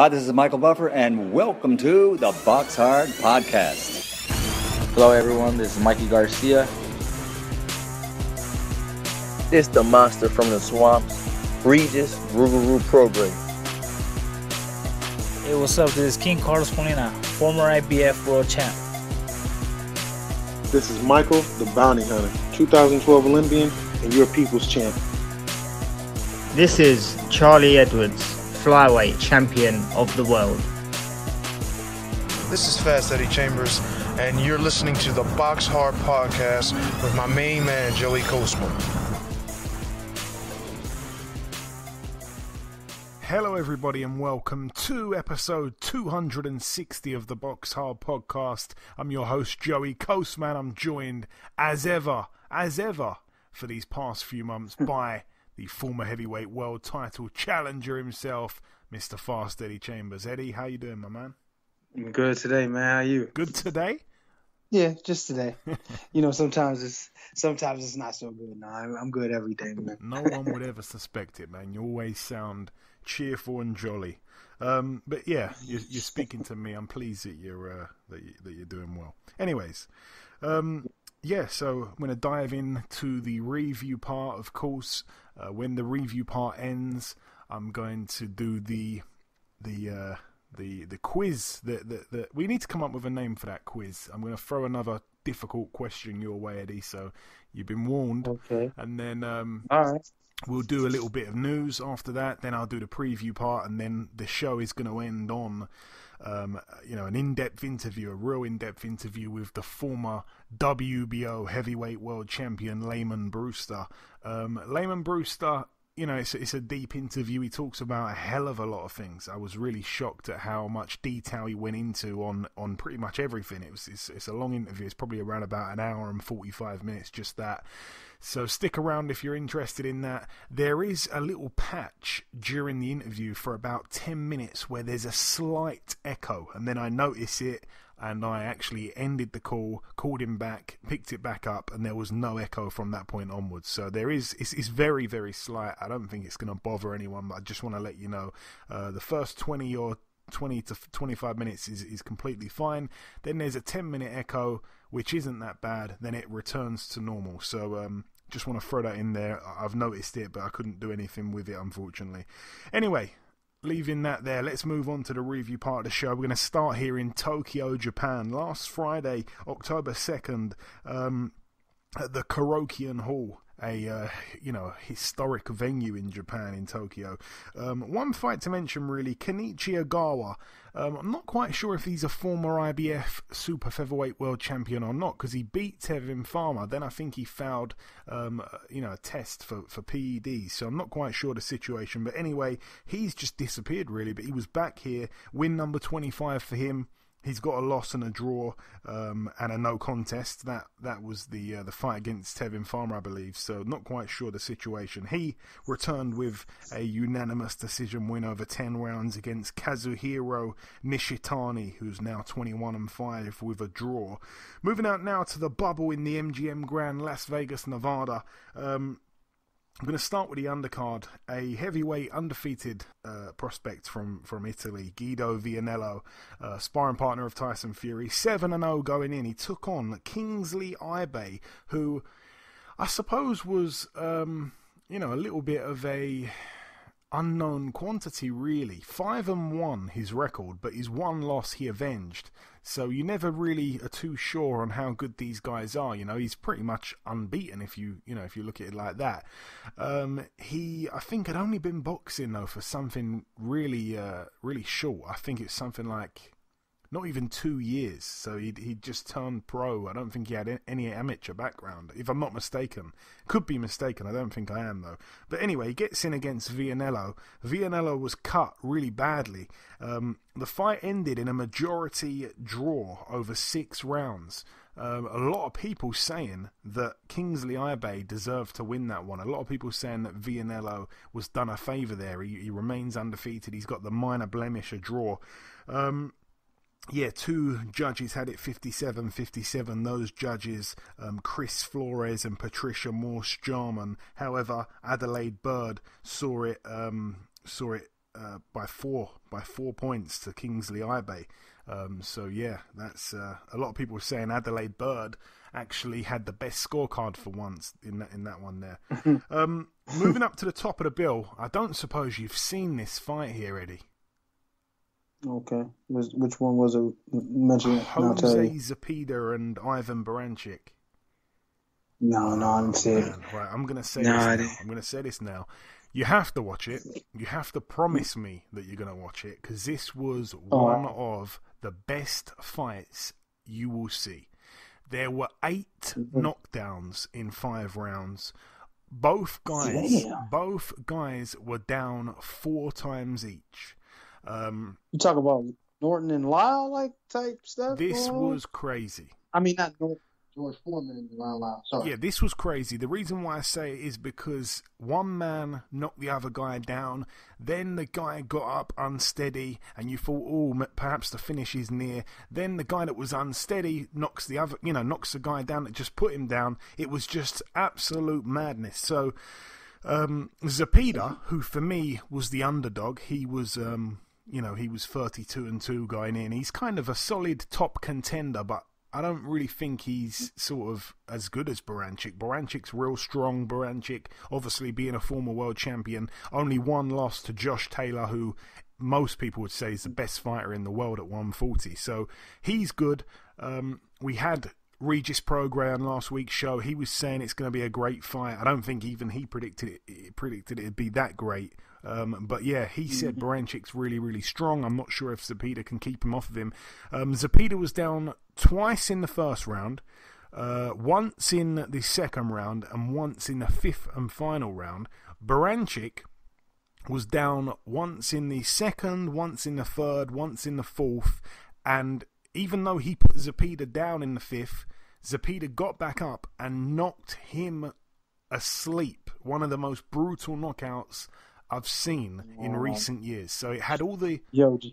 Hi, this is Michael Buffer, and welcome to the BoxHard Podcast. Hello, everyone. This is Mikey Garcia. This the monster from the swamps, Regis Rougarou Prograis. Hey, what's up? This is King Carlos Molina, former IBF world champ. This is Michael, the Bounty Hunter, 2012 Olympian and your people's champ. This is Charlie Edwards, flyweight champion of the world. This is Fast Eddie Chambers, and you're listening to the BoxHard Podcast with my main man, Joey Coastman. Hello, everybody, and welcome to episode 260 of the BoxHard Podcast. I'm your host, Joey Coastman. I'm joined, as ever, for these past few months by the former heavyweight world title challenger himself, Mr. Fast Eddie Chambers. Eddie, how you doing, my man? I'm good today, man. How are you? Good today? Yeah, just today. You know, sometimes it's not so good. No, I'm good every day, man. No one would ever suspect it, man. You always sound cheerful and jolly. But yeah, you're speaking to me. I'm pleased that you're doing well. Anyways, yeah, so I'm going to dive into the review part, of course. When the review part ends, I'm going to do the quiz. That we need to come up with a name for that quiz. I'm going to throw another difficult question your way, Eddie. So you've been warned. Okay. And then all right. We'll do a little bit of news after that. Then I'll do the preview part, and then the show is going to end on an in-depth interview, a real in-depth interview with the former WBO Heavyweight World Champion Lamon Brewster. Lamon Brewster, you know, it's a deep interview. He talks about a hell of a lot of things. I was really shocked at how much detail he went into on pretty much everything. It's a long interview. It's probably around about an hour and 45 minutes, just that. So stick around if you're interested in that. There is a little patch during the interview for about 10 minutes where there's a slight echo, and then I notice it, and I actually ended the call, called him back, picked it back up, and there was no echo from that point onwards. So it's very, very slight. I don't think it's going to bother anyone, but I just want to let you know the first 20 to 25 minutes is completely fine. Then there's a 10-minute echo, which isn't that bad. Then it returns to normal. So just want to throw that in there. I've noticed it, but I couldn't do anything with it, unfortunately. Anyway, leaving that there, let's move on to the review part of the show. We're going to start here in Tokyo, Japan. Last Friday, October 2nd, at the Korakuen Hall, a historic venue in Japan, in Tokyo. One fight to mention, really, Kenichi Ogawa. I'm not quite sure if he's a former IBF super featherweight world champion or not, because he beat Tevin Farmer. Then I think he fouled a test for PEDs, so I'm not quite sure the situation. But anyway, he's just disappeared, really. But he was back here. Win number 25 for him. He's got a loss and a draw and a no contest. That was the fight against Tevin Farmer, I believe. So not quite sure the situation. He returned with a unanimous decision win over 10 rounds against Kazuhiro Nishitani, who's now 21-5 with a draw. Moving out now to the bubble in the MGM Grand, Las Vegas, Nevada. I'm going to start with the undercard. A heavyweight undefeated prospect from Italy, Guido Vianello, sparring partner of Tyson Fury, 7-0 going in. He took on Kingsley Ibe, who I suppose was, a little bit of a unknown quantity, really. 5-1 his record, but his one loss he avenged. So you never really are too sure on how good these guys are. You know, he's pretty much unbeaten if you look at it like that. He, I think, had only been boxing though for something really short. I think it's something like not even 2 years. So he'd just turned pro. I don't think he had any amateur background, if I'm not mistaken. Could be mistaken. I don't think I am, though. But anyway, he gets in against Vianello. Vianello was cut really badly. The fight ended in a majority draw over 6 rounds. A lot of people saying that Kingsley Ibe deserved to win that one. A lot of people saying that Vianello was done a favour there. He remains undefeated. He's got the minor blemish, a draw. Yeah, 2 judges had it 57-57. Those judges, Chris Flores and Patricia Morse-Jarman. However, Adelaide Bird saw it by 4 points to Kingsley Ibe. So yeah, that's a lot of people were saying Adelaide Bird actually had the best scorecard for once in that one there. Moving up to the top of the bill, I don't suppose you've seen this fight here, Eddie. Okay, which one was it? Mention it. Jose Zepeda and Ivan Baranchyk. No, I didn't see it. Right, I'm going to say this now. I'm going to say this now. You have to watch it. You have to promise me that you're going to watch it, because this was one of the best fights you will see. There were 8 knockdowns in 5 rounds. Both guys were down 4 times each. You talk about Norton and Lyle like type stuff? This was crazy. I mean, not Norton. George Foreman and Lyle. Sorry. Yeah, this was crazy. The reason why I say it is because one man knocked the other guy down, then the guy got up unsteady, and you thought, perhaps the finish is near. Then the guy that was unsteady knocks the guy down that just put him down. It was just absolute madness. So, Zepeda, who for me was the underdog, he was, he was 32-2 going in. He's kind of a solid top contender, but I don't really think he's sort of as good as Baranchyk. Baranchyk's real strong. Baranchyk, obviously being a former world champion, only one loss to Josh Taylor, who most people would say is the best fighter in the world at 140. So he's good. We had Regis Prograis last week's show. He was saying it's going to be a great fight. I don't think even he predicted it'd be that great. But yeah, he said Baranchyk's really, really strong. I'm not sure if Zepeda can keep him off of him. Zepeda was down twice in the first round, once in the second round, and once in the 5th and final round. Baranchyk was down once in the second, once in the third, once in the 4th, and even though he put Zepeda down in the 5th, Zepeda got back up and knocked him asleep. One of the most brutal knockouts I've seen in recent years. So it had all the...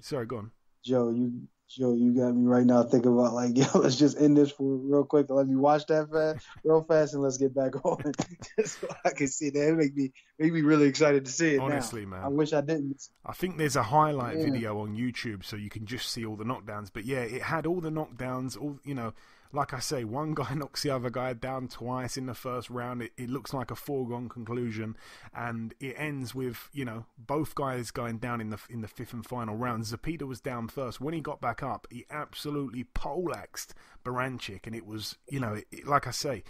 Sorry, go on. Joe, you got me right now thinking about let's just end this for real quick. Let me watch that real fast, and let's get back on. Just so I can see that. It make me really excited to see it. Honestly, now. Man, I wish I didn't. I think there's a highlight video on YouTube, so you can just see all the knockdowns. But yeah, it had all the knockdowns. Like I say, one guy knocks the other guy down twice in the first round. It looks like a foregone conclusion, and it ends with both guys going down in the 5th and final round. Zepeda was down first. When he got back up, he absolutely poleaxed Baranchyk, and it was like I say,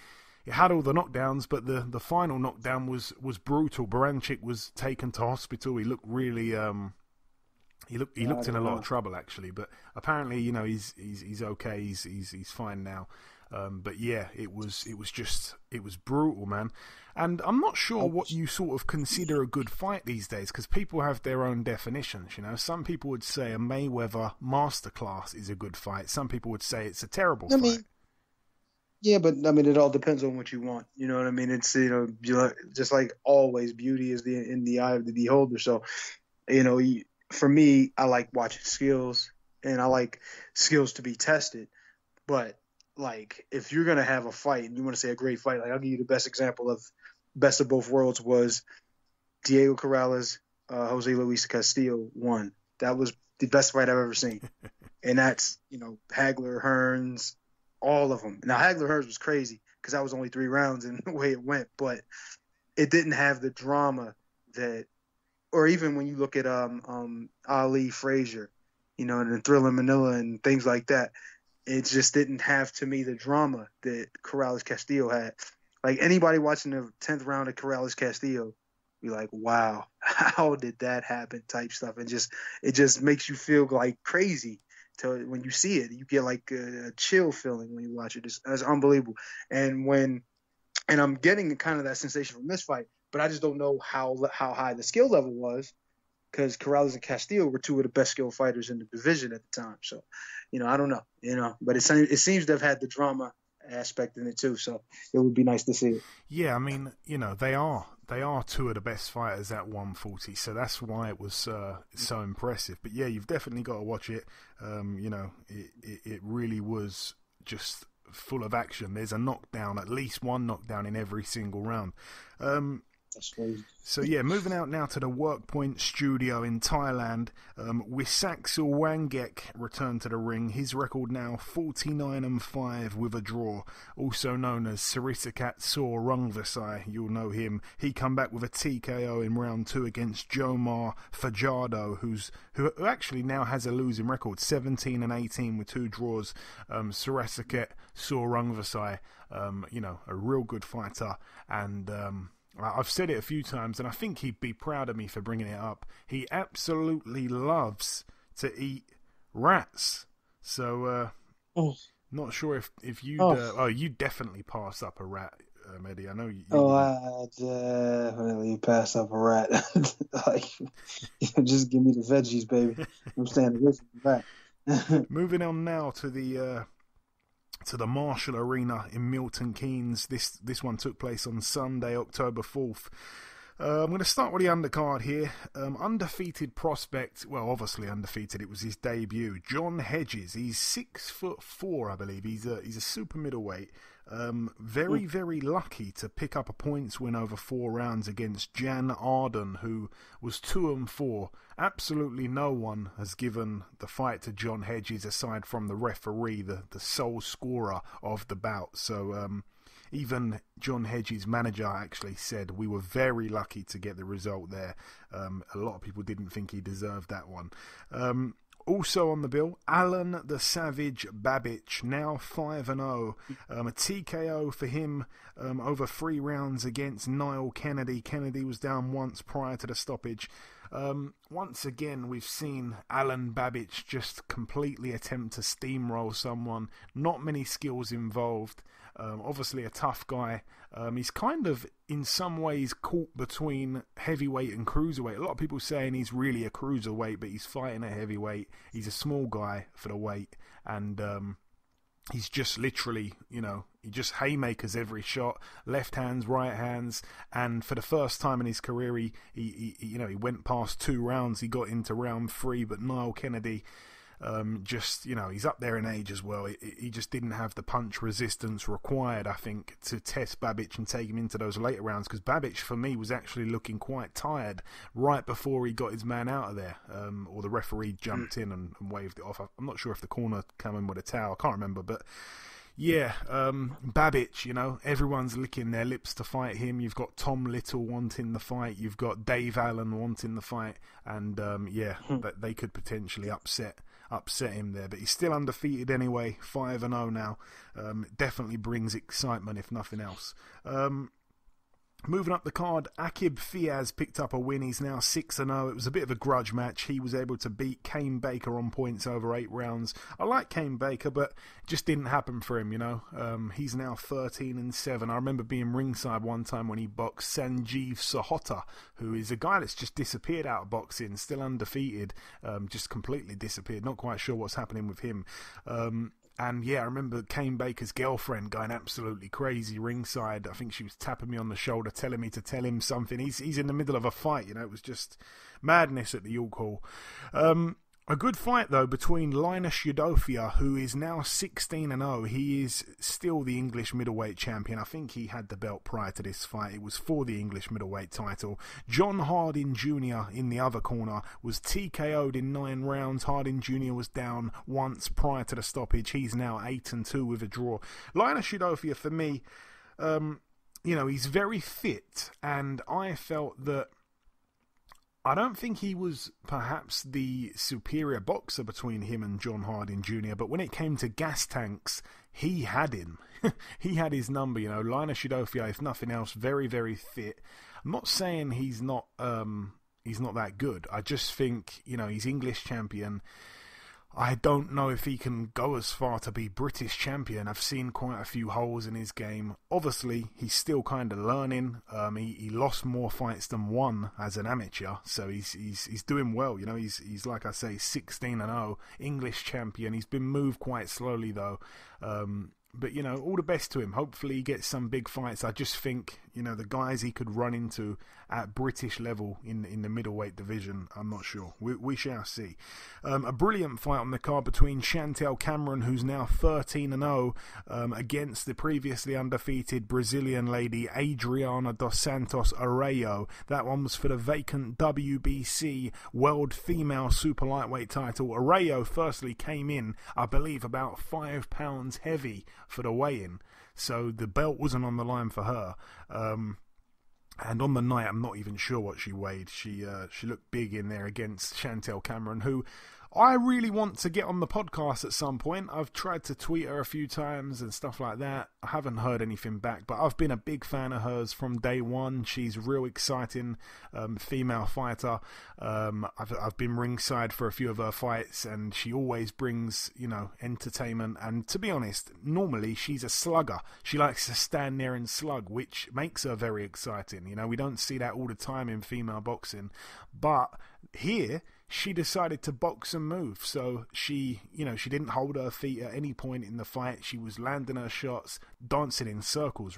it had all the knockdowns, but the final knockdown was brutal. Baranchyk was taken to hospital. He looked really He looked in a lot of trouble, actually, but apparently, he's okay. He's fine now. But yeah, it was brutal, man. And I'm not sure what you sort of consider a good fight these days, because people have their own definitions. Some people would say a Mayweather masterclass is a good fight. Some people would say it's a terrible fight. Yeah, but it all depends on what you want. You know what I mean? It's just like always, beauty is in the eye of the beholder. So, for me, I like watching skills, and I like skills to be tested. But, if you're going to have a fight and you want to say a great fight, I'll give you the best example of best of both worlds was Diego Corrales, Jose Luis Castillo won. That was the best fight I've ever seen. And that's, Hagler, Hearns, all of them. Now, Hagler Hearns was crazy because that was only 3 rounds and the way it went. But it didn't have the drama that – or even when you look at Ali Frazier, and the Thriller Manila and things like that, it just didn't have, to me, the drama that Corrales Castillo had. Like, anybody watching the 10th round of Corrales Castillo be like, wow, how did that happen type stuff. And it just makes you feel like crazy when you see it. You get like a chill feeling when you watch it. It's unbelievable. And I'm getting kind of that sensation from this fight, but I just don't know how high the skill level was, because Corrales and Castillo were 2 of the best skilled fighters in the division at the time. So, I don't know, but it seems to have had the drama aspect in it too. So it would be nice to see it. Yeah, they are 2 of the best fighters at 140. So that's why it was so impressive. But yeah, you've definitely got to watch it. It really was just full of action. There's a knockdown, at least one knockdown in every single round. That's crazy. So yeah, moving out now to the Work Point studio in Thailand. Wisaksul Wangek returned to the ring. His record now 49-5 with a draw. Also known as Sirisakat Saw Rungvisai, you'll know him. He come back with a TKO in round 2 against Jomar Fajardo, who actually now has a losing record, 17-18 with 2 draws. Sirisakat Saw Rungvisai, a real good fighter, and I've said it a few times, and I think he'd be proud of me for bringing it up. He absolutely loves to eat rats. So, not sure if you'd... you'd definitely pass up a rat, Eddie. I know you... I definitely pass up a rat. Just give me the veggies, baby. I'm staying away from the rat. Moving on now to the Marshall Arena in Milton Keynes. This one took place on Sunday, October 4th. I'm going to start with the undercard here. Undefeated prospect, well, obviously undefeated. It was his debut. John Hedges. He's 6'4", I believe. He's a super middleweight. Very, very lucky to pick up a points win over 4 rounds against Jan Arden, who was 2-4. Absolutely no one has given the fight to John Hedges aside from the referee, the sole scorer of the bout. So even John Hedges' manager actually said we were very lucky to get the result there. A lot of people didn't think he deserved that one. Also on the bill, Alan the Savage Babic, now 5-0. A TKO for him over 3 rounds against Niall Kennedy. Kennedy was down once prior to the stoppage. Once again, we've seen Alan Babic just completely attempt to steamroll someone. Not many skills involved. Obviously a tough guy. He's kind of, in some ways, caught between heavyweight and cruiserweight. A lot of people saying he's really a cruiserweight, but he's fighting a heavyweight. He's a small guy for the weight, and he's just literally, he just haymakers every shot, left hands, right hands, and for the first time in his career, he went past 2 rounds. He got into round 3, but Niall Kennedy, he's up there in age as well. He just didn't have the punch resistance required, I think, to test Babic and take him into those later rounds, because Babic, for me, was actually looking quite tired right before he got his man out of there, or the referee jumped in and waved it off. I'm not sure if the corner came in with a towel, I can't remember, but yeah, Babic, everyone's licking their lips to fight him. You've got Tom Little wanting the fight, you've got Dave Allen wanting the fight, and they could potentially upset him there, but he's still undefeated anyway, 5-0 now. Definitely brings excitement, if nothing else. Moving up the card, Akib Fiaz picked up a win. He's now 6-0. It was a bit of a grudge match. He was able to beat Kane Baker on points over 8 rounds. I like Kane Baker, but it just didn't happen for him, He's now 13-7. I remember being ringside one time when he boxed Sanjeev Sahota, who is a guy that's just disappeared out of boxing, still undefeated, just completely disappeared. Not quite sure what's happening with him. And yeah, I remember Kane Baker's girlfriend going absolutely crazy ringside. I think she was tapping me on the shoulder, telling me to tell him something. He's in the middle of a fight, It was just madness at the York Hall. A good fight, though, between Linus Udofia, who is now 16-0. He is still the English middleweight champion. I think he had the belt prior to this fight. It was for the English middleweight title. John Harding Jr. in the other corner was TKO'd in 9 rounds. Harding Jr. was down once prior to the stoppage. He's now 8-2 with a draw. Linus Udofia, for me, he's very fit, and I felt that I don't think he was perhaps the superior boxer between him and John Harding Jr., but when it came to gas tanks, he had him. He had his number, Linus Udofia, if nothing else, very, very fit. I'm not saying he's not that good. I just think, he's English champion. I don't know if he can go as far to be British champion. I've seen quite a few holes in his game. Obviously, he's still kind of learning. He lost more fights than won as an amateur, so he's doing well. He's like I say, 16-0, English champion. He's been moved quite slowly though. But all the best to him. Hopefully he gets some big fights. I just think, you know, the guys he could run into at British level in the middleweight division, I'm not sure. We shall see. A brilliant fight on the card between Chantel Cameron, who's now 13-0, against the previously undefeated Brazilian lady Adriana dos Santos Arroyo. That one was for the vacant WBC World Female Super Lightweight title. Arroyo firstly came in, I believe, about 5 pounds heavy for the weigh-in, so the belt wasn't on the line for her. And on the night, I'm not even sure what she weighed. She looked big in there against Chantel Cameron, who I really want to get on the podcast at some point. I've tried to tweet her a few times and stuff like that. I haven't heard anything back, but I've been a big fan of hers from day one. She's a real exciting female fighter. I've been ringside for a few of her fights, and she always brings, you know, entertainment. And to be honest, normally she's a slugger. She likes to stand there and slug, which makes her very exciting. You know, we don't see that all the time in female boxing, but here she decided to box and move. So she didn't hold her feet at any point in the fight. She was landing her shots, dancing in circles,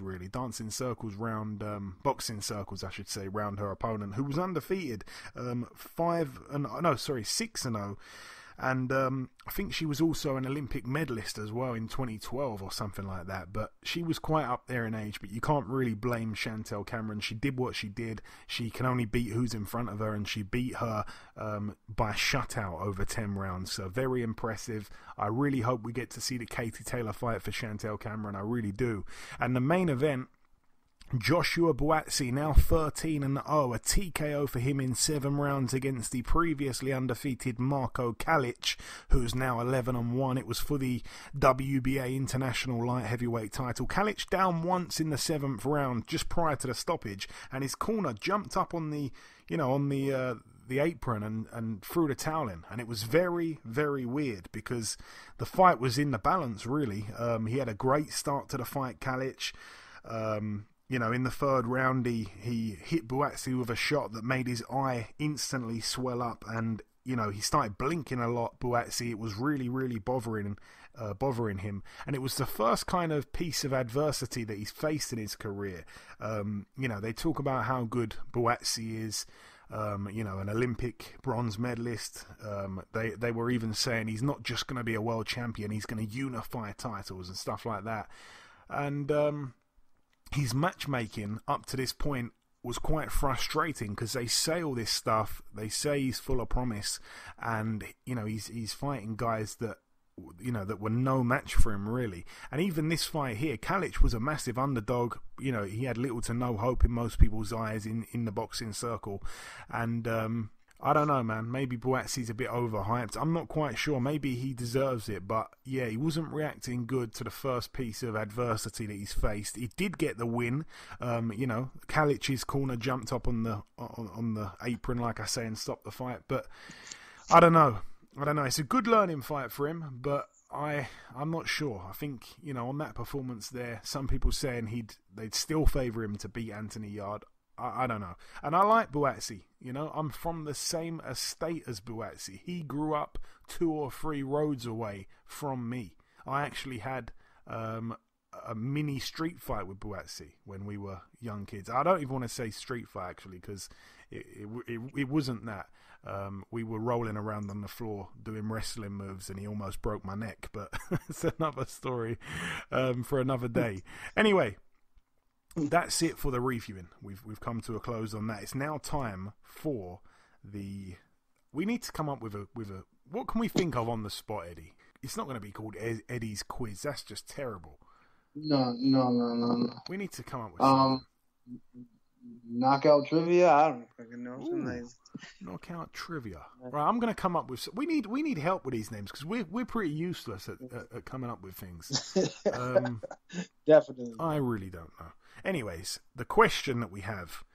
boxing circles, I should say, round her opponent, who was undefeated, 6-0. And I think she was also an Olympic medalist as well in 2012 or something like that. But she was quite up there in age, but you can't really blame Chantel Cameron. She did what she did. She can only beat who's in front of her, and she beat her by shutout over 10 rounds. So very impressive. I really hope we get to see the Katie Taylor fight for Chantel Cameron. I really do. And the main event, Joshua Buatsi, now 13-0, a TKO for him in 7 rounds against the previously undefeated Marko Kalic, who's now 11-1. It was for the WBA International Light Heavyweight title. Kalic down once in the 7th round, just prior to the stoppage, and his corner jumped up on the apron and threw the towel in, and it was very, very weird because the fight was in the balance, really. He had a great start to the fight, Kalic. You know, in the 3rd round, he hit Buatsi with a shot that made his eye instantly swell up, and, you know, he started blinking a lot, Buatsi. It was really, really bothering him, and it was the first kind of piece of adversity that he's faced in his career. You know, they talk about how good Buatsi is, you know, an Olympic bronze medalist. They were even saying he's not just going to be a world champion, he's going to unify titles and stuff like that. And his matchmaking up to this point was quite frustrating because they say all this stuff. They say he's full of promise, and, you know, he's fighting guys that, you know, that were no match for him, really. And even this fight here, Kalic was a massive underdog. You know, he had little to no hope in most people's eyes in the boxing circle. And I don't know, man. Maybe Buatsi's a bit overhyped. I'm not quite sure. Maybe he deserves it. But, yeah, he wasn't reacting good to the first piece of adversity that he's faced. He did get the win. You know, Kalic's corner jumped up on the apron, like I say, and stopped the fight. But I don't know. It's a good learning fight for him, but I'm not sure. I think, you know, on that performance there, some people saying they'd still favour him to beat Anthony Yarde. I don't know. And I like Buatsi. You know, I'm from the same estate as Buatsi. He grew up 2 or 3 roads away from me. I actually had a mini street fight with Buatsi when we were young kids. I don't even want to say street fight, actually, because it wasn't that. We were rolling around on the floor doing wrestling moves, and he almost broke my neck. But it's another story for another day. Anyway, that's it for the reviewing. We've come to a close on that. It's now time for the. We need to come up with a. What can we think of on the spot, Eddie? It's not going to be called Eddie's quiz. That's just terrible. No. We need to come up with something. Knockout trivia. I don't fucking know. Knockout trivia. Right, I'm going to come up with. We need help with these names because we're pretty useless at coming up with things. Definitely. I really don't know. Anyways, the question that we have,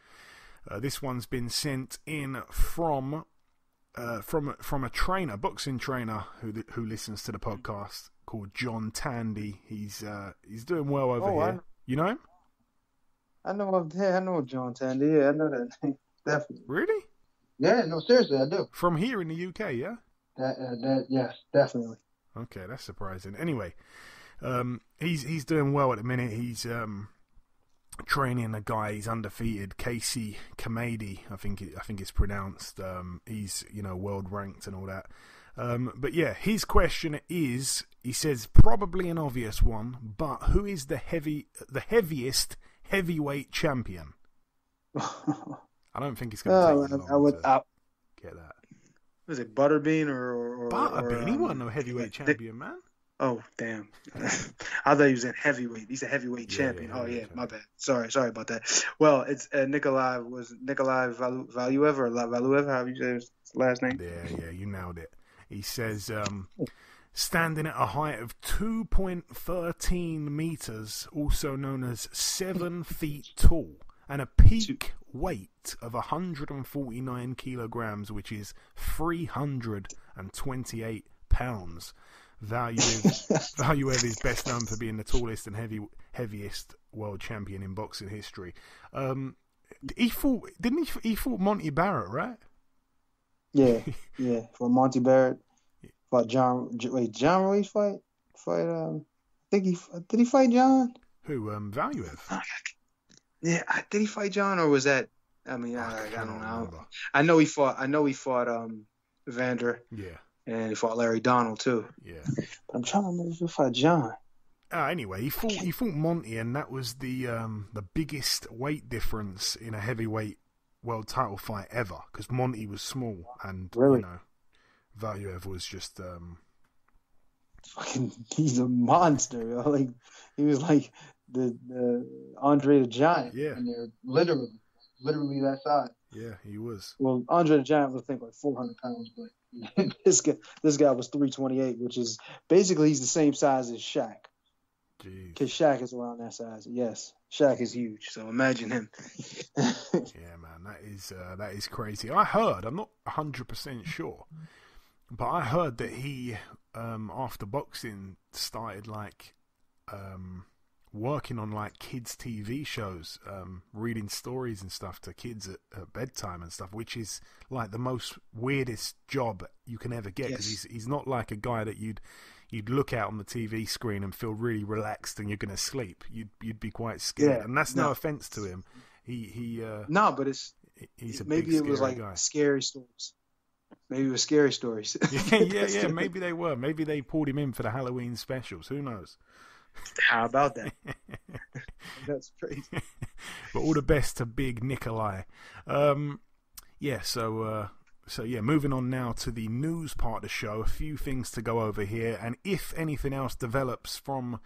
this one's been sent in from a trainer, boxing trainer who listens to the podcast, called John Tandy. He's doing well over here. You know him? I know John Tandy. Yeah, I know that name. Definitely. Really? Yeah, no, seriously, I do. From here in the UK, yeah? Yes, definitely. Okay, that's surprising. Anyway, he's doing well at the minute. training a guy. He's undefeated, Casey Kamadi, I think it's pronounced. He's world ranked and all that. But yeah, his question is, he says probably an obvious one, but who is the heaviest heavyweight champion? I don't think it's going to take you long to get that. Was it Butterbean or Butterbean? He wasn't no heavyweight champion, man. Oh, damn. I thought he was in heavyweight. He's a heavyweight champion. My bad. Sorry about that. Well, it's Nikolai Valuev or Valuev, how you say his last name? Yeah, you nailed it. He says, standing at a height of 2.13 meters, also known as 7 feet tall, and a peak weight of 149 kilograms, which is 328 pounds. Valuev is best known for being the tallest and heaviest world champion in boxing history. He fought Monty Barrett, right? Yeah, for Monty Barrett. Fought John Ruiz fight. Did he fight John? Who? Valuev. Yeah, did he fight John, or was that? I mean, I don't know. I know he fought Vander. Yeah. And he fought Larry Donald too. Yeah. But I'm trying to remember if he fought John. Anyway, he fought Monty, and that was the biggest weight difference in a heavyweight world title fight ever, because Monty was small, and really? Valuev was just fucking. He's a monster. Like he was like the Andre the Giant. Yeah. And they're literally that size. Yeah, he was. Well, Andre the Giant was, I think, like 400 pounds, but this guy was 328, which is basically he's the same size as Shaq. Jeez. Because Shaq is around that size. Yes, Shaq is huge. So imagine him. Yeah, man, that is crazy. I heard, I'm not 100% sure, but I heard that he, after boxing, started working on kids' TV shows, reading stories and stuff to kids at bedtime and stuff, which is the most weirdest job you can ever get, because he's not like a guy that you'd look at on the TV screen and feel really relaxed and you're going to sleep. You'd be quite scared, and that's no offense to him. But he's a maybe big, it was like guy. Scary stories. Maybe it was scary stories. yeah. Maybe they were. Maybe they pulled him in for the Halloween specials. Who knows? How about that? That's crazy. But all the best to big Nikolai. So moving on now to the news part of the show. A few things to go over here, and if anything else develops from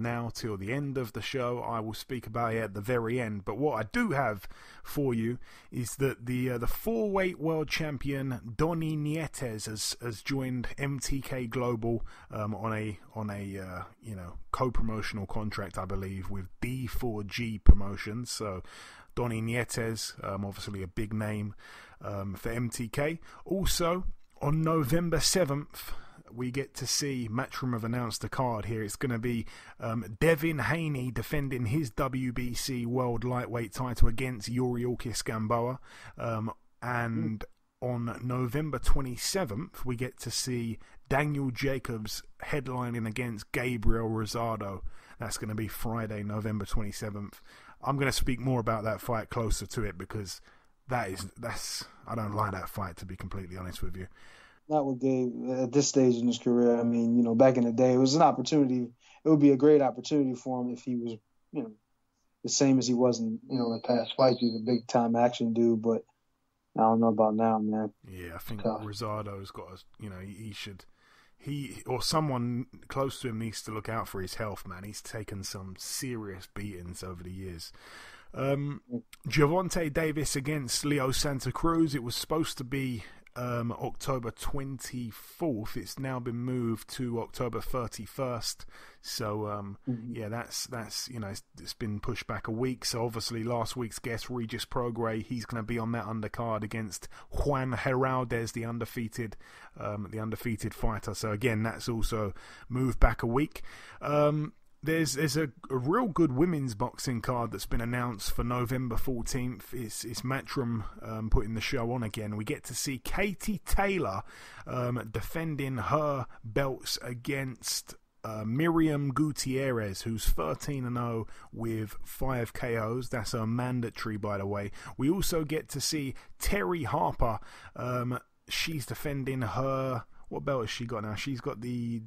now till the end of the show, I will speak about it at the very end. But what I do have for you is that the 4-weight world champion Donny Nietes has joined MTK Global on a co-promotional contract, I believe, with D4G Promotions. So Donny Nietes, obviously a big name for MTK. Also, on November 7th, we get to see Matchroom have announced the card here. It's going to be Devin Haney defending his WBC World Lightweight title against Yuriorkis Gamboa. And on November 27th, we get to see Daniel Jacobs headlining against Gabriel Rosado. That's going to be Friday, November 27th. I'm going to speak more about that fight closer to it, because I don't like that fight, to be completely honest with you. Not with Gabe at this stage in his career. I mean, back in the day, it was an opportunity. It would be a great opportunity for him if he was, the same as he was in, in past fights. He's a big time action dude, but I don't know about now, man. Yeah, I think Rosado's got he or someone close to him needs to look out for his health, man. He's taken some serious beatings over the years. Gervonta Davis against Leo Santa Cruz. It was supposed to be October 24th. It's now been moved to October 31st. So that's it's been pushed back a week. So obviously last week's guest Regis Prograis, he's going to be on that undercard against Juan Heraldez, the undefeated fighter. So again, that's also moved back a week. There's a real good women's boxing card that's been announced for November 14th. It's Matchroom putting the show on again. We get to see Katie Taylor defending her belts against Miriam Gutierrez, who's 13-0 with 5 KOs. That's a mandatory, by the way. We also get to see Terry Harper. She's defending her... What belt has she got now? She's got the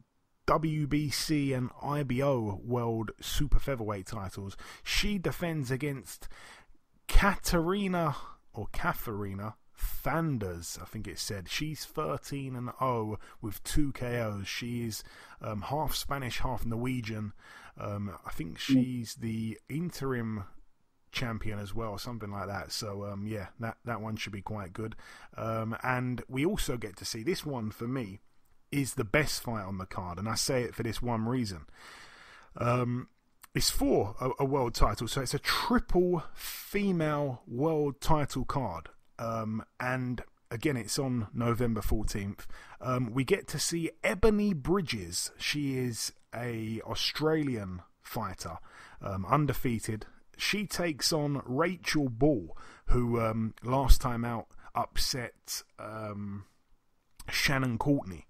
WBC and IBO World Super Featherweight titles. She defends against Katharina Fanders, I think it said. She's 13-0 with 2 KOs. She's half Spanish, half Norwegian. I think she's the interim champion as well, something like that. So yeah, that one should be quite good. And we also get to see, this one for me is the best fight on the card, and I say it for this one reason. It's for a world title, so it's a triple female world title card. And again, it's on November 14th. We get to see Ebony Bridges. She is a Australian fighter, undefeated. She takes on Rachel Ball, who last time out upset Shannon Courtney.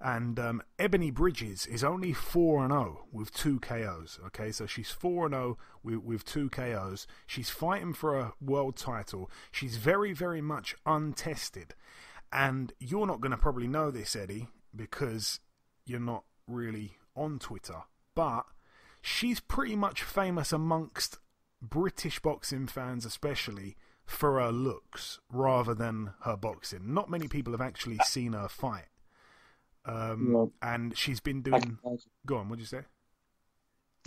And Ebony Bridges is only 4-0 with 2 KOs. Okay, so she's 4-0 with 2 KOs. She's fighting for a world title. She's very, very much untested. And you're not going to probably know this, Eddie, because you're not really on Twitter. But she's pretty much famous amongst British boxing fans, especially for her looks rather than her boxing. Not many people have actually seen her fight. And she's been doing... Go on, what'd you say?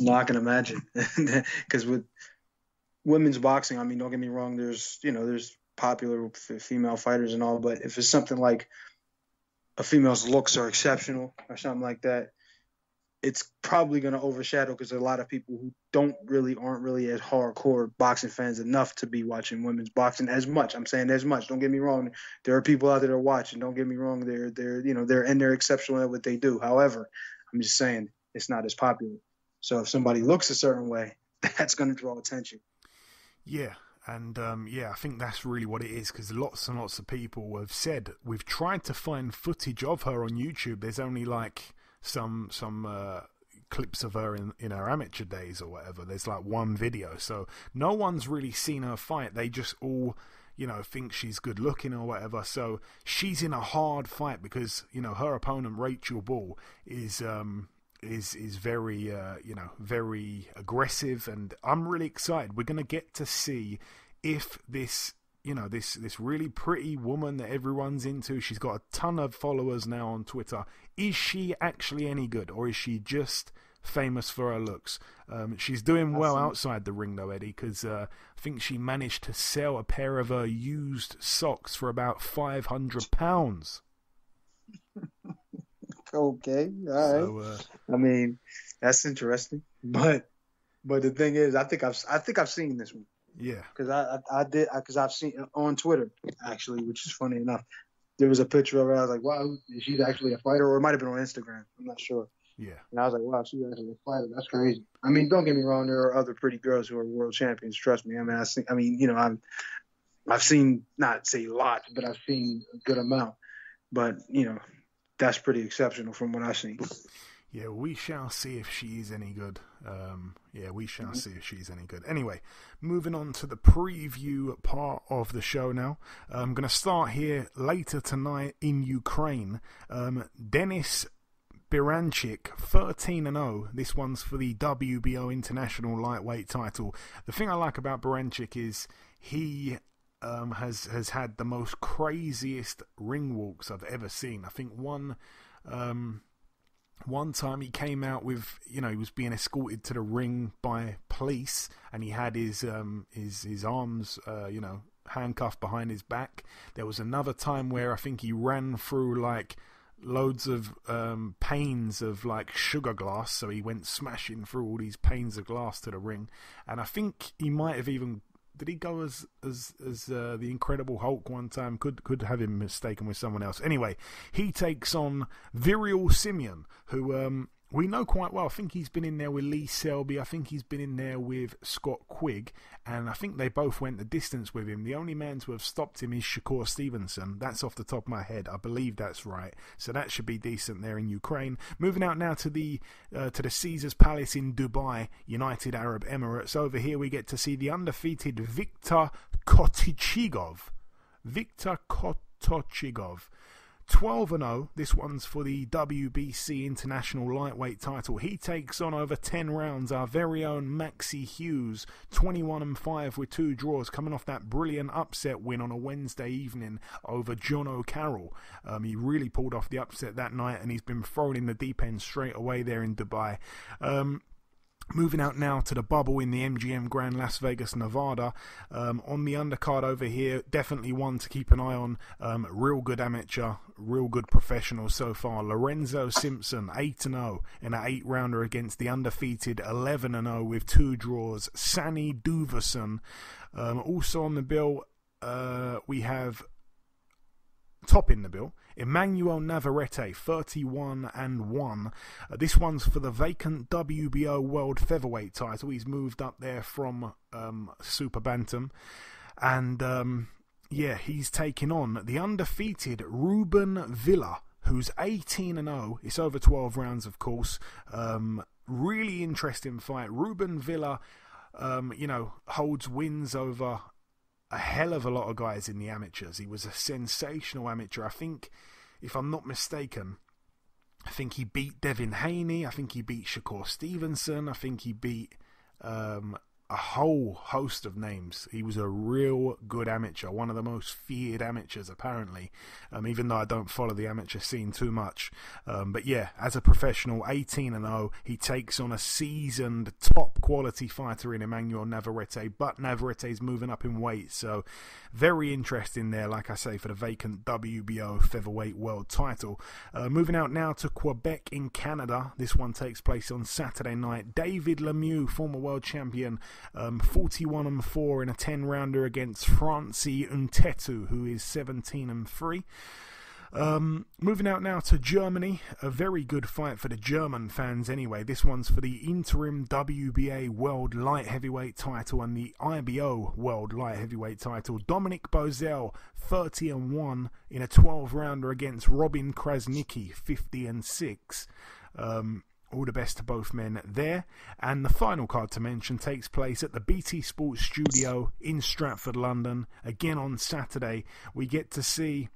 No, I can imagine. Because with women's boxing, I mean, don't get me wrong, there's popular female fighters and all, but if it's something like a female's looks are exceptional or something like that, it's probably going to overshadow, because there are a lot of people who aren't really as hardcore boxing fans enough to be watching women's boxing as much. I'm saying as much. Don't get me wrong. There are people out there that are watching. Don't get me wrong. They're exceptional at what they do. However, I'm just saying it's not as popular. So if somebody looks a certain way, that's going to draw attention. Yeah. And I think that's really what it is, because lots and lots of people have said, we've tried to find footage of her on YouTube. There's only like some clips of her in her amateur days or whatever. There's like one video, so no one's really seen her fight. They just all think she's good looking or whatever. So she's in a hard fight, because her opponent Rachel Ball is very very aggressive, and I'm really excited. We're gonna get to see if this this really pretty woman that everyone's into, she's got a ton of followers now on Twitter, is she actually any good, or is she just famous for her looks? She's doing well outside the ring though, Eddie, because I think she managed to sell a pair of her used socks for about £500. Okay, all right. So, I mean, that's interesting, but the thing is, I think I've seen this one. Yeah, because I've seen it on Twitter, actually, which is funny enough. There was a picture of her. I was like, wow, she's actually a fighter, or it might have been on Instagram. I'm not sure. Yeah. And I was like, wow, she's actually a fighter. That's crazy. I mean, don't get me wrong. There are other pretty girls who are world champions. Trust me. I've seen, not say lots, but I've seen a good amount. But that's pretty exceptional from what I've seen. Yeah, we shall see if she is any good. See if she's any good. Anyway, moving on to the preview part of the show now. I'm going to start here later tonight in Ukraine. Denis Biranchyk, 13-0. This one's for the WBO International Lightweight title. The thing I like about Biranchyk is he has had the most craziest ring walks I've ever seen. I think one time he came out with, he was being escorted to the ring by police, and he had his arms, handcuffed behind his back. There was another time where I think he ran through like loads of panes of like sugar glass, so he went smashing through all these panes of glass to the ring. And I think he might have even... Did he go as the Incredible Hulk one time? Could have him mistaken with someone else. Anyway, he takes on Viral Simeon, who we know quite well. I think he's been in there with Lee Selby. I think he's been in there with Scott Quigg. And I think they both went the distance with him. The only man to have stopped him is Shakur Stevenson. That's off the top of my head. I believe that's right. So that should be decent there in Ukraine. Moving out now to the Caesars Palace in Dubai, United Arab Emirates. Over here we get to see the undefeated Viktor Kotichigov. 12-0. This one's for the WBC International Lightweight title. He takes on over 10 rounds our very own Maxi Hughes, 21-5 with 2 draws, coming off that brilliant upset win on a Wednesday evening over John O'Carroll. He really pulled off the upset that night, and he's been thrown in the deep end straight away there in Dubai. Moving out now to the bubble in the MGM Grand Las Vegas, Nevada. On the undercard over here, definitely one to keep an eye on. Real good amateur, real good professional so far. Lorenzo Simpson, 8-0 in an 8-rounder against the undefeated 11-0 with 2 draws. Sani Duverson. Also on the bill, we have topping the bill, Emmanuel Navarrete, 31-1. This one's for the vacant WBO World Featherweight title. He's moved up there from Super Bantam. And he's taking on the undefeated Ruben Villa, who's 18-0. It's over 12 rounds, of course. Really interesting fight. Ruben Villa, holds wins over a hell of a lot of guys in the amateurs. He was a sensational amateur. I think, if I'm not mistaken, I think he beat Devin Haney. I think he beat Shakur Stevenson. I think he beat a whole host of names. He was a real good amateur, one of the most feared amateurs apparently, even though I don't follow the amateur scene too much. But yeah, as a professional, 18-0, he takes on a seasoned top quality fighter in Emmanuel Navarrete, but Navarrete's moving up in weight, so very interesting there, like I say, for the vacant WBO Featherweight World title. Moving out now to Quebec in Canada. This one takes place on Saturday night. David Lemieux, former world champion, 41-4 in a 10-rounder against Francis Ntetu, who is 17-3. Moving out now to Germany, a very good fight for the German fans anyway. This one's for the interim WBA World Light Heavyweight title and the IBO World Light Heavyweight title. Dominic Bozel, 30-1 in a 12-rounder against Robin Krasnicki, 50-6. All the best to both men there. And the final card to mention takes place at the BT Sports Studio in Stratford, London. Again on Saturday, we get to see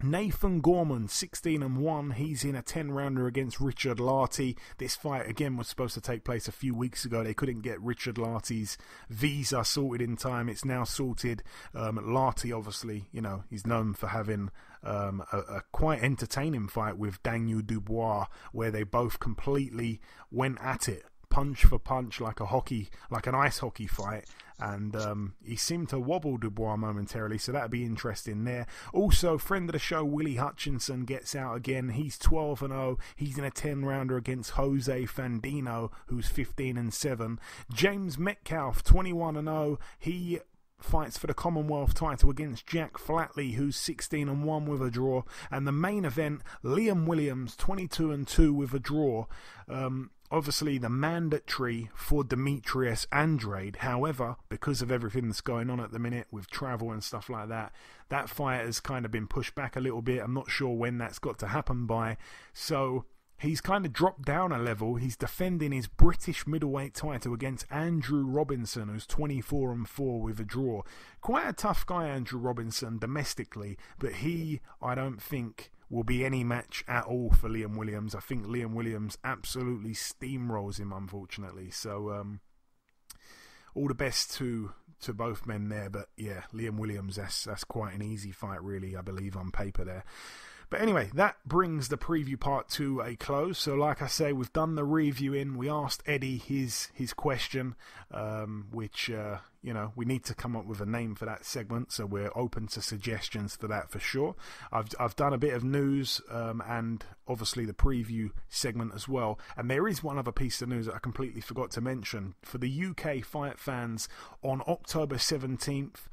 Nathan Gorman, 16-1. He's in a 10-rounder against Richard Lartey. This fight, again, was supposed to take place a few weeks ago. They couldn't get Richard Lartey's visa sorted in time. It's now sorted. Lartey, obviously, he's known for having a quite entertaining fight with Daniel Dubois, where they both completely went at it, punch for punch, like an ice hockey fight, and he seemed to wobble Dubois momentarily, so that'd be interesting there. Also, friend of the show Willie Hutchinson gets out again. He's 12-0. He's in a 10-rounder against Jose Fandino, who's 15-7. James Metcalf, 21-0. He fights for the Commonwealth title against Jack Flatley, who's 16-1 with a draw. And the main event, Liam Williams, 22-2 with a draw. Obviously the mandatory for Demetrius Andrade. However, because of everything that's going on at the minute with travel and stuff like that, that fight has kind of been pushed back a little bit. I'm not sure when that's got to happen by. So he's kind of dropped down a level. He's defending his British middleweight title against Andrew Robinson, who's 24-4 with a draw. Quite a tough guy, Andrew Robinson, domestically, but I don't think will be any match at all for Liam Williams. I think Liam Williams absolutely steamrolls him, unfortunately. So all the best to both men there. But yeah, Liam Williams, that's quite an easy fight, really, I believe, on paper there. But anyway, that brings the preview part to a close. So like I say, we've done the reviewing. We asked Eddie his question, which, we need to come up with a name for that segment. So we're open to suggestions for that for sure. I've done a bit of news and obviously the preview segment as well. And there is one other piece of news that I completely forgot to mention. For the UK fight fans, on October 17th,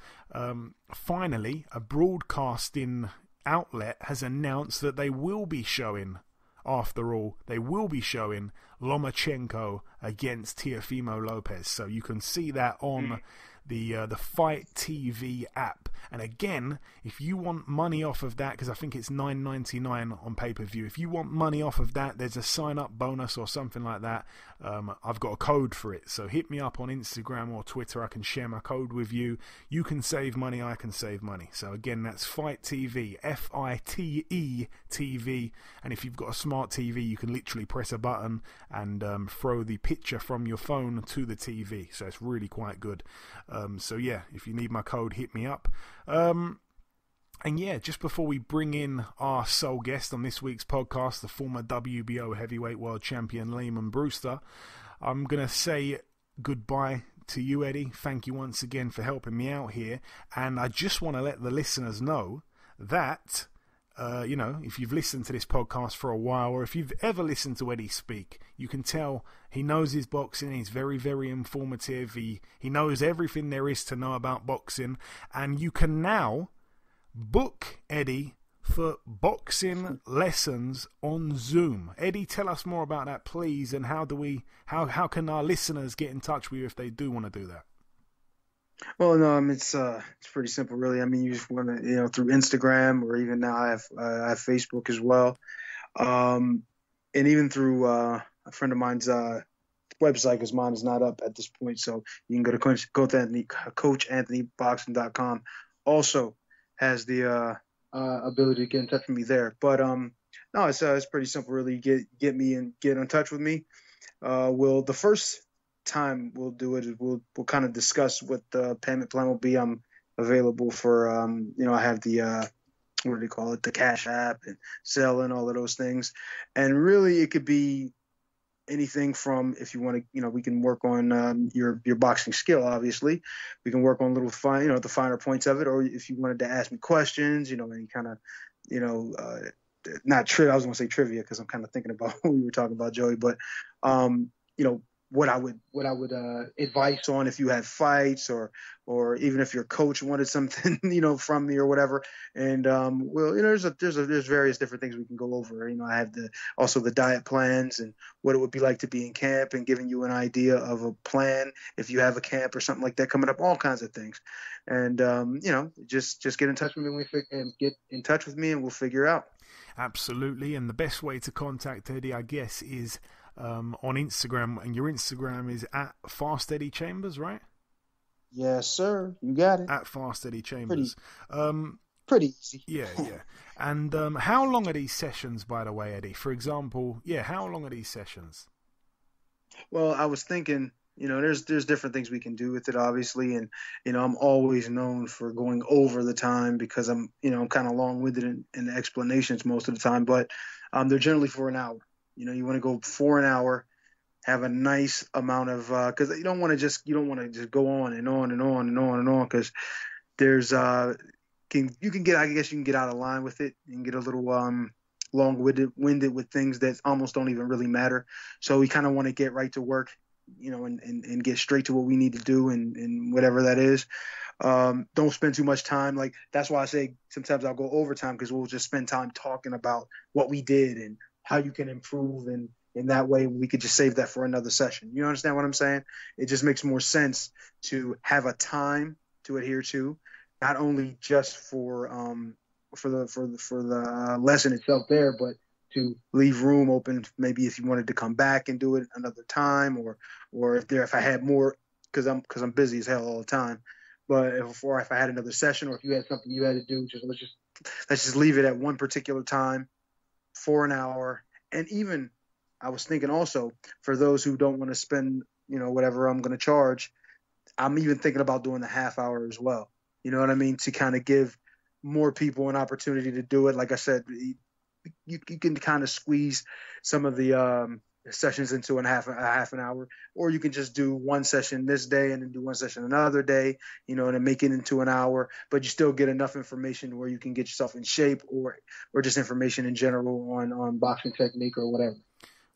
finally, a broadcasting outlet has announced that they will be showing after all, they will be showing Lomachenko against Teofimo Lopez. So you can see that on the Fight TV app. And again, if you want money off of that, because I think it's $9.99 on pay-per-view, if you want money off of that, there's a sign-up bonus or something like that. I've got a code for it, so hit me up on Instagram or Twitter. I can share my code with you. You can save money, I can save money. So again, that's Fight TV, FITE TV. And if you've got a smart TV, you can literally press a button and throw the picture from your phone to the TV. So it's really quite good. So yeah, if you need my code, hit me up. And yeah, just before we bring in our sole guest on this week's podcast, the former WBO Heavyweight World Champion Lamon Brewster, I'm going to say goodbye to you, Eddie. Thank you once again for helping me out here. And I just want to let the listeners know that, if you've listened to this podcast for a while, or if you've ever listened to Eddie speak, you can tell he knows his boxing. He's very, very informative. He knows everything there is to know about boxing. And you can now book Eddie for boxing lessons on Zoom. Eddie, tell us more about that, please. And how can our listeners get in touch with you if they do want to do that? Well, no, it's pretty simple, really. I mean, you just want to, through Instagram, or even now I have Facebook as well, and even through a friend of mine's website, because mine is not up at this point. So you can go to CoachAnthonyBoxing.com. Also has the ability to get in touch with me there. But no, it's pretty simple, really. Get in touch with me. The first time we'll do it is we'll kind of discuss what the payment plan will be. I'm available for I have the what do they call it, the Cash App and Zelle and all of those things. And really it could be anything from, if you want to, we can work on your boxing skill. Obviously we can work on the finer points of it, or if you wanted to ask me questions, any kind of not trivia. I was going to say trivia because I'm kind of thinking about what we were talking about, Joey, but what I would advise on if you had fights, or even if your coach wanted something, from me or whatever. And there's various different things we can go over. I have also the diet plans and what it would be like to be in camp, and giving you an idea of a plan if you have a camp or something like that coming up, all kinds of things. And just get in touch with me and we'll figure it out. Absolutely. And the best way to contact Eddie, I guess, is on Instagram, and your Instagram is at Fast Eddie Chambers, right? Yes, sir. You got it. At Fast Eddie Chambers. Pretty easy. Yeah. And how long are these sessions, by the way, Eddie? For example, how long are these sessions? Well, I was thinking, there's different things we can do with it, obviously, and I'm always known for going over the time because I'm kind of long-winded in the explanations most of the time, but they're generally for an hour. You want to go for an hour, have a nice amount of, because you don't want to just go on and on and on and on and on, because there's you can get out of line with it and get a little long-winded with things that almost don't even really matter. So we kind of want to get right to work, and get straight to what we need to do, and whatever that is. Don't spend too much time. Like, that's why I say sometimes I'll go overtime, because we'll just spend time talking about what we did and how you can improve, and in that way we could just save that for another session. You understand what I'm saying? It just makes more sense to have a time to adhere to, not only just for the lesson itself there, but to leave room open, maybe if you wanted to come back and do it another time, or if I had more, because I'm busy as hell all the time. But if I had another session, or if you had something you had to do, let's just leave it at one particular time for an hour. And even I was thinking also, for those who don't want to spend, whatever I'm going to charge, I'm even thinking about doing the half hour as well. You know what I mean? To kind of give more people an opportunity to do it. Like I said, you can kind of squeeze some of the sessions into a half an hour, or you can just do one session this day and then do one session another day, and then make it into an hour, but you still get enough information where you can get yourself in shape, or just information in general on boxing technique or whatever.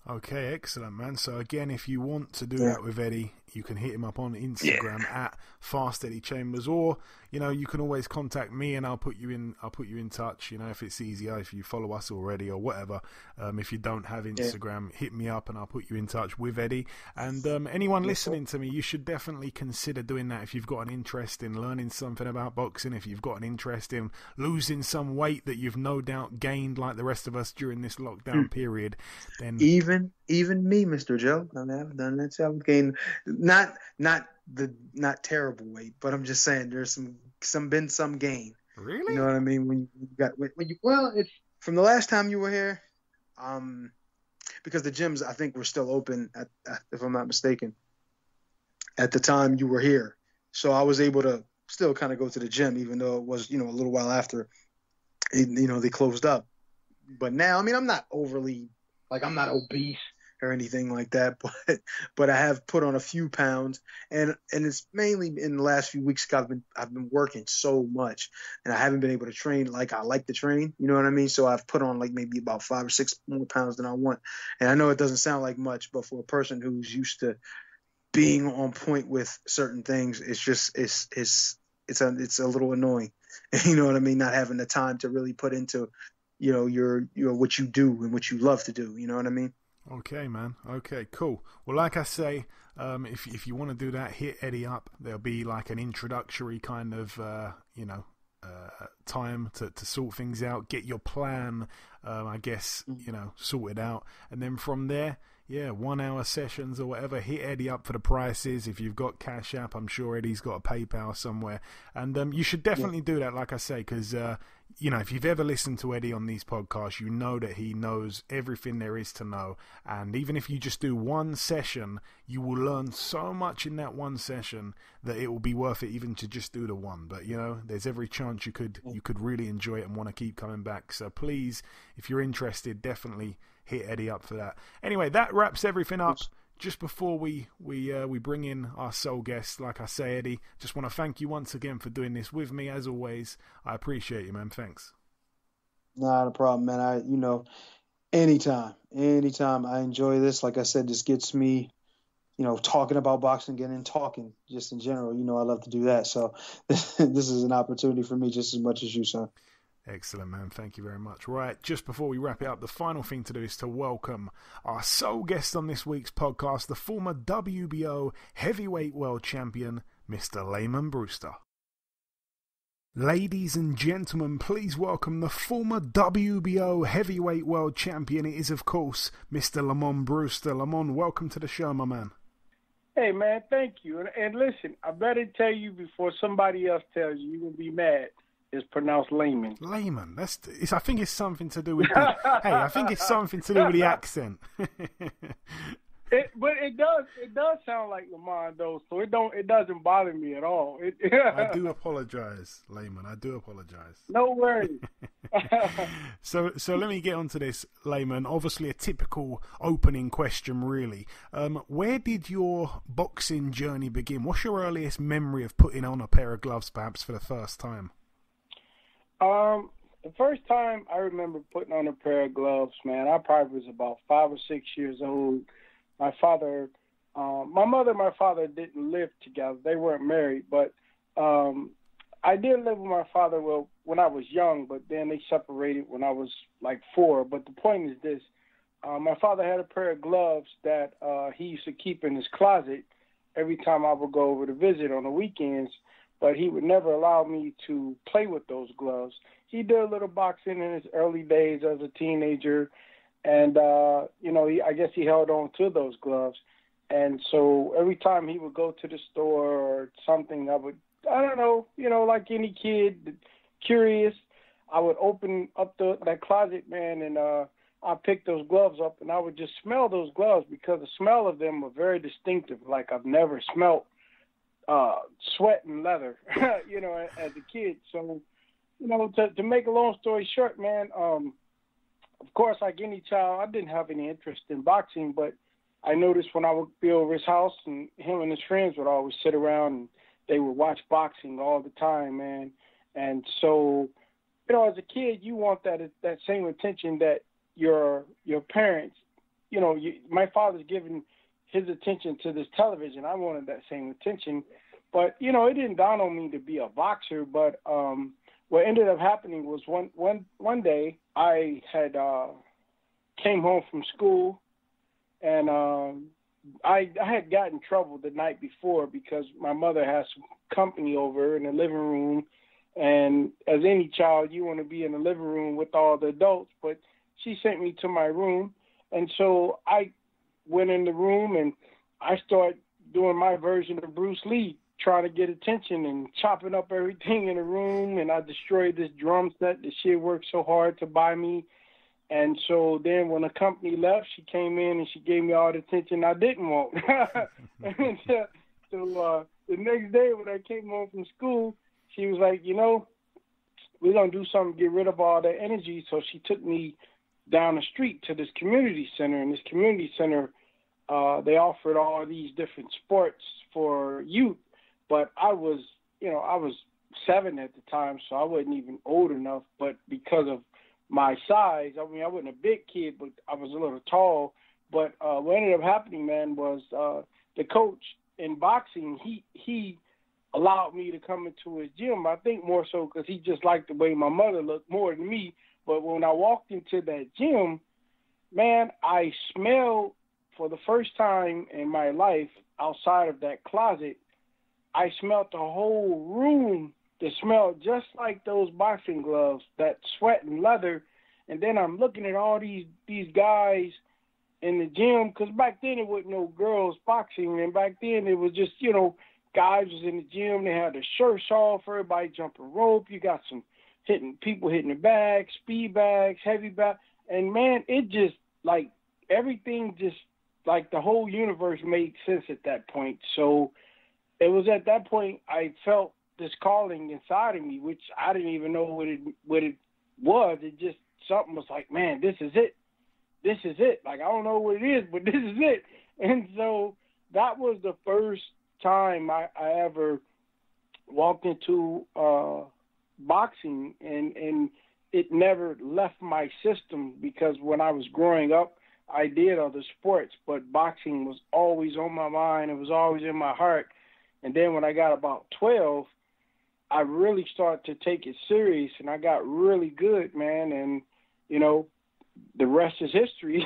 Okay, excellent, man. So again, if you want to do that with Eddie, you can hit him up on Instagram at Fast Eddie Chambers, or you can always contact me and I'll put you in touch. If it's easier, if you follow us already or whatever. If you don't have Instagram, hit me up and I'll put you in touch with Eddie. And anyone listening to me, you should definitely consider doing that if you've got an interest in learning something about boxing, if you've got an interest in losing some weight that you've no doubt gained like the rest of us during this lockdown period. Then even me, Mr. Joe, I've done that. I've gained not terrible weight, but I'm just saying there's some gain. Really? You know what I mean? It's from the last time you were here, because the gyms I think were still open at if I'm not mistaken, at the time you were here. So I was able to still kind of go to the gym, even though it was, a little while after, they closed up. But now, I mean, I'm not overly, I'm not obese or anything like that, but I have put on a few pounds, and it's mainly in the last few weeks I've been working so much, and I haven't been able to train like I like to train. You know what I mean? So I've put on maybe about 5 or 6 more pounds than I want, and I know it doesn't sound like much, but for a person who's used to being on point with certain things, it's just it's a little annoying. You know what I mean? Not having the time to really put into your what you do and what you love to do. You know what I mean? Okay, man. Okay, cool. Well, like I say, if you want to do that, hit Eddie up. There'll be like an introductory kind of, time to sort things out, get your plan, I guess, sorted out. And then from there, 1 hour sessions or whatever, hit Eddie up for the prices. If you've got Cash App, I'm sure Eddie's got a PayPal somewhere. And you should definitely do that, like I say, because, if you've ever listened to Eddie on these podcasts, you know that he knows everything there is to know. And even if you just do one session, you will learn so much in that one session that it will be worth it even to just do the one. But, there's every chance you could really enjoy it and want to keep coming back. So please, if you're interested, definitely hit Eddie up for that. Anyway, that wraps everything up. Just before we bring in our sole guest, like I say, Eddie, just want to thank you once again for doing this with me. As always, I appreciate you, man. Thanks. Not a problem, man. Anytime I enjoy this. Like I said, this gets me, talking about boxing, getting talking just in general. I love to do that. So this is an opportunity for me just as much as you, son. Excellent, man. Thank you very much. Right, just before we wrap it up, the final thing to do is to welcome our sole guest on this week's podcast, the former WBO Heavyweight World Champion, Mr. Lamon Brewster. Ladies and gentlemen, please welcome the former WBO Heavyweight World Champion. It is, of course, Mr. Lamon Brewster. Lamon, welcome to the show, my man. Hey, man, thank you. And listen, I better tell you before somebody else tells you, you're going to be mad. It's pronounced Layman. Layman. I think it's something to do with the, I think it's something to do with the accent. But it does sound like Lamon though, so it doesn't bother me at all. I do apologize, Layman. I do apologize. No worries. So let me get onto this, Layman. Obviously, a typical opening question, really. Where did your boxing journey begin? What's your earliest memory of putting on a pair of gloves, perhaps for the first time? The first time I remember putting on a pair of gloves, man, I probably was about 5 or 6 years old. My father, my mother and my father didn't live together. They weren't married, but I did live with my father, when I was young, but then they separated when I was like 4. But the point is this, my father had a pair of gloves that he used to keep in his closet every time I would go over to visit on the weekends, but he would never allow me to play with those gloves. He did a little boxing in his early days as a teenager, and, I guess he held on to those gloves. And so every time he would go to the store or something, like any kid, curious, I would open up that closet, man, and I'd pick those gloves up, and I would just smell those gloves because the smell of them were very distinctive, like I've never smelled sweat and leather, as a kid. So, to make a long story short, man, of course, like any child, I didn't have any interest in boxing, but I noticed when I would be over his house and him and his friends would always sit around and they would watch boxing all the time, man. And so, as a kid, you want that same attention that your parents, my father's giving his attention to this television. I wanted that same attention. But, you know, it didn't dawn on me to be a boxer. But what ended up happening was one day I had came home from school, and I had gotten in trouble the night before because my mother had some company over in the living room. And as any child, you want to be in the living room with all the adults. But she sent me to my room. And so I went in the room and I started doing my version of Bruce Lee, trying to get attention and chopping up everything in the room. And I destroyed this drum set that she had worked so hard to buy me. And so then when the company left, she came in and she gave me all the attention I didn't want. And so the next day when I came home from school, she was like, you know, we're going to do something to get rid of all that energy. So she took me down the street to this community center. And this community center, they offered all these different sports for youth. But I was 7 at the time, so I wasn't even old enough. But because of my size, I mean, I wasn't a big kid, but I was a little tall. But what ended up happening, man, was the coach in boxing, he allowed me to come into his gym. I think more so because he just liked the way my mother looked more than me. But when I walked into that gym, man, I smelled for the first time in my life outside of that closet, I smelled the whole room that smelled just like those boxing gloves, that sweat and leather. And then I'm looking at all these guys in the gym, because back then it wasn't no girls boxing. And back then it was just, you know, guys was in the gym. They had their shirts off, everybody jumping rope. You got some people hitting the bags, speed bags, heavy bag. And, man, it just, like, everything just, like, the whole universe made sense at that point. So it was at that point I felt this calling inside of me, which I didn't even know what it was. It just, something was like, man, this is it. This is it. Like, I don't know what it is, but this is it. And so that was the first time I ever walked into boxing, and it never left my system, because when I was growing up, I did other sports, but boxing was always on my mind. It was always in my heart. And then when I got about 12, I really started to take it serious, and I got really good, man. And, you know, the rest is history.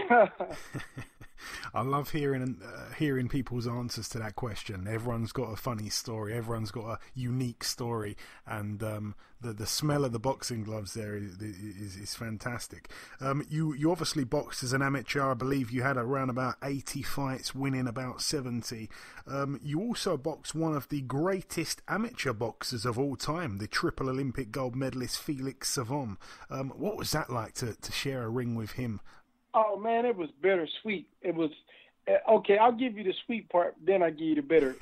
I love hearing people's answers to that question. Everyone's got a funny story. Everyone's got a unique story, and the smell of the boxing gloves there is fantastic. You obviously boxed as an amateur. I believe you had around about 80 fights, winning about 70. You also boxed one of the greatest amateur boxers of all time, the triple Olympic gold medalist Felix Savon. What was that like to share a ring with him? Oh, man, it was bittersweet. It was, okay, I'll give you the sweet part, then I'll give you the bitter.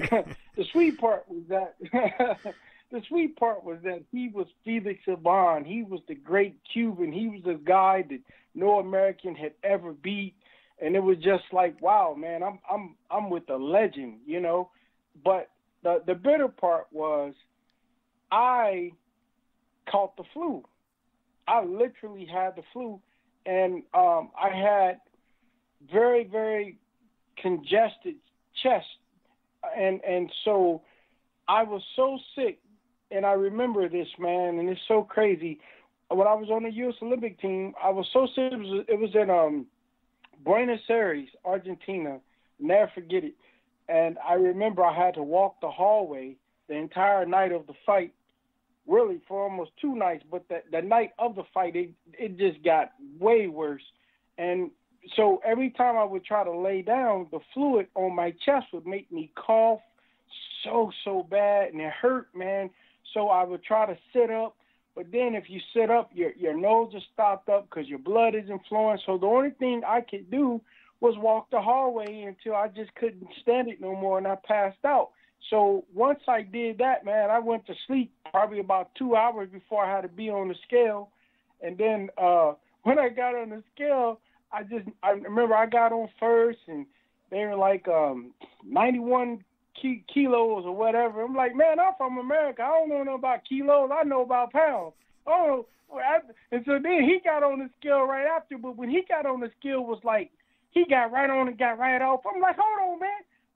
The sweet part was that he was Felix Savon. He was the great Cuban. He was the guy that no American had ever beat. And it was just like, wow, man, I'm with a legend, you know. But the bitter part was I caught the flu. I literally had the flu. And I had very, very congested chest. And so I was so sick, and I remember this, man, and it's so crazy. When I was on the U.S. Olympic team, I was so sick. It was in Buenos Aires, Argentina. Never forget it. And I remember I had to walk the hallway the entire night of the fight, really for almost 2 nights, but the night of the fight, it just got way worse. And so every time I would try to lay down, the fluid on my chest would make me cough so bad, and it hurt, man. So I would try to sit up, but then if you sit up, your nose is stopped up because your blood isn't flowing. So the only thing I could do was walk the hallway until I just couldn't stand it no more, and I passed out. So once I did that, man, I went to sleep probably about 2 hours before I had to be on the scale. And then when I got on the scale, I remember I got on first, and they were like 91 kilos or whatever. I'm like, man, I'm from America. I don't know nothing about kilos. I know about pounds. Oh, and so then he got on the scale right after. But when he got on the scale, it was like He got right on and got right off. I'm like, hold on, man.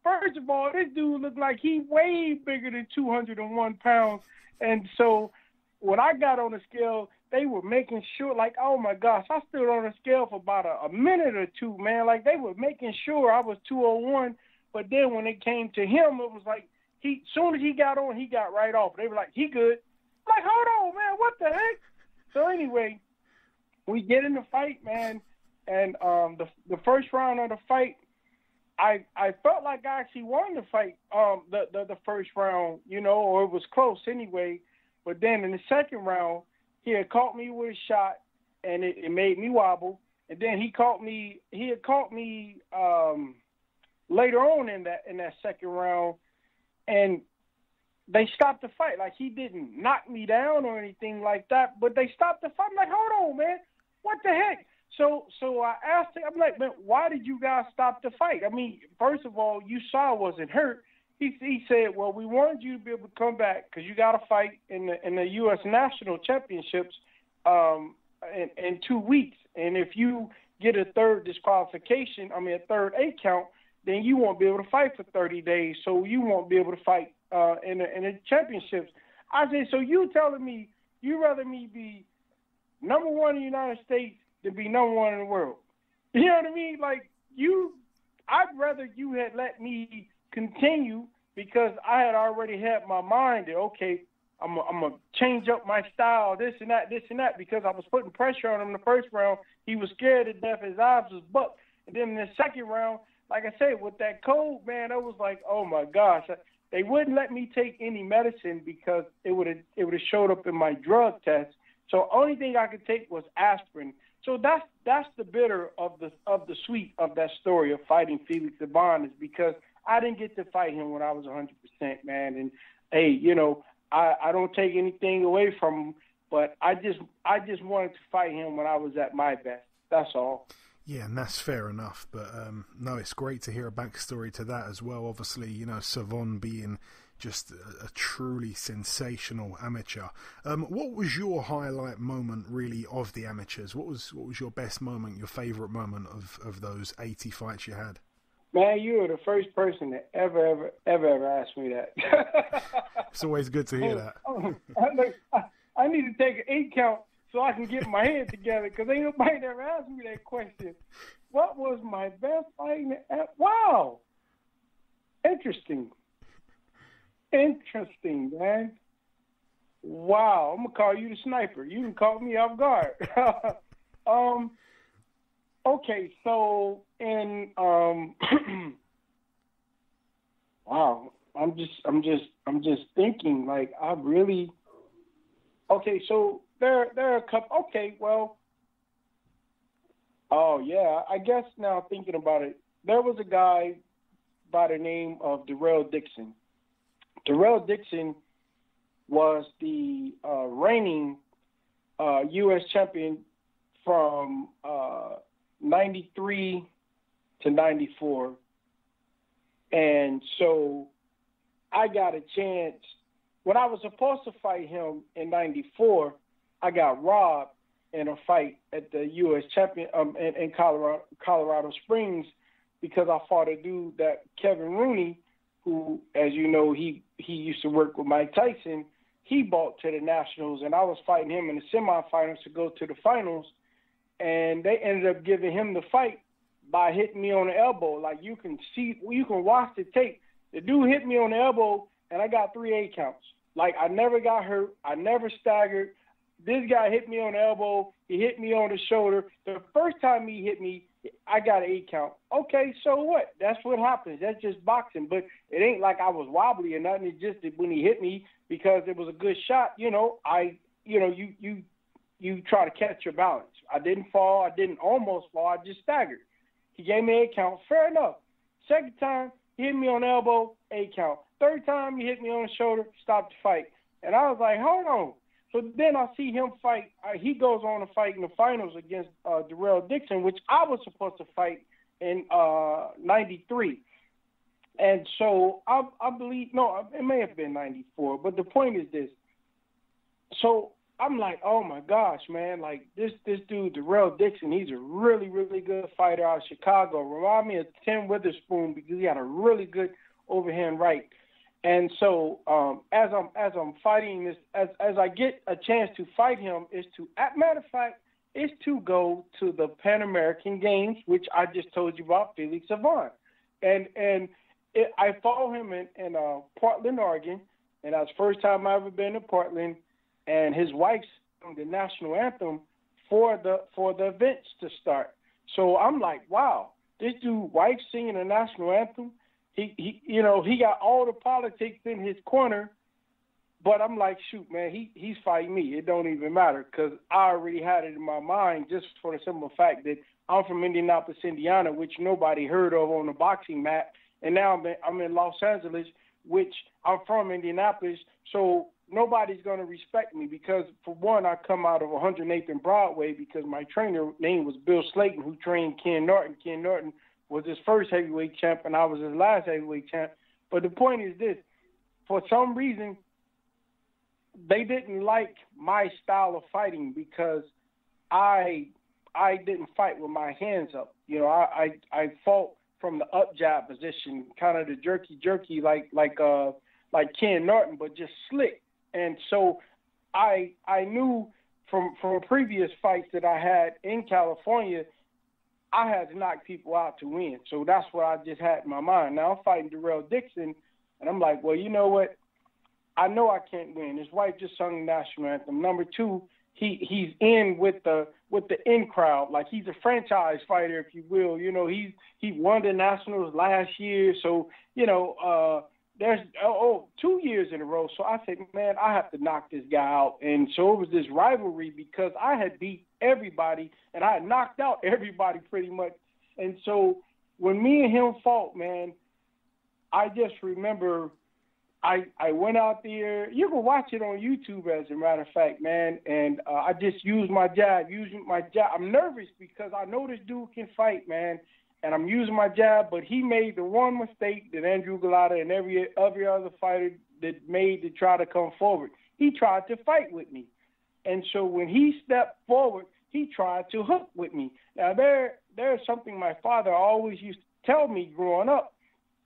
First of all, this dude looked like he way bigger than 201 pounds. And so when I got on the scale, they were making sure, like, oh, my gosh, I stood on the scale for about a minute or two, man. Like, they were making sure I was 201. But then when it came to him, it was like, soon as he got on, he got right off. They were like, he good. I'm like, hold on, man, what the heck? So anyway, we get in the fight, man. And the first round of the fight, I felt like I actually won the fight, the first round, you know, or it was close anyway. But then in the second round, he had caught me with a shot, and it made me wobble. And then he had caught me later on in that second round, and they stopped the fight. Like, he didn't knock me down or anything like that, but they stopped the fight. I'm like, hold on, man, what the heck? So I asked him, I'm like, man, why did you guys stop the fight? I mean, first of all, you saw I wasn't hurt. He said, well, we wanted you to be able to come back because you got to fight in the U.S. National Championships in 2 weeks. And if you get a third a third 8 count, then you won't be able to fight for 30 days. So you won't be able to fight in the championships. I said, so you telling me you'd rather me be number one in the United States to be number one in the world? You know what I mean? Like, I'd rather you had let me continue because I had already had my mind that, okay, I'm going to change up my style, this and that, because I was putting pressure on him in the first round. He was scared to death. His eyes was bucked. And then in the second round, like I said, with that cold, man, I was like, oh, my gosh. They wouldn't let me take any medicine because it would have showed up in my drug test. So only thing I could take was aspirin. So that's the bitter of the sweet of that story of fighting Felix Saban, is because I didn't get to fight him when I was 100%, man. And hey, you know, I don't take anything away from him, but I just wanted to fight him when I was at my best. That's all. Yeah, and that's fair enough. But no, it's great to hear a backstory to that as well. Obviously, you know, Savon being just a truly sensational amateur. What was your highlight moment, really, of the amateurs? What was your best moment, your favourite moment of those 80 fights you had? Man, you were the first person that ever asked me that. It's always good to hear that. I need to take an 8 count so I can get my head together, because ain't nobody ever asked me that question. What was my best fight? Wow. Interesting, man. Wow. I'm going to call you the sniper. You can call me off guard. Okay, so in wow, I'm just thinking, like, I really. Okay, so there are a couple. Okay, well, oh yeah, I guess now thinking about it, there was a guy by the name of Darrell Dixon. Darrell Dixon was the reigning U.S. champion from 93 to 94. And so I got a chance. When I was supposed to fight him in 94, I got robbed in a fight at the U.S. champion in Colorado Springs, because I fought a dude, that Kevin Rooney, who, as you know, he used to work with Mike Tyson. He bought to the Nationals, and I was fighting him in the semifinals to go to the finals. And they ended up giving him the fight by hitting me on the elbow. Like, you can watch the tape. The dude hit me on the elbow, and I got 3 8 counts. Like, I never got hurt. I never staggered. This guy hit me on the elbow. He hit me on the shoulder. The first time he hit me, I got an 8 count. Okay, so what? That's what happens. That's just boxing. But it ain't like I was wobbly or nothing. It's just that when he hit me, because it was a good shot, you try to catch your balance. I didn't fall. I didn't almost fall. I just staggered. He gave me 8 count. Fair enough. Second time, he hit me on the elbow, 8 count. Third time, he hit me on the shoulder, stopped the fight. And I was like, hold on. So then I see him fight. He goes on to fight in the finals against Darrell Dixon, which I was supposed to fight in 93. And so I believe, no, it may have been 94. But the point is this. So I'm like, oh my gosh, man! Like this dude, Darrell Dixon, he's a really, really good fighter out of Chicago. Remind me of Tim Witherspoon because he had a really good overhand right. And so as I'm fighting this, as I get a chance to fight him, is to go to the Pan American Games, which I just told you about, Felix Savant, I follow him in Portland, Oregon, and that was the first time I ever been to Portland. And his wife sang the national anthem for the events to start. So I'm like, wow, this dude wife singing the national anthem. He got all the politics in his corner, but I'm like, shoot, man, he's fighting me. It don't even matter because I already had it in my mind just for the simple fact that I'm from Indianapolis, Indiana, which nobody heard of on the boxing map, and now I'm in Los Angeles, which I'm from Indianapolis, so nobody's going to respect me because, for one, I come out of 108th and Broadway because my trainer name was Bill Slayton, who trained Ken Norton. Ken Norton was his first heavyweight champ, and I was his last heavyweight champ. But the point is this. For some reason, they didn't like my style of fighting because I didn't fight with my hands up. You know, I fought from the up jab position, kind of the jerky like Ken Norton, but just slick. And so I knew from previous fights that I had in California, I had to knock people out to win. So that's what I just had in my mind. Now I'm fighting Darrell Dixon, and I'm like, well, you know what? I know I can't win. His wife just sung the national anthem. Number two, he's in with the in crowd, like he's a franchise fighter, if you will. You know, he won the Nationals last year, so there's 2 years in a row. So I said, man, I have to knock this guy out. And so it was this rivalry because I had beat everybody and I had knocked out everybody pretty much. And so when me and him fought, man, I just remember I went out there. You can watch it on YouTube, as a matter of fact, man. And I just used my jab. I'm nervous because I know this dude can fight, man. And I'm using my jab, but he made the one mistake that Andrew Galata and every other fighter that made to try to come forward. He tried to fight with me. And so when he stepped forward, he tried to hook with me. Now, there's something my father always used to tell me growing up.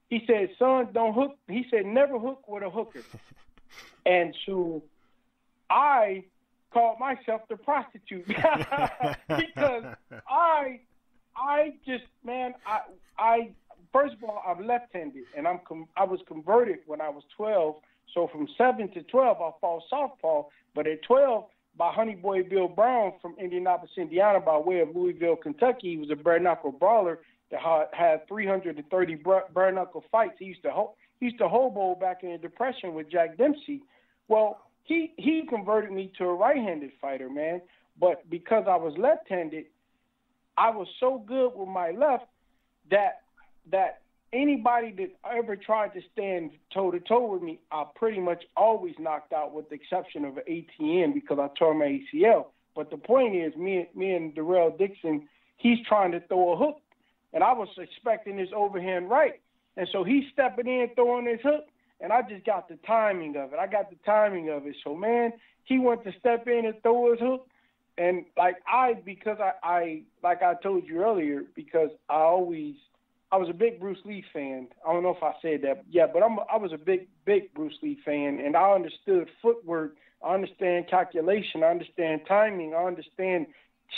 He said, son, don't hook. He said, never hook with a hooker. And so I called myself the prostitute because I just, man, I first of all, I'm left-handed, and I was converted when I was 12. So from 7 to 12, I fought southpaw. But at 12, by Honey Boy Bill Brown from Indianapolis, Indiana, by way of Louisville, Kentucky, he was a bare-knuckle brawler that had 330 bare-knuckle fights. He used to hobo back in the Depression with Jack Dempsey. Well, he converted me to a right-handed fighter, man. But because I was left-handed, I was so good with my left that anybody that ever tried to stand toe-to-toe with me, I pretty much always knocked out, with the exception of an ATN because I tore my ACL. But the point is, me and Darrell Dixon, he's trying to throw a hook, and I was expecting this overhand right. And so he's stepping in, throwing his hook, and I just got the timing of it. So, man, he went to step in and throw his hook. And like I told you earlier, because I was a big Bruce Lee fan. I don't know if I said that, but I was a big Bruce Lee fan, and I understood footwork, I understand calculation, I understand timing, I understand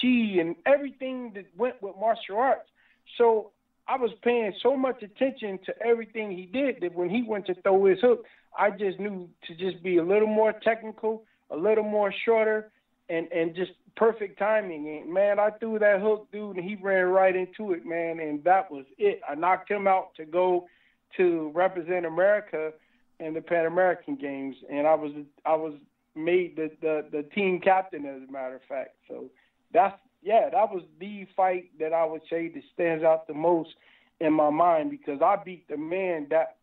chi and everything that went with martial arts. So I was paying so much attention to everything he did that when he went to throw his hook, I just knew to just be a little more technical, a little more shorter, and just perfect timing. And, man, I threw that hook, dude, and he ran right into it, man, and that was it. I knocked him out to go to represent America in the Pan American Games, and I was made the team captain, as a matter of fact. So that was the fight that I would say that stands out the most in my mind, because I beat the man that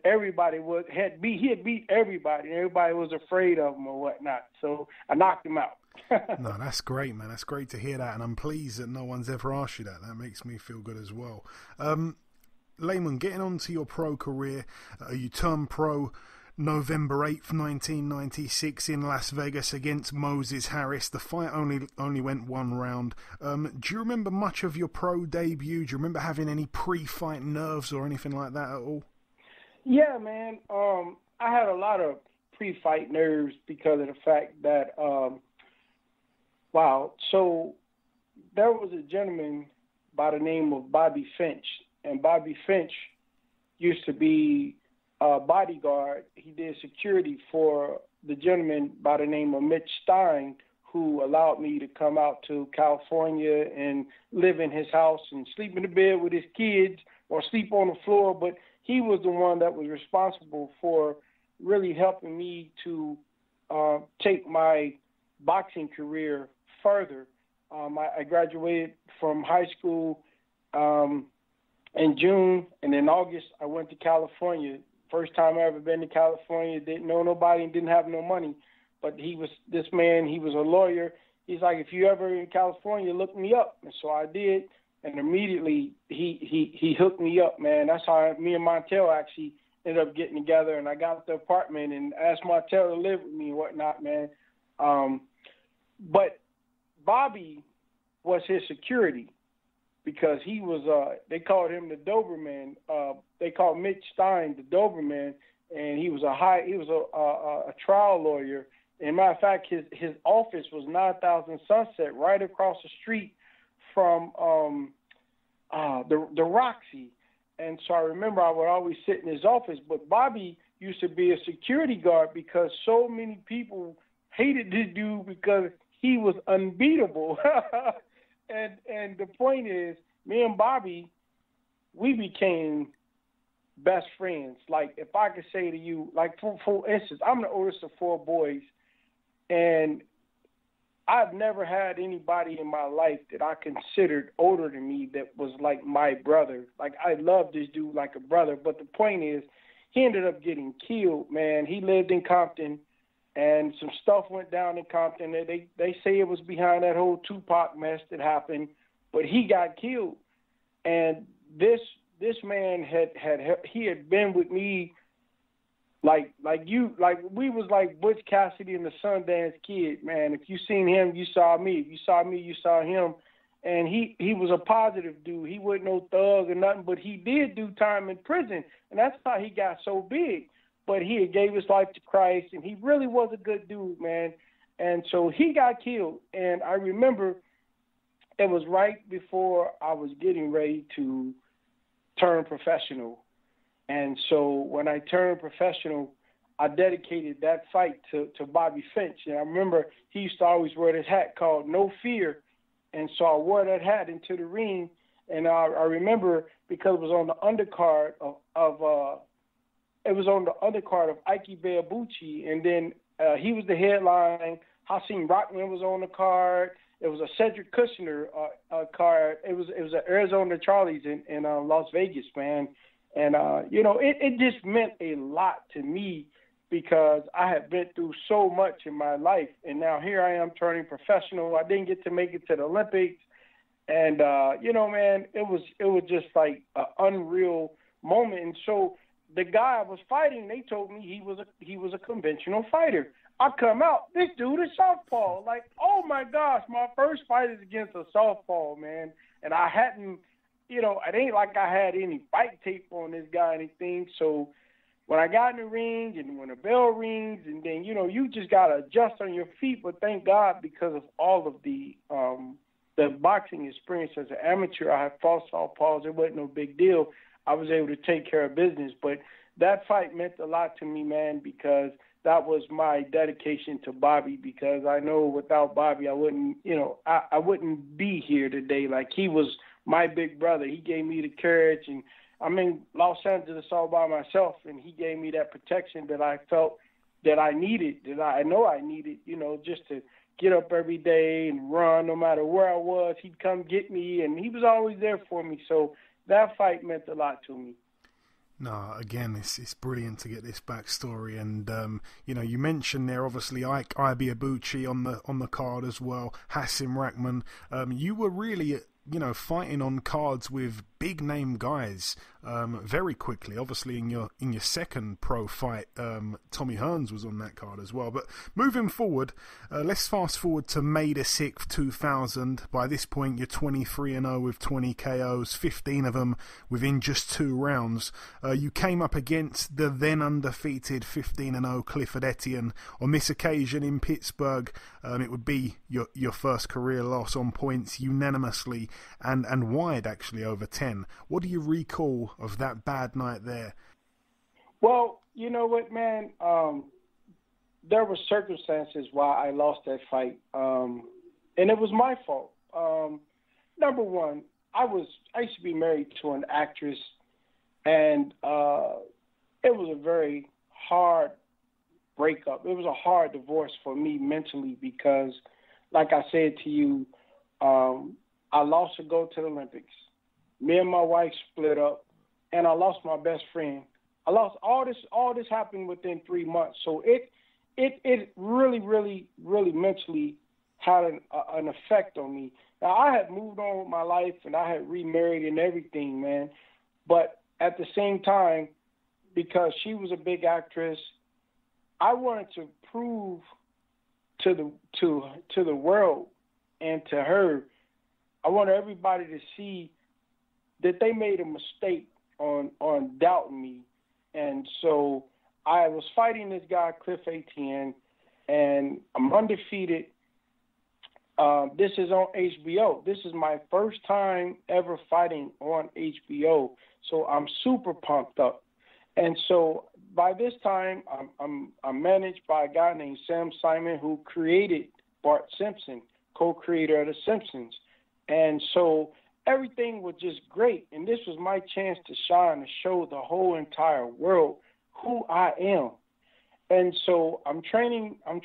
everybody had beat. He had beat everybody, and everybody was afraid of him or whatnot. So I knocked him out. No, that's great, man. That's great to hear that, and I'm pleased that no one's ever asked you that. That makes me feel good as well. Lamon, getting on to your pro career, you turned pro November 8th, 1996 in Las Vegas against Moses Harris. The fight only went one round. Do you remember much of your pro debut? Do you remember having any pre-fight nerves or anything like that at all? Yeah, man. I had a lot of pre-fight nerves because of the fact that, so there was a gentleman by the name of Bobby Finch, and Bobby Finch used to be a bodyguard. He did security for the gentleman by the name of Mitch Stein, who allowed me to come out to California and live in his house and sleep in the bed with his kids or sleep on the floor. But he was the one that was responsible for really helping me to take my boxing career further. I graduated from high school in June, and in August I went to California. First time I ever been to California, didn't know nobody and didn't have no money. But he was a lawyer. He's like, if you ever in California, look me up. And so I did, and immediately he hooked me up, man. That's how me and Montel actually ended up getting together, and I got the apartment and asked Montel to live with me and whatnot, man. But Bobby was his security because he was, they called him the Doberman. They called Mitch Stein the Doberman, and he was a trial lawyer. And matter of fact, his office was 9000 Sunset, right across the street from the Roxy. And so I remember I would always sit in his office. But Bobby used to be a security guard because so many people hated this dude because he was unbeatable. And the point is, me and Bobby, we became best friends. Like, if I could say to you, like, for instance, I'm the oldest of 4 boys, and I've never had anybody in my life that I considered older than me that was like my brother. Like, I love this dude like a brother. But the point is, he ended up getting killed, man. He lived in Compton, and some stuff went down in Compton. They say it was behind that whole Tupac mess that happened, but he got killed. And this man had been with me like we was like Butch Cassidy and the Sundance Kid, man. If you seen him, you saw me. If you saw me, you saw him. And he was a positive dude. He wasn't no thug or nothing, but he did do time in prison, and that's how he got so big. But he had gave his life to Christ, and he really was a good dude, man. And so he got killed. And I remember it was right before I was getting ready to turn professional. And so when I turned professional, I dedicated that fight to Bobby Finch. And I remember he used to always wear this hat called No Fear. And so I wore that hat into the ring. And I remember because it was on the undercard of Ike Beabucci, and then he was the headline. Hasim Rockman was on the card. It was a Cedric Kushner card. It was an Arizona Charlies in Las Vegas, man. And it just meant a lot to me because I had been through so much in my life, and now here I am turning professional. I didn't get to make it to the Olympics, and man, it was just like an unreal moment. And so the guy I was fighting, they told me he was a conventional fighter. I come out, this dude is southpaw. Like, oh my gosh, my first fight is against a southpaw, man. And I hadn't, it ain't like I had any fight tape on this guy or anything. So when I got in the ring and when the bell rings, and then, you just got to adjust on your feet. But thank God, because of all of the boxing experience as an amateur, I had fought southpaws. It wasn't no big deal. I was able to take care of business. But that fight meant a lot to me, man, because that was my dedication to Bobby, because I know without Bobby, I wouldn't, I wouldn't be here today. Like, he was my big brother. He gave me the courage, and I'm in Los Angeles all by myself, and he gave me that protection that I felt that I needed, that I know I needed, just to get up every day and run no matter where I was. He'd come get me, and he was always there for me. So that fight meant a lot to me. No, again, it's brilliant to get this backstory, and you mentioned there obviously Ike Beabucci on the card as well, Hasim Rahman. You were really fighting on cards with big name guys very quickly. Obviously, in your second pro fight, Tommy Hearns was on that card as well. But moving forward, let's fast forward to May the 6th, 2000. By this point, you're 23-0 with 20 KOs, 15 of them within just 2 rounds. You came up against the then undefeated 15-0 Clifford Etienne. On this occasion in Pittsburgh, it would be your first career loss on points unanimously and wide, actually, over 10. What do you recall of that bad night there? Well, you know what, man? There were circumstances why I lost that fight, and it was my fault. Number one, I used to be married to an actress, and it was a very hard breakup. It was a hard divorce for me mentally because, like I said to you, I lost to go to the Olympics. Me and my wife split up, and I lost my best friend. I lost all this. All this happened within 3 months. So it really, really, really mentally had an effect on me. Now, I had moved on with my life, and I had remarried and everything, man. But at the same time, because she was a big actress, I wanted to prove to the world and to her, I wanted everybody to see that they made a mistake on doubting me. And so I was fighting this guy, Cliff Etienne, and I'm undefeated. This is on HBO. This is my first time ever fighting on HBO. So I'm super pumped up. And so by this time, I'm managed by a guy named Sam Simon, who created Bart Simpson, co-creator of The Simpsons. And so everything was just great. And this was my chance to shine, to show the whole entire world who I am. And so I'm training. I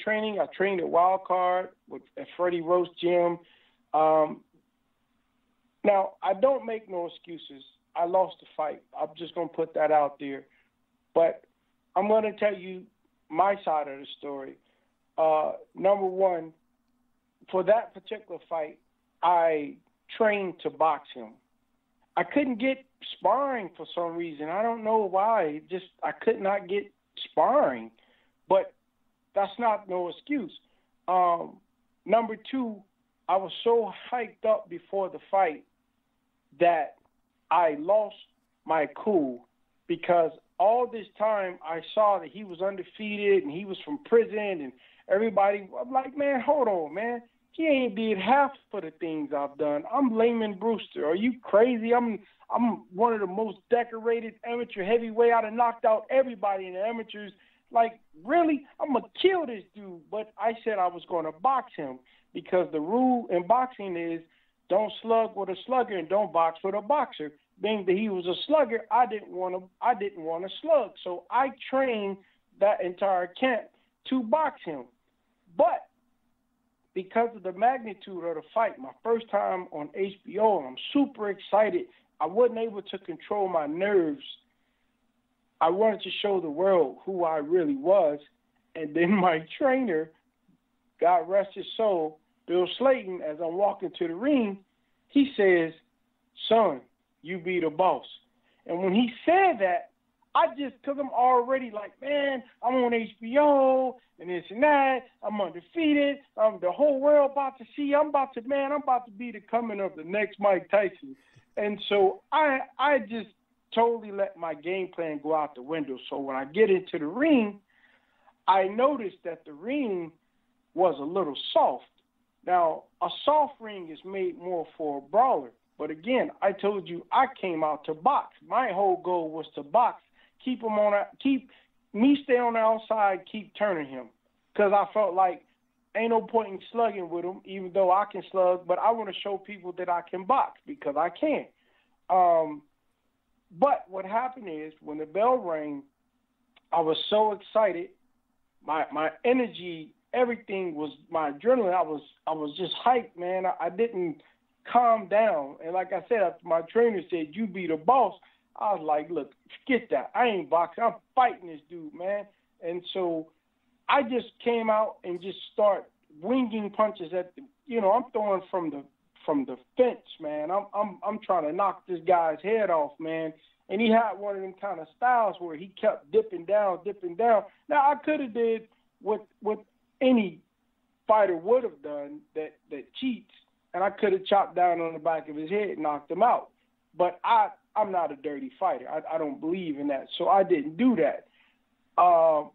trained at Wild Card at Freddie Roast Gym. Now, I don't make no excuses. I lost the fight. I'm just going to put that out there. But I'm going to tell you my side of the story. Number one, for that particular fight, I trained to box him. I couldn't get sparring for some reason. I don't know why. I could not get sparring. But that's not no excuse. Number two, I was so hyped up before the fight that I lost my cool because all this time I saw that he was undefeated and he was from prison and everybody, I'm like, man, hold on, man. He ain't did half of the things I've done. I'm Lamon Brewster. Are you crazy? I'm one of the most decorated amateur heavyweight. I'd have knocked out everybody in the amateurs. Like, really? I'm going to kill this dude. But I said I was going to box him because the rule in boxing is don't slug with a slugger and don't box with a boxer. Being that he was a slugger, I didn't want to slug. So I trained that entire camp to box him. But because of the magnitude of the fight, my first time on HBO, I'm super excited. I wasn't able to control my nerves. I wanted to show the world who I really was. And then my trainer, God rest his soul, Bill Slayton, as I'm walking to the ring, he says, son, you be the boss. And when he said that, because I'm already like, man, I'm on HBO and this and that. I'm undefeated. The whole world about to see. I'm about to be the coming of the next Mike Tyson. And so I just totally let my game plan go out the window. So when I get into the ring, I noticed that the ring was a little soft. Now, a soft ring is made more for a brawler. But again, I told you I came out to box. My whole goal was to box. Keep me stay on the outside, keep turning him. Because I felt like ain't no point in slugging with him, even though I can slug, but I want to show people that I can box because I can. But what happened is when the bell rang, I was so excited. My energy, everything was my adrenaline. I was just hyped, man. I didn't calm down. And like I said, after my trainer said, you be the boss, I was like, look, forget that. I ain't boxing. I'm fighting this dude, man. And so I just came out and just start winging punches I'm throwing from from the fence, man. I'm trying to knock this guy's head off, man. And he had one of them kind of styles where he kept dipping down. Now I could have did what any fighter would have done that cheats, and I could have chopped down on the back of his head and knocked him out. But I'm not a dirty fighter. I don't believe in that, so I didn't do that.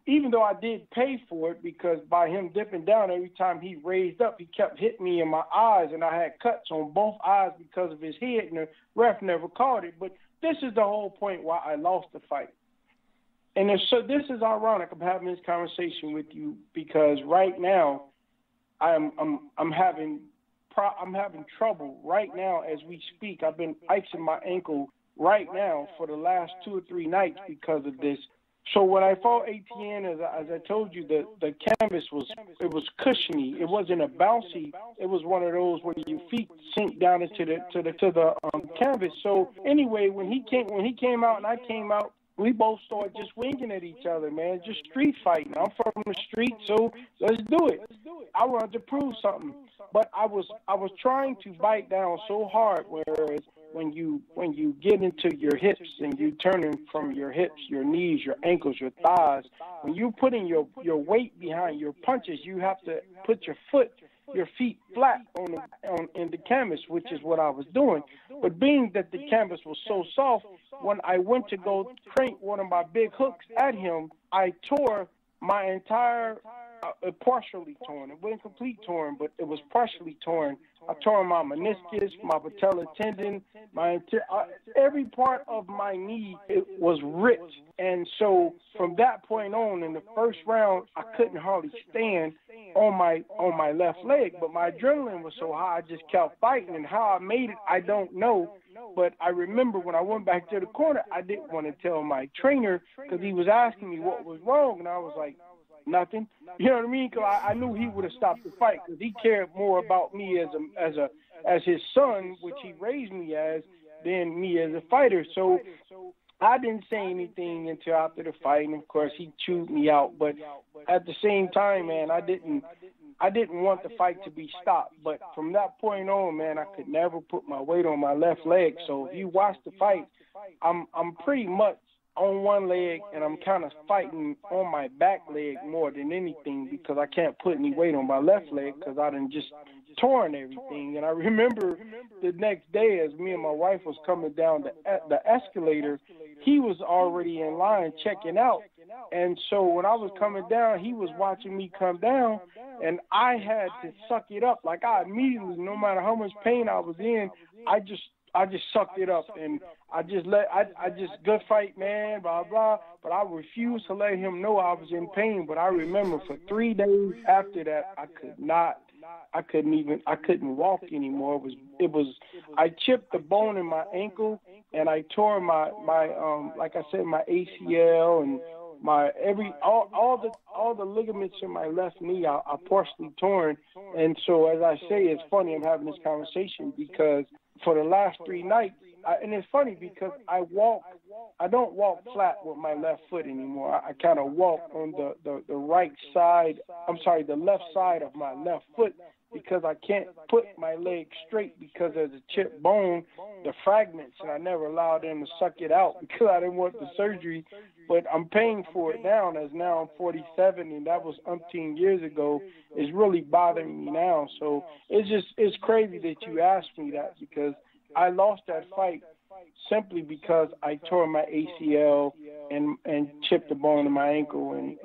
Even though I did pay for it, because by him dipping down every time he raised up, he kept hitting me in my eyes, and I had cuts on both eyes because of his head, and the ref never called it. But this is the whole point why I lost the fight. And so this is ironic. I'm having this conversation with you because right now I'm having trouble right now as we speak. I've been icing my ankle right now for the last 2 or 3 nights because of this. So when I fought ATN, as I told you, the canvas was cushiony. It wasn't a bouncy. It was one of those where your feet sink down into the canvas. So anyway, when he came out and I came out, we both started just winking at each other, man, just street fighting. I'm from the street, so let's do it. I wanted to prove something, but I was trying to bite down so hard, whereas when you get into your hips and you turning from your hips, your knees, your ankles, your thighs, when you putting your weight behind your punches, you have to put your feet flat in the canvas, which is what I was doing. But being that the canvas was so soft, when I went to go crank one of my big hooks at him, I tore my entire, partially torn. It wasn't complete torn, but it was partially torn. I tore my meniscus, my patellar tendon, every part of my knee. It was ripped, and so from that point on, in the first round, I couldn't hardly stand on my left leg. But my adrenaline was so high, I just kept fighting. And how I made it, I don't know. But I remember when I went back to the corner, I didn't want to tell my trainer because he was asking me what was wrong, and I was like, nothing. You know what I mean? Because I knew he would have stopped the fight because he cared more about me as his son, which he raised me as, than me as a fighter. So I didn't say anything until after the fight, and of course he chewed me out. But at the same time, man, I didn't want the fight to be stopped. But from that point on, man, I could never put my weight on my left leg. So if you watch the fight, I'm pretty much on one leg, and I'm kind of fighting on my back leg more than anything because I can't put any weight on my left leg because I done just torn everything. And I remember the next day as me and my wife was coming down the escalator, he was already in line checking out. And so when I was coming down, he was watching me come down, and I had to suck it up. Like I immediately, no matter how much pain I was in, I just sucked it up, and I just good fight, man, blah, blah. But I refused to let him know I was in pain. But I remember for 3 days after that, I couldn't walk anymore. It was, I chipped the bone in my ankle, and I tore my like I said, my ACL and all the ligaments in my left knee are partially torn. And so, as I say, it's funny I'm having this conversation because for the last 3 nights, and it's funny because I don't walk flat with my left foot anymore. I kind of walk on the right side, the left side of my left foot because I can't put my leg straight because of the chipped bone, the fragments, and I never allowed them to suck it out because I didn't want the surgery. But I'm paying for it now, and as now I'm 47, and that was umpteen years ago. It's really bothering me now. So it's crazy that you asked me that because I lost that fight simply because I tore my ACL and chipped the bone in my ankle, and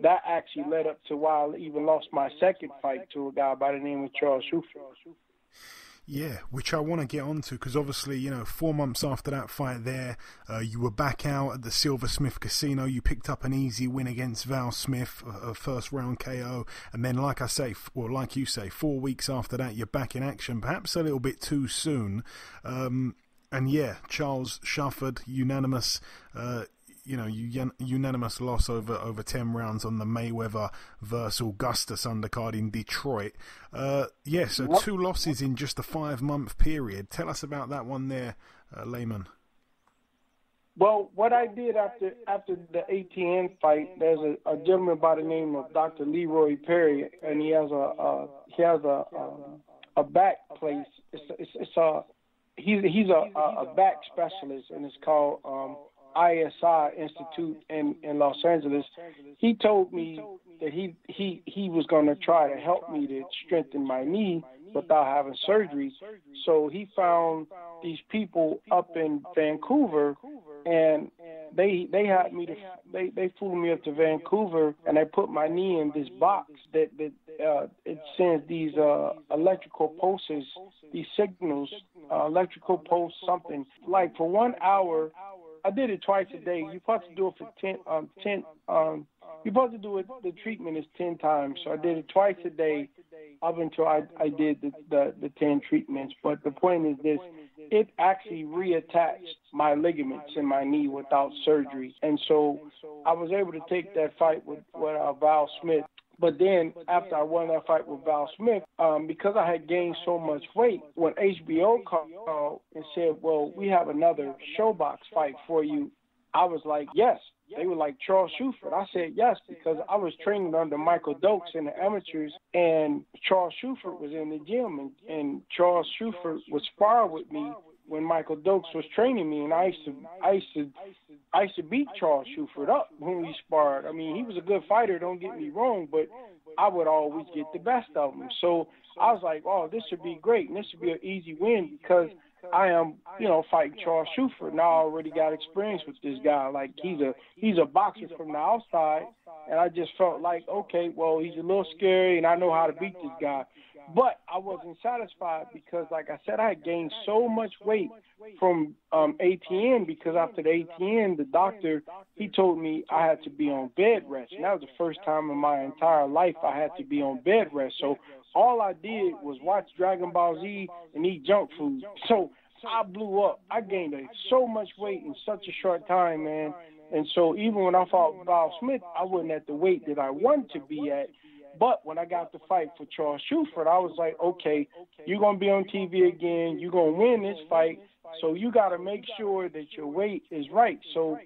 that actually led up to why I even lost my second fight to a guy by the name of Charles Schufer. Yeah, which I want to get onto because obviously, 4 months after that fight there, you were back out at the Silversmith Casino. You picked up an easy win against Val Smith, a first round KO. And then, like you say, 4 weeks after that, you're back in action, perhaps a little bit too soon. And yeah, Charles Shufford, unanimous loss over 10 rounds on the Mayweather versus Augustus undercard in Detroit. So 2 losses in just a 5-month period. Tell us about that one there, Lamon. Well, what I did after the ATN fight, there's a gentleman by the name of Dr. Leroy Perry, and he has a a back place. He's a back specialist, and it's called ISI Institute in Los Angeles. He told me that he was going to try to help me to strengthen my knee without having surgery. So he found these people up in Vancouver, and they had me they flew me up to Vancouver, and they put my knee in this box that it sends these electrical pulses, these signals, electrical pulse something. Like for 1 hour, I did it twice a day. You're supposed to do it for 10. You're supposed to do it. The treatment is 10 times. So I did it twice a day up until I did the 10 treatments. But the point is this: it actually reattached my ligaments in my knee without surgery, and so I was able to take that fight with Val Smith. But then after I won that fight with Val Smith, because I had gained so much weight, when HBO called and said, well, we have another ShowBox fight for you, I was like, yes. They were like, Charles Shuford. I said yes, because I was training under Michael Dokes in the amateurs, and Charles Shuford was in the gym, and Charles Shuford was sparring with me when Michael Dokes was training me, and I used to beat Charles Shuford up when we sparred. I mean, he was a good fighter, don't get me wrong, but I would always get the best of him. So I was like, oh, this should be great, and this should be an easy win, because I am, fighting Charles Shuford, and I already got experience with this guy. Like, he's a boxer from the outside, and I just felt like, okay, well, he's a little scary, and I know how to beat this guy. But I wasn't satisfied because, like I said, I had gained so much weight from ATN, because after the ATN, the doctor, he told me I had to be on bed rest. And that was the first time in my entire life I had to be on bed rest. So all I did was watch Dragon Ball Z and eat junk food. So I blew up. I gained so much weight in such a short time, man. And so even when I fought Val Smith, I wasn't at the weight that I wanted to be at. But when I got the fight for Charles Shuford, I was like, okay, you're going to be on TV again. You're going to win this fight. So you got to make sure that your weight is right. So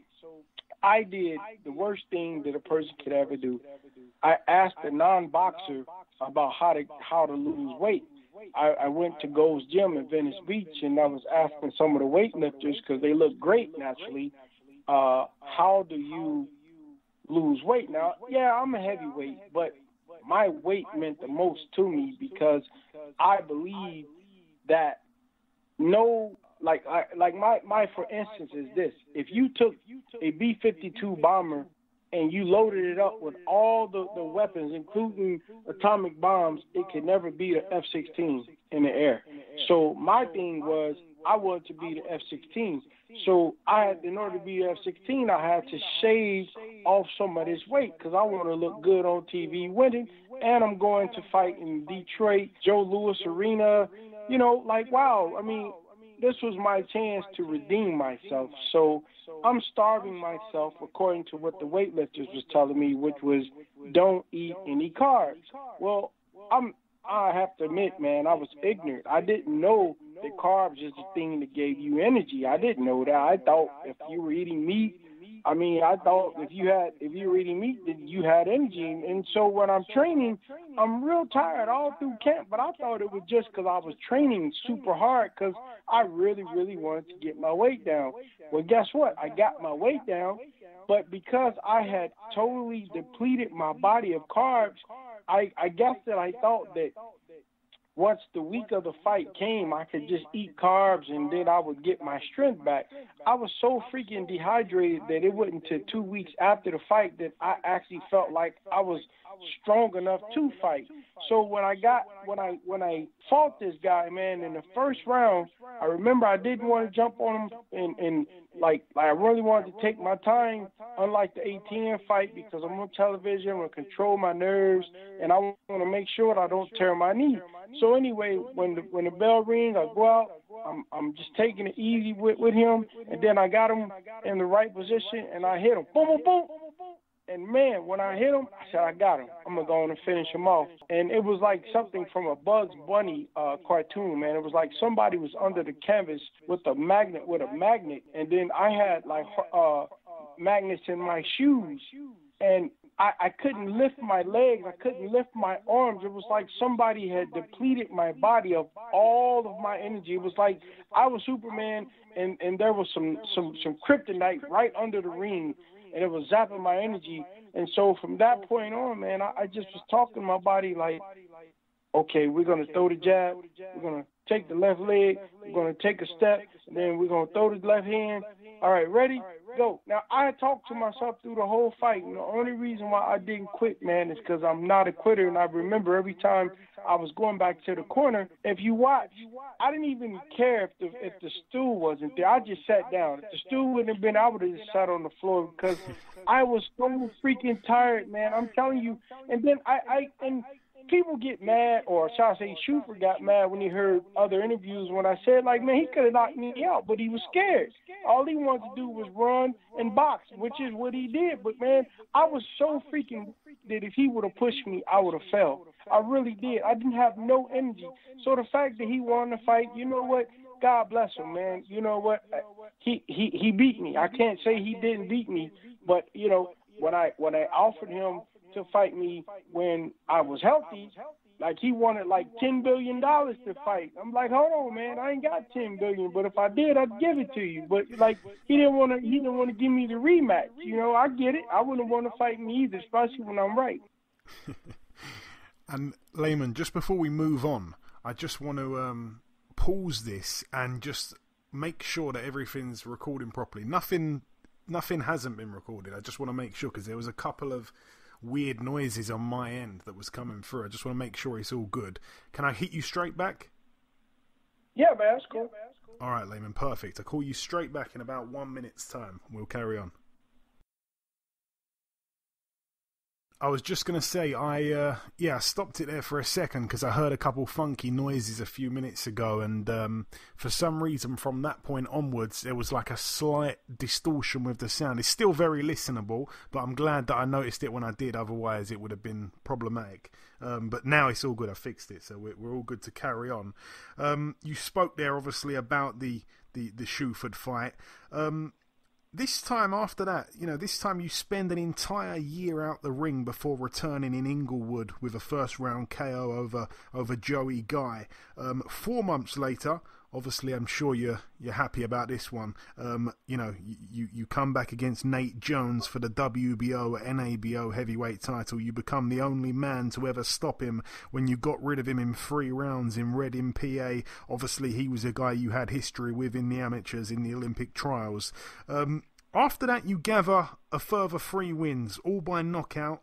I did the worst thing that a person could ever do. I asked a non-boxer about how to lose weight. I went to Gold's Gym in Venice Beach, and I was asking some of the weightlifters, because they look great naturally, how do you lose weight? Now, yeah, I'm a heavyweight, but my weight meant the most to me, because I believe that my for instance is this: if you took a B-52 bomber and you loaded it up with all the weapons, including atomic bombs, it could never beat an F-16 in the air. So my thing was, I wanted to be the F-16. So in order to be the F-16, I had to shave off some of this weight, because I want to look good on TV winning, and I'm going to fight in Detroit, Joe Louis Arena. Wow. I mean, this was my chance to redeem myself. So I'm starving myself according to what the weightlifters was telling me, which was don't eat any carbs. Well, I have to admit, man, I was ignorant. I didn't know that carbs is the thing that gave you energy. I didn't know that. I thought if you were eating meat, I thought if you were eating meat, that you had energy. And so when I'm training, I'm real tired all through camp, but I thought it was just because I was training super hard, because I really, really wanted to get my weight down. Well, guess what? I got my weight down, but because I had totally depleted my body of carbs, I guess that I thought that once the week of the fight came, I could just eat carbs and then I would get my strength back. I was so freaking dehydrated that it wasn't until 2 weeks after the fight that I actually felt like I was strong enough to fight. So when I fought this guy, man, in the first round, I remember I didn't want to jump on him and I really wanted to take my time, unlike the ATN fight, because I'm on television, I'm going to control my nerves, and I want to make sure that I don't tear my knee. So anyway, when the bell rings, I go out, I'm just taking it easy with him, and then I got him in the right position, and I hit him. Boom, boom, boom. And, man, when I hit him, I said, I got him. I'm going to go on and finish him off. And it was like something from a Bugs Bunny cartoon, man. It was like somebody was under the canvas with a magnet, and then I had, magnets in my shoes. And I couldn't lift my legs. I couldn't lift my arms. It was like somebody had depleted my body of all of my energy. It was like I was Superman, and there was some kryptonite right under the ring, and it was zapping my energy. And so from that point on, man, I just was talking to my body like, okay, we're going to throw the jab, we're going to take the left leg, we're going to take a step, and then we're going to throw the left hand. All right, ready? Go. Now, I talked to myself through the whole fight, and the only reason why I didn't quit, man, is because I'm not a quitter, and I remember every time I was going back to the corner, if you watch, I didn't even care if the stool wasn't there. I just sat down. If the stool wouldn't have been, I would have just sat on the floor because I was so freaking tired, man. I'm telling you. And then and people get mad, or shall I say, Schufer got mad when he heard other interviews when I said, like, man, he could have knocked me out, but he was scared. All he wanted to do was run and box, which is what he did. But, man, I was so freaking that if he would have pushed me, I would have fell. I really did. I didn't have no energy. So the fact that he won the fight, you know what? God bless him, man. You know what? He beat me. I can't say he didn't beat me, but, you know, when I offered him to fight me when I was healthy, like he wanted like $10 billion to fight. I'm like, hold on, man, I ain't got $10 billion, but if I did, I'd give it to you. But like he didn't want to give me the rematch. You know, I get it. I wouldn't want to fight me either, especially when I'm right. And Lamon, just before we move on, I just want to pause this and just make sure that everything's recording properly. Nothing hasn't been recorded. I just want to make sure, because there was a couple of weird noises on my end that was coming through. I just want to make sure it's all good. Can I hit you straight back? Yeah, man, that's cool. All right, Lamon, perfect. I'll call you straight back in about 1 minute's time. We'll carry on. I was just going to say, I stopped it there for a second because I heard a couple funky noises a few minutes ago, and for some reason from that point onwards there was like a slight distortion with the sound. It's still very listenable, but I'm glad that I noticed it when I did, otherwise it would have been problematic. But now it's all good, I fixed it, so we're all good to carry on. You spoke there obviously about the Shuford fight. This time after that, this time you spend an entire year out the ring before returning in Inglewood with a first-round KO over Joey Guy. 4 months later, obviously I'm sure you're happy about this one. You come back against Nate Jones for the WBO NABO Heavyweight title. You become the only man to ever stop him when you got rid of him in 3 rounds in Reading, PA. Obviously, he was a guy you had history with in the amateurs in the Olympic trials. After that, you gather a further 3 wins, all by knockout,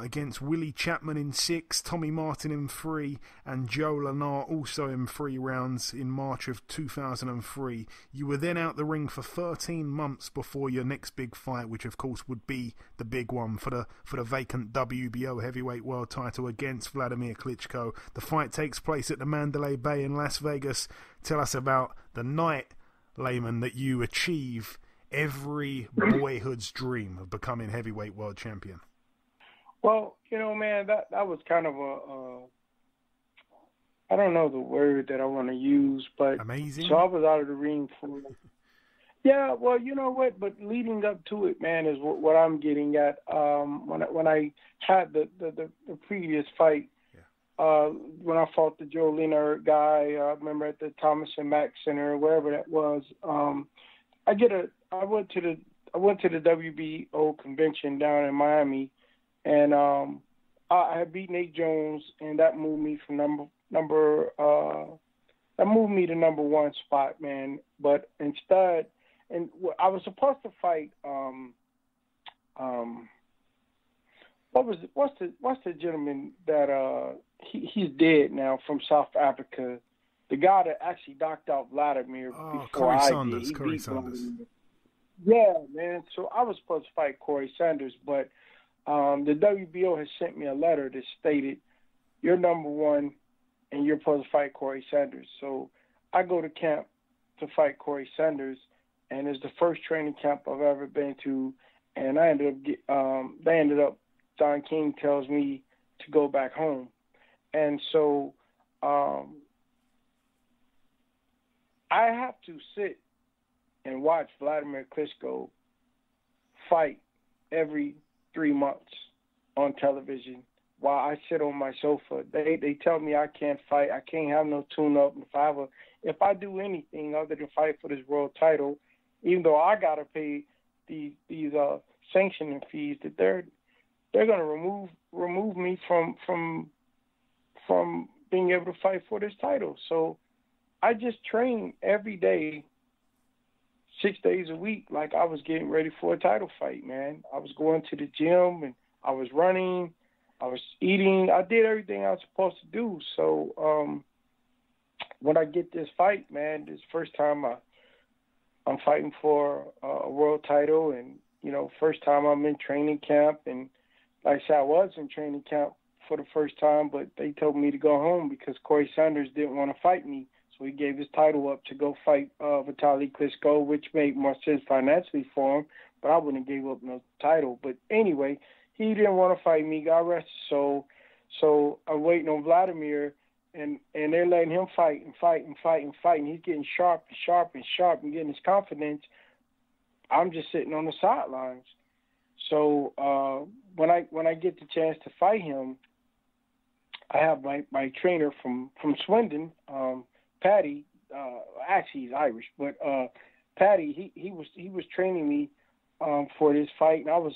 against Willie Chapman in 6, Tommy Martin in 3, and Joe Lennart also in 3 rounds in March of 2003. You were then out the ring for 13 months before your next big fight, which of course would be the big one for the vacant WBO Heavyweight World title against Vladimir Klitschko. The fight takes place at the Mandalay Bay in Las Vegas. Tell us about the night, Lamon, that you achieve every boyhood's dream of becoming heavyweight world champion. Well, man, that was kind of I don't know the word that I want to use, but amazing. So I was out of the ring for, yeah, well, you know what, but leading up to it, man, is what I'm getting at. When I had the previous fight, when I fought the Joe Lennart guy, I remember at the Thomas and Mack Center, wherever that was, I went to the WBO convention down in Miami, and I had beat Nate Jones, and that moved me from number 1 spot, man. But instead, and I was supposed to fight what's the gentleman that he's dead now from South Africa, the guy that actually knocked out Vladimir before Corey I Sanders. did. Corey Sanders. Yeah, man. So I was supposed to fight Corey Sanders, but the WBO has sent me a letter that stated, you're number 1 and you're supposed to fight Corey Sanders. So I go to camp to fight Corey Sanders, and it's the first training camp I've ever been to, and Don King tells me to go back home. And so I have to sit and watch Vladimir Klitschko fight every 3 months. on television while I sit on my sofa. They tell me I can't fight. I can't have no tune-up. If I do anything other than fight for this world title, even though I gotta pay these sanctioning fees, that they're gonna remove me from being able to fight for this title. So I just train every day, 6 days a week, like I was getting ready for a title fight, man. I was going to the gym and I was running, I was eating, I did everything I was supposed to do. So when I get this fight, man, this first time I'm fighting for a world title, and first time I'm in training camp, and like I said, I was in training camp for the first time, but they told me to go home because Corey Sanders didn't want to fight me. So he gave his title up to go fight Vitaly Klitschko, which made more sense financially for him, but I wouldn't have gave up no title. But anyway, he didn't want to fight me, God rest his soul. So I'm waiting on Vladimir, and they're letting him fight and fight and fight and fight, and he's getting sharp and sharp and sharp and getting his confidence. I'm just sitting on the sidelines. So when I get the chance to fight him, I have my trainer from Swindon, Patty. Actually, he's Irish, but Patty, he was training me for this fight, and I was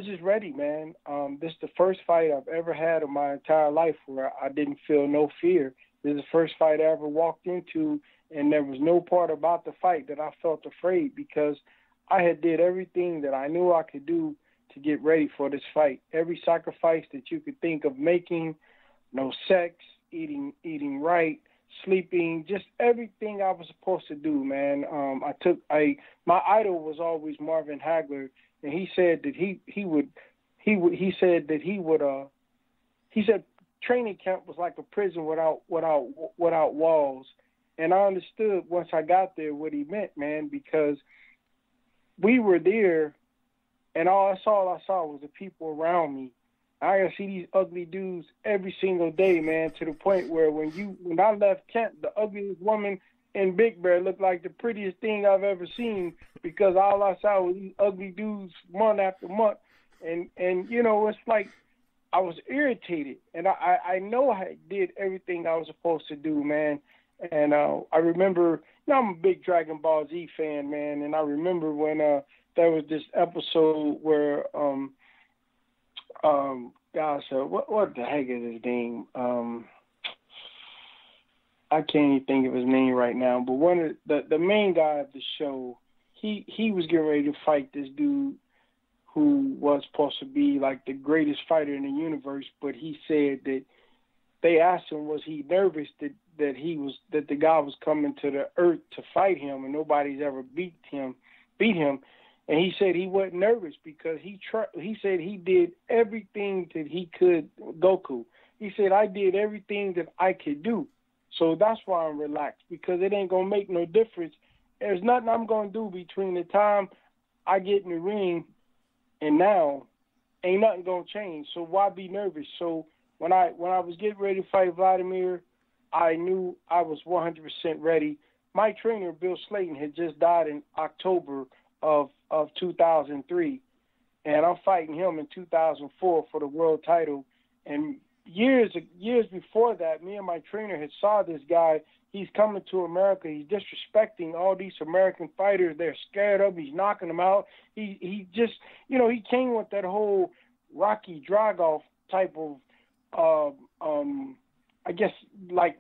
just ready, man. This is the first fight I've ever had in my entire life where I didn't feel no fear. This is the first fight I ever walked into, and there was no part about the fight that I felt afraid, because I had did everything that I knew I could do to get ready for this fight. Every sacrifice that you could think of making, no sex, eating right, sleeping, just everything I was supposed to do, man. My idol was always Marvin Hagler, and he said that he said training camp was like a prison without walls. And I understood once I got there what he meant, man, because we were there, and all I saw was the people around me. I gotta see these ugly dudes every single day, man, to the point where when I left camp, the ugliest woman in Big Bear looked like the prettiest thing I've ever seen, because all I saw was these ugly dudes month after month. And it's like I was irritated, and I know I did everything I was supposed to do, man. And I remember, I'm a big Dragon Ball Z fan, man, and I remember when there was this episode where gosh, what the heck is his name? I can't even think of his name right now, but one of the main guy of the show, he was getting ready to fight this dude who was supposed to be like the greatest fighter in the universe, but he said that they asked him, was he nervous that the guy was coming to the earth to fight him and nobody's ever beat him. And he said he wasn't nervous because he said he did everything that he could. Goku, he said, I did everything that I could do. So that's why I'm relaxed, because it ain't going to make no difference. There's nothing I'm going to do between the time I get in the ring and now. Ain't nothing going to change. So why be nervous? So when I was getting ready to fight Vladimir, I knew I was 100% ready. My trainer, Bill Slayton, had just died in October of 2003, and I'm fighting him in 2004 for the world title. And years before that, me and my trainer had saw this guy. He's coming to America. He's disrespecting all these American fighters. They're scared of him. He's knocking them out. He just, he came with that whole Rocky Dragoff type of, I guess, like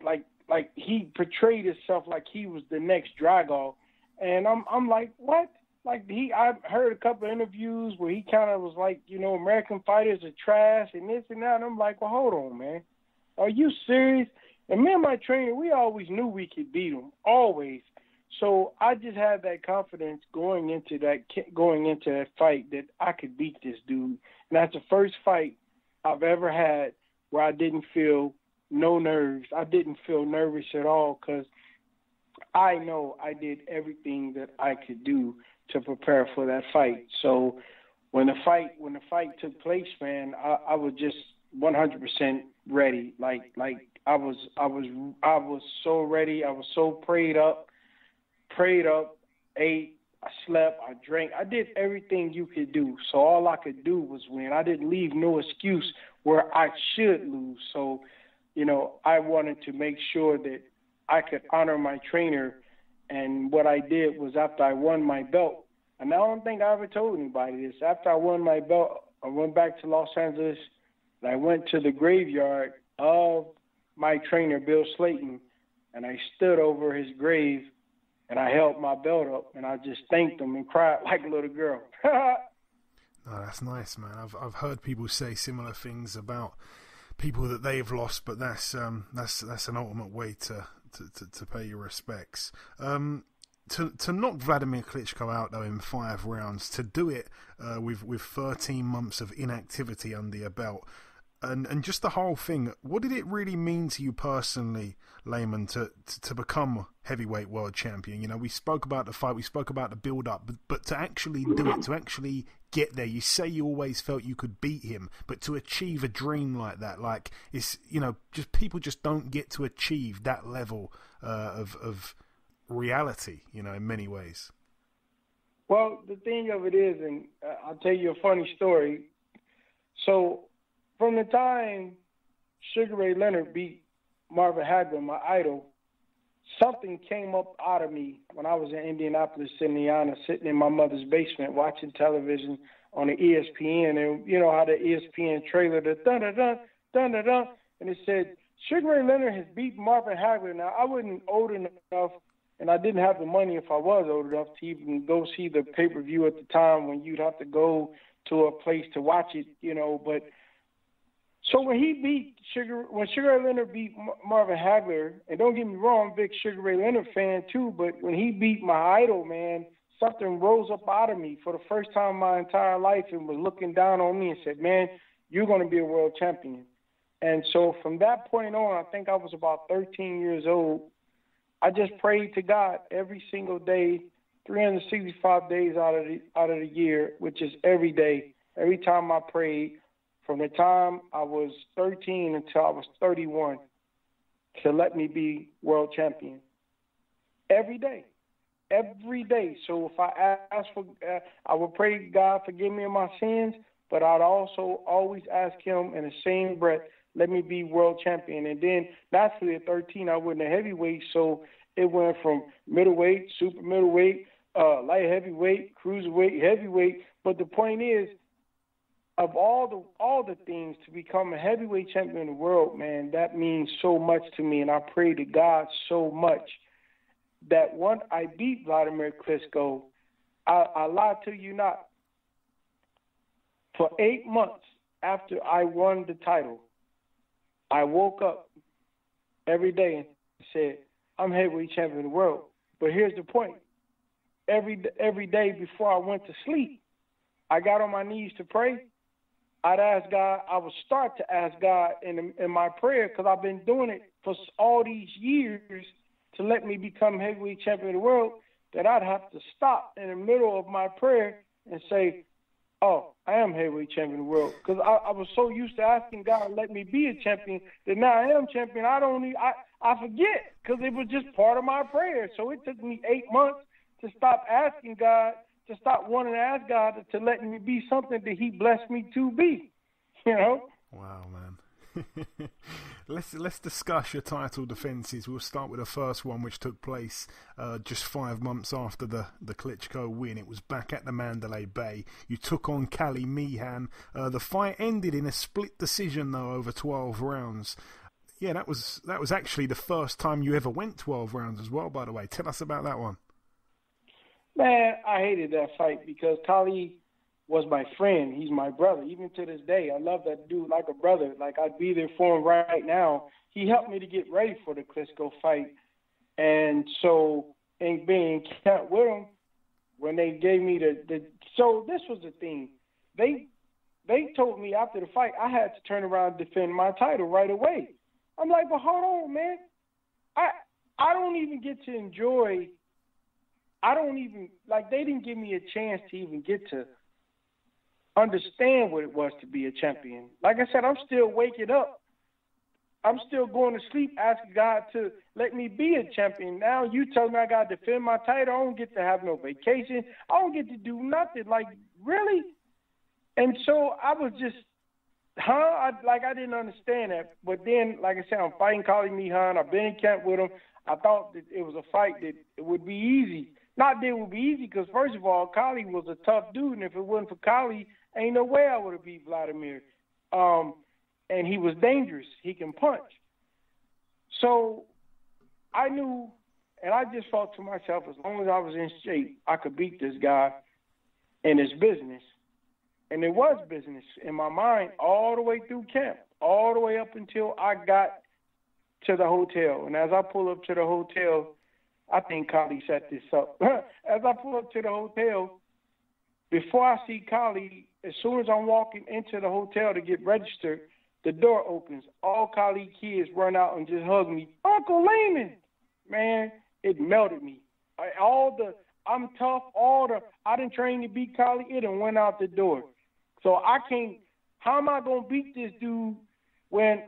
he portrayed himself like he was the next Dragoff. And I'm like, what? Like I heard a couple of interviews where he kind of was like, American fighters are trash and this and that. And I'm like, well, hold on, man. Are you serious? And me and my trainer, we always knew we could beat him, always. So I just had that confidence going into that fight that I could beat this dude. And that's the first fight I've ever had where I didn't feel no nerves. I didn't feel nervous at all, because I know I did everything that I could do to prepare for that fight. So when the fight took place, man, I was just 100% ready. Like I was so ready. I was so prayed up, ate. I slept, I drank, I did everything you could do. So all I could do was win. I didn't leave no excuse where I should lose. So, you know, I wanted to make sure that I could honor my trainer. And what I did was after I won my belt, and I don't think I ever told anybody this, after I won my belt, I went back to Los Angeles, and I went to the graveyard of my trainer, Bill Slayton, and I stood over his grave, and I held my belt up, and I just thanked him and cried like a little girl. Oh, that's nice, man. I've heard people say similar things about people that they've lost, but that's an ultimate way to pay your respects. To knock Vladimir Klitschko out though in 5 rounds, to do it with 13 months of inactivity under your belt, and just the whole thing, what did it really mean to you personally, Lamon, to become heavyweight world champion? You know, we spoke about the fight, we spoke about the build up, but to actually do it, to actually get there, you say you always felt you could beat him, but to achieve a dream like that, like, it's, you know, just people just don't get to achieve that level of reality, you know, in many ways. Well, the thing of it is, and I'll tell you a funny story. So from the time Sugar Ray Leonard beat Marvin Hagler, my idol, something came up out of me when I was in Indianapolis, Indiana, sitting in my mother's basement watching television on the ESPN. And you know how the ESPN trailer, the dun-dun-dun, dun-dun-dun, and it said, Sugar Ray Leonard has beat Marvin Hagler. Now, I wasn't old enough, and I didn't have the money if I was old enough to even go see the pay-per-view at the time when you'd have to go to a place to watch it, you know. But so when Sugar Ray Leonard beat Marvin Hagler, and don't get me wrong, I'm a big Sugar Ray Leonard fan too, but when he beat my idol, man, something rose up out of me for the first time in my entire life and was looking down on me and said, man, you're going to be a world champion. And so from that point on, I think I was about 13 years old, I just prayed to God every single day, 365 days out of the year, which is every day. Every time I prayed, from the time I was 13 until I was 31, to let me be world champion. Every day. Every day. So if I ask for, I would pray, God, forgive me of my sins, but I'd also always ask him in the same breath, let me be world champion. And then naturally at 13, I went to heavyweight, so it went from middleweight, super middleweight, light heavyweight, cruiserweight, heavyweight. But the point is, of all the things, to become a heavyweight champion in the world, man, that means so much to me. And I pray to God so much that once I beat Vladimir Klitschko, I lie to you not, for 8 months after I won the title, I woke up every day and said, I'm heavyweight champion of the world. But here's the point. Every day before I went to sleep, I got on my knees to pray. I'd ask God, I would start to ask God in my prayer, because I've been doing it for all these years to let me become heavyweight champion of the world, that I'd have to stop in the middle of my prayer and say, oh, I am heavyweight champion of the world. Because I was so used to asking God to let me be a champion that now I am champion. I forget, because it was just part of my prayer. So it took me 8 months to stop asking God, to stop wanting to ask God to let me be something that he blessed me to be, you know? Wow, man. Let's discuss your title defences. We'll start with the first one, which took place just 5 months after the Klitschko win. It was back at the Mandalay Bay. You took on Cali Meehan. The fight ended in a split decision, though, over 12 rounds. Yeah, that was actually the first time you ever went 12 rounds as well, by the way. Tell us about that one. Man, I hated that fight because Kali was my friend. He's my brother. Even to this day, I love that dude like a brother. Like, I'd be there for him right now. He helped me to get ready for the Klitschko fight. And so, in being kept with him, when they gave me so this was the thing. They told me after the fight I had to turn around and defend my title right away. I'm like, but hold on, man. I don't even get to enjoy. They didn't give me a chance to even get to understand what it was to be a champion. Like I said, I'm still waking up I'm still going to sleep asking God to let me be a champion. Now you tell me I got to defend my title. I don't get to have no vacation. I don't get to do nothing. Like, really? And so I was just, I didn't understand that. But then, like I said, I'm fighting Kali Mihan. I've been in camp with him. I thought that it was a fight that it would be easy. Not that it would be easy because, first of all, Kali was a tough dude. And if it wasn't for Kali, ain't no way I would have beat Vladimir. And he was dangerous. He can punch. So I knew, and I just thought to myself, as long as I was in shape, I could beat this guy in his business. And it was business in my mind all the way through camp, all the way up until I got to the hotel. And as I pull up to the hotel, I think Kali set this up. As I pull up to the hotel, before I see Kali, as soon as I'm walking into the hotel to get registered, the door opens. All Kali kids run out and just hug me. Uncle Lamon! Man, it melted me. I'm tough, I didn't train to beat Kali, it done went out the door. So I can't, how am I going to beat this dude when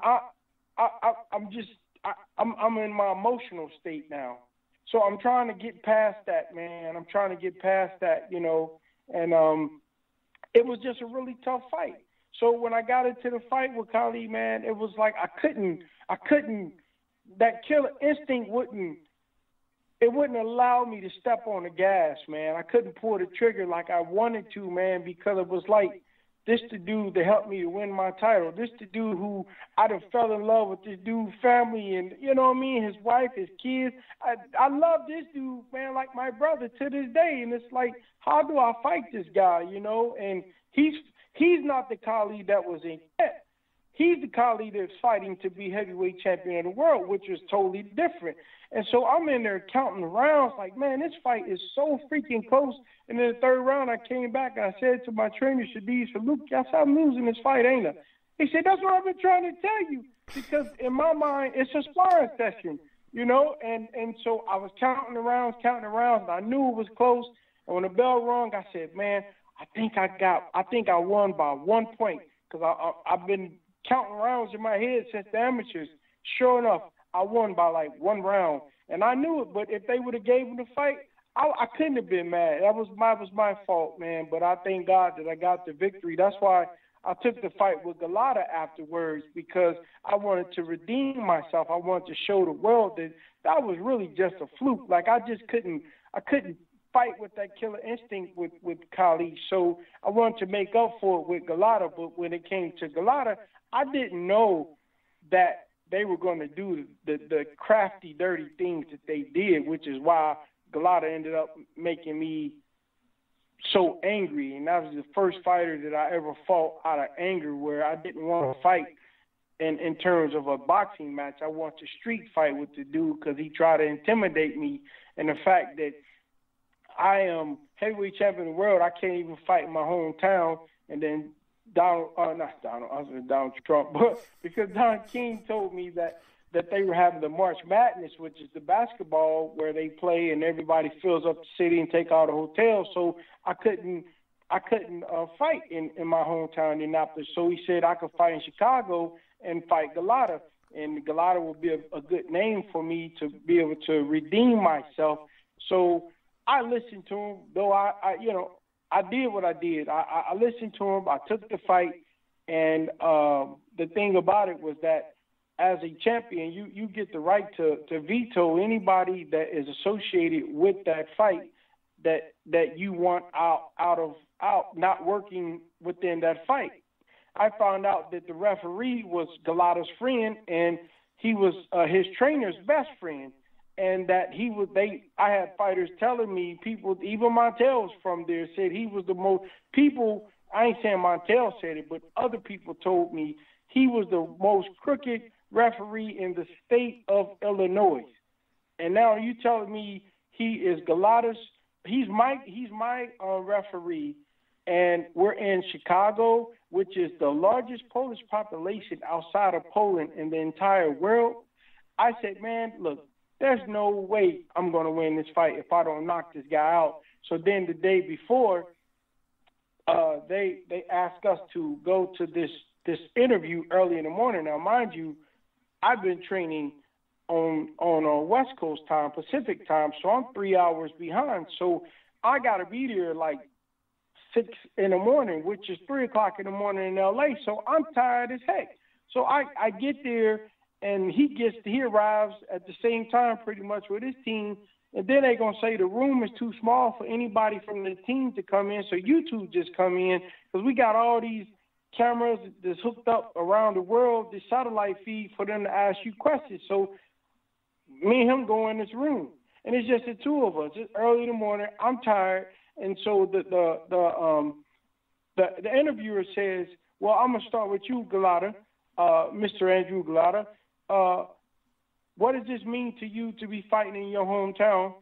I'm in my emotional state now. So I'm trying to get past that, man. I'm trying to get past that, and it was just a really tough fight. So when I got into the fight with Kali, man, it was like I couldn't, that killer instinct wouldn't allow me to step on the gas, man. I couldn't pull the trigger like I wanted to, man, because it was like, this the dude that helped me to win my title. This the dude who I done fell in love with this dude's family and, you know what I mean, his wife, his kids. I love this dude, man, like my brother to this day. And it's like, how do I fight this guy, And he's not the Kali that was in camp. He's the Kali that's fighting to be heavyweight champion of the world, which is totally different. And so I'm in there counting the rounds like, man, this fight is so freaking close. And in the third round, I came back and I said to my trainer, Shadid, Luke, I said, I'm losing this fight, ain't I? He said, that's what I've been trying to tell you. Because in my mind, it's a sparring session, And so I was counting the rounds, and I knew it was close. And when the bell rung, I said, man, I think I won by 1 point because I've been counting rounds in my head since the amateurs. Sure enough, I won by like 1 round, and I knew it. But if they would have gave him the fight, I couldn't have been mad. That was my fault, man. But I thank God that I got the victory. That's why I took the fight with Galata afterwards, because I wanted to redeem myself. I wanted to show the world that was really just a fluke. Like I couldn't fight with that killer instinct with Kali. So I wanted to make up for it with Galata. But when it came to Galata, I didn't know that they were going to do the crafty, dirty things that they did, which is why Galata ended up making me so angry. And that was the first fighter that I ever fought out of anger, where I didn't want to fight in terms of a boxing match. I wanted to street fight with the dude because he tried to intimidate me. And the fact that I am heavyweight champion of the world, I can't even fight in my hometown. And then Donald Trump, but because Don King told me that they were having the March Madness, which is the basketball where they play and everybody fills up the city and take all the hotels. So I couldn't fight in my hometown, Indianapolis. So he said I could fight in Chicago and fight Galata, and Galata would be a good name for me to be able to redeem myself. So I listened to him, though I did what I did. I listened to him. I took the fight, and the thing about it was that as a champion, you get the right to veto anybody that is associated with that fight that you want out not working within that fight. I found out that the referee was Galata's friend, and he was his trainer's best friend. And that I had fighters telling me, people, even Montel's from there, said he was the most, people, I ain't saying Montel said it, but other people told me he was the most crooked referee in the state of Illinois. And now you telling me he is Galata's, he's my referee, and we're in Chicago, which is the largest Polish population outside of Poland in the entire world. I said, man, look, there's no way I'm going to win this fight if I don't knock this guy out. So then the day before, they asked us to go to this interview early in the morning. Now, mind you, I've been training on West Coast time, Pacific time, so I'm 3 hours behind. So I got to be there like 6 in the morning, which is 3 o'clock in the morning in LA. So I'm tired as heck. So I get there, and he arrives at the same time pretty much with his team. And then they're going to say the room is too small for anybody from the team to come in. So you two just come in, because we got all these cameras that's hooked up around the world, the satellite feed for them to ask you questions. So me and him go in this room, and it's just the two of us. It's early in the morning. I'm tired. And so the interviewer says, well, I'm going to start with you, Galata, Mr. Andrew Galata. What does this mean to you to be fighting in your hometown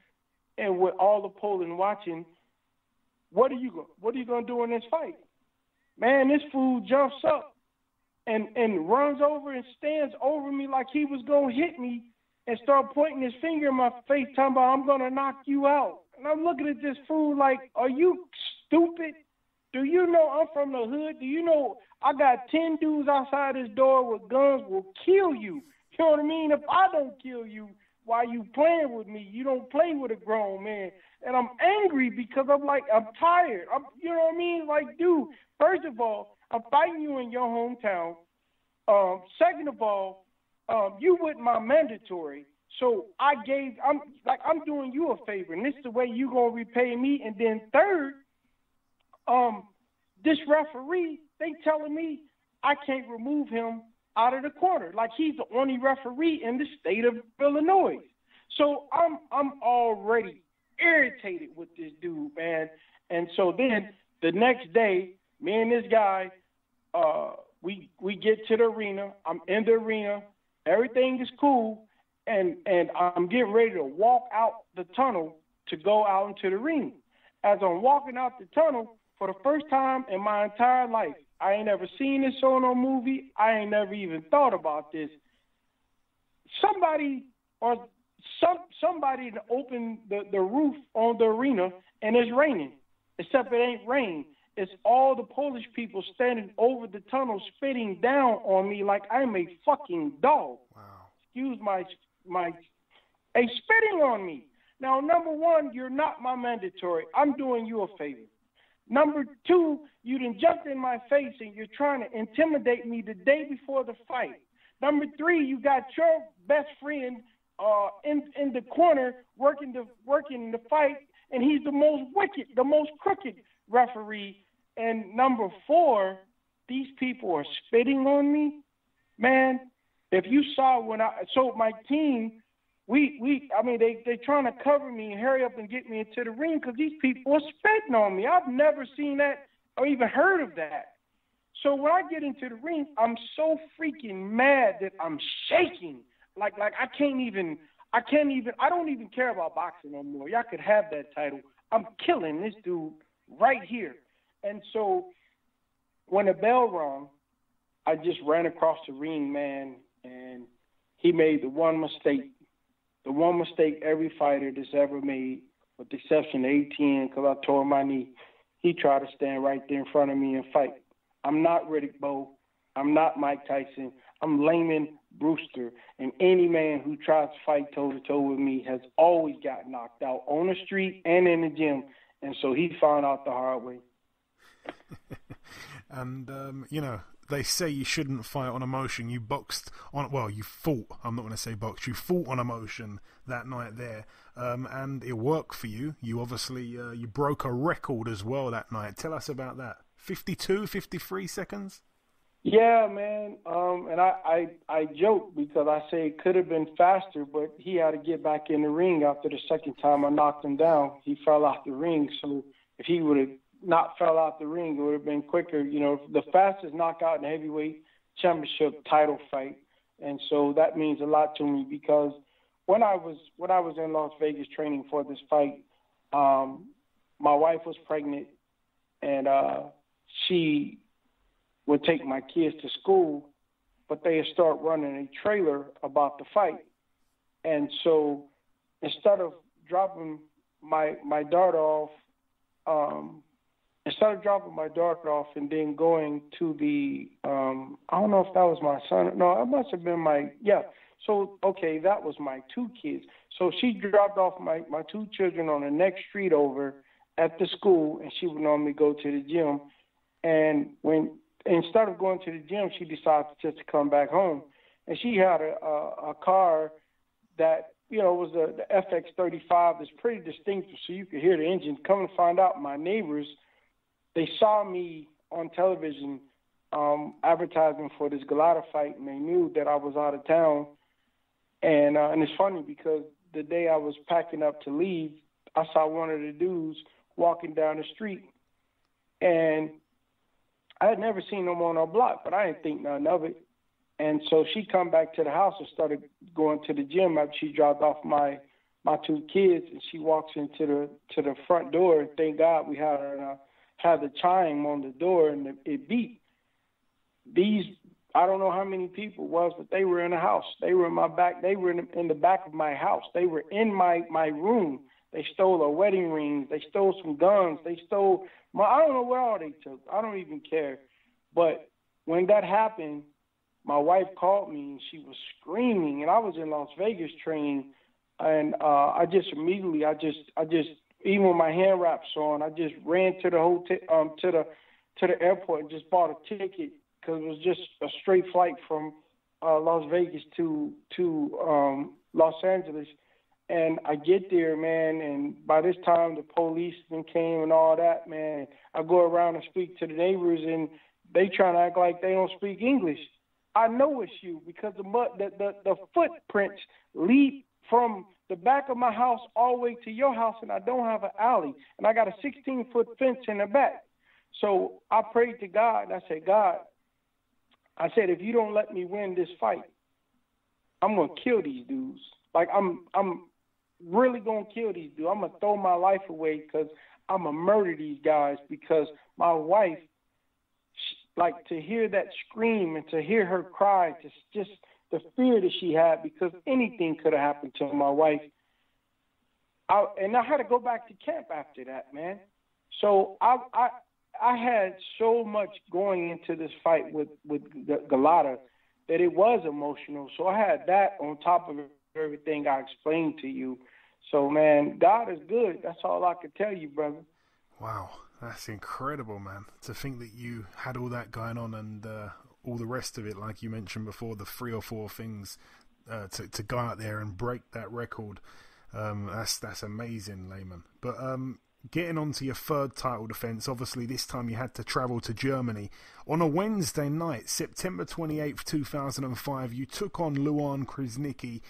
and with all the Poland watching? What are you going to do in this fight? Man, this fool jumps up and runs over and stands over me like he was going to hit me and start pointing his finger in my face, talking about, I'm going to knock you out. And I'm looking at this fool like, are you stupid? Do you know I'm from the hood? Do you know I got 10 dudes outside this door with guns will kill you? You know what I mean? If I don't kill you while you playing with me, you don't play with a grown man. And I'm angry because I'm tired. You know what I mean? Like, dude, first of all, I'm fighting you in your hometown. Second of all, you with my mandatory. So I'm doing you a favor, and this is the way you gonna repay me. And then third, this referee, they telling me I can't remove him out of the corner, like he's the only referee in the state of Illinois. So I'm already irritated with this dude, man. And so then the next day, me and this guy, we get to the arena. I'm in the arena. Everything is cool. And I'm getting ready to walk out the tunnel to go out into the ring. As I'm walking out the tunnel, for the first time in my entire life, I ain't never seen this on no movie. I ain't never even thought about this. Somebody opened the roof on the arena, and it's raining. Except it ain't rain. It's all the Polish people standing over the tunnel spitting down on me like I'm a fucking dog. Wow. Excuse my spitting on me. Now, number one, you're not my mandatory. I'm doing you a favor. Number two, you done jumped in my face and you're trying to intimidate me the day before the fight. Number three, you got your best friend in the corner working the fight, and he's the most wicked, the most crooked referee. And number four, these people are spitting on me. Man, if you saw my team, they trying to cover me and hurry up and get me into the ring because these people are spitting on me. I've never seen that or even heard of that. So when I get into the ring, I'm so freaking mad that I'm shaking. Like I don't even care about boxing no more. Y'all could have that title. I'm killing this dude right here. And so when the bell rung, I just ran across the ring, man, and he made the one mistake every fighter that's ever made, with the exception of ATN, because I tore my knee. He tried to stand right there in front of me and fight. I'm not Riddick Bowe. I'm not Mike Tyson. I'm Lamon Brewster. And any man who tries to fight toe-to-toe with me has always got knocked out on the street and in the gym. And so he found out the hard way. And, they say you shouldn't fight on emotion. You fought. I'm not going to say boxed. You fought on emotion that night there, and it worked for you. You obviously you broke a record as well that night. Tell us about that. 53 seconds. Yeah, man. And I joke because I say it could have been faster, but he had to get back in the ring after the second time I knocked him down. He fell out the ring. So if he would have not fell out the ring, it would have been quicker. The fastest knockout in the heavyweight championship title fight. And so that means a lot to me because when I was in Las Vegas training for this fight, my wife was pregnant, and she would take my kids to school, but they would start running a trailer about the fight. And so instead of dropping my daughter off instead of dropping my daughter off and then going to the, I don't know if that was my son. No, it must have been So, okay, that was my two kids. So she dropped off my two children on the next street over at the school, and she would normally go to the gym. And instead of going to the gym, she decided just to come back home. And she had a car that, was the FX35 that's pretty distinctive, so you could hear the engine. Come to find out, my neighbors, they saw me on television advertising for this Galata fight, and they knew that I was out of town. And it's funny because the day I was packing up to leave, I saw one of the dudes walking down the street. And I had never seen him on our block, but I didn't think nothing of it. And so she come back to the house and started going to the gym after she dropped off my two kids, and she walks into the front door, and thank God we had the chime on the door, and it beat. I don't know how many people it was, but they were in the house. They were in my back. They were in the back of my house. They were in my room. They stole a wedding ring. They stole some guns. They stole I don't know what all they took. I don't even care. But when that happened, my wife called me, and she was screaming, and I was in Las Vegas training, and I just immediately, even with my hand wraps on, I just ran to the hotel, to the airport, and just bought a ticket because it was just a straight flight from Las Vegas to Los Angeles. And I get there, man, and by this time the policemen came and all that, man. I go around and speak to the neighbors, and they trying to act like they don't speak English. I know it's you because the footprints lead from the back of my house all the way to your house, and I don't have an alley, and I got a 16-foot fence in the back. So I prayed to God, and I said, God, if you don't let me win this fight, I'm gonna kill these dudes. Like I'm really gonna kill these dudes. I'm gonna throw my life away because I'm gonna murder these guys because my wife. Like, to hear that scream and to hear her cry, just the fear that she had because anything could have happened to my wife. And I had to go back to camp after that, man. So I had so much going into this fight with Galata that it was emotional. So I had that on top of everything I explained to you. So, man, God is good. That's all I could tell you, brother. Wow. That's incredible, man. To think that you had all that going on and all the rest of it, like you mentioned before, the 3 or 4 things to go out there and break that record. That's amazing, Lamon. But getting on to your third title defense, obviously this time you had to travel to Germany. On a Wednesday night, September 28th, 2005, you took on Luan Krasniqi.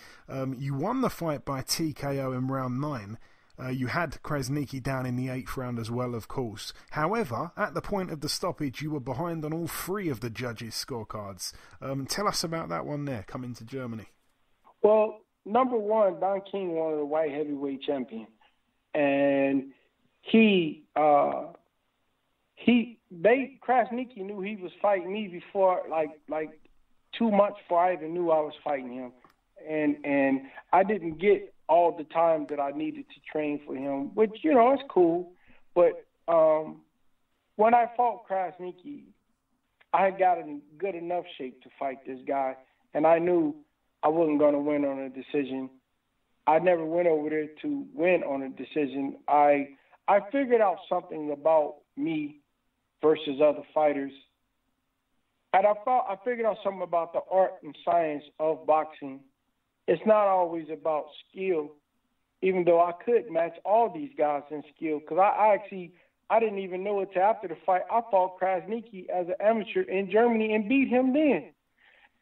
You won the fight by TKO in round 9. You had Krasniqi down in the 8th round as well, of course. However, at the point of the stoppage, you were behind on all 3 of the judges' scorecards. Tell us about that one there, coming to Germany. Well, number one, Don King wanted a white heavyweight champion. And Krasniqi knew he was fighting me before, like 2 months before I even knew I was fighting him. And I didn't get all the time that I needed to train for him, which, it's cool. But when I fought Krasniqi, I had got in good enough shape to fight this guy, and I knew I wasn't going to win on a decision. I never went over there to win on a decision. I figured out something about me versus other fighters. And I figured out something about the art and science of boxing. It's not always about skill, even though I could match all these guys in skill. Because I didn't even know it till after the fight. I fought Krasniqi as an amateur in Germany and beat him then.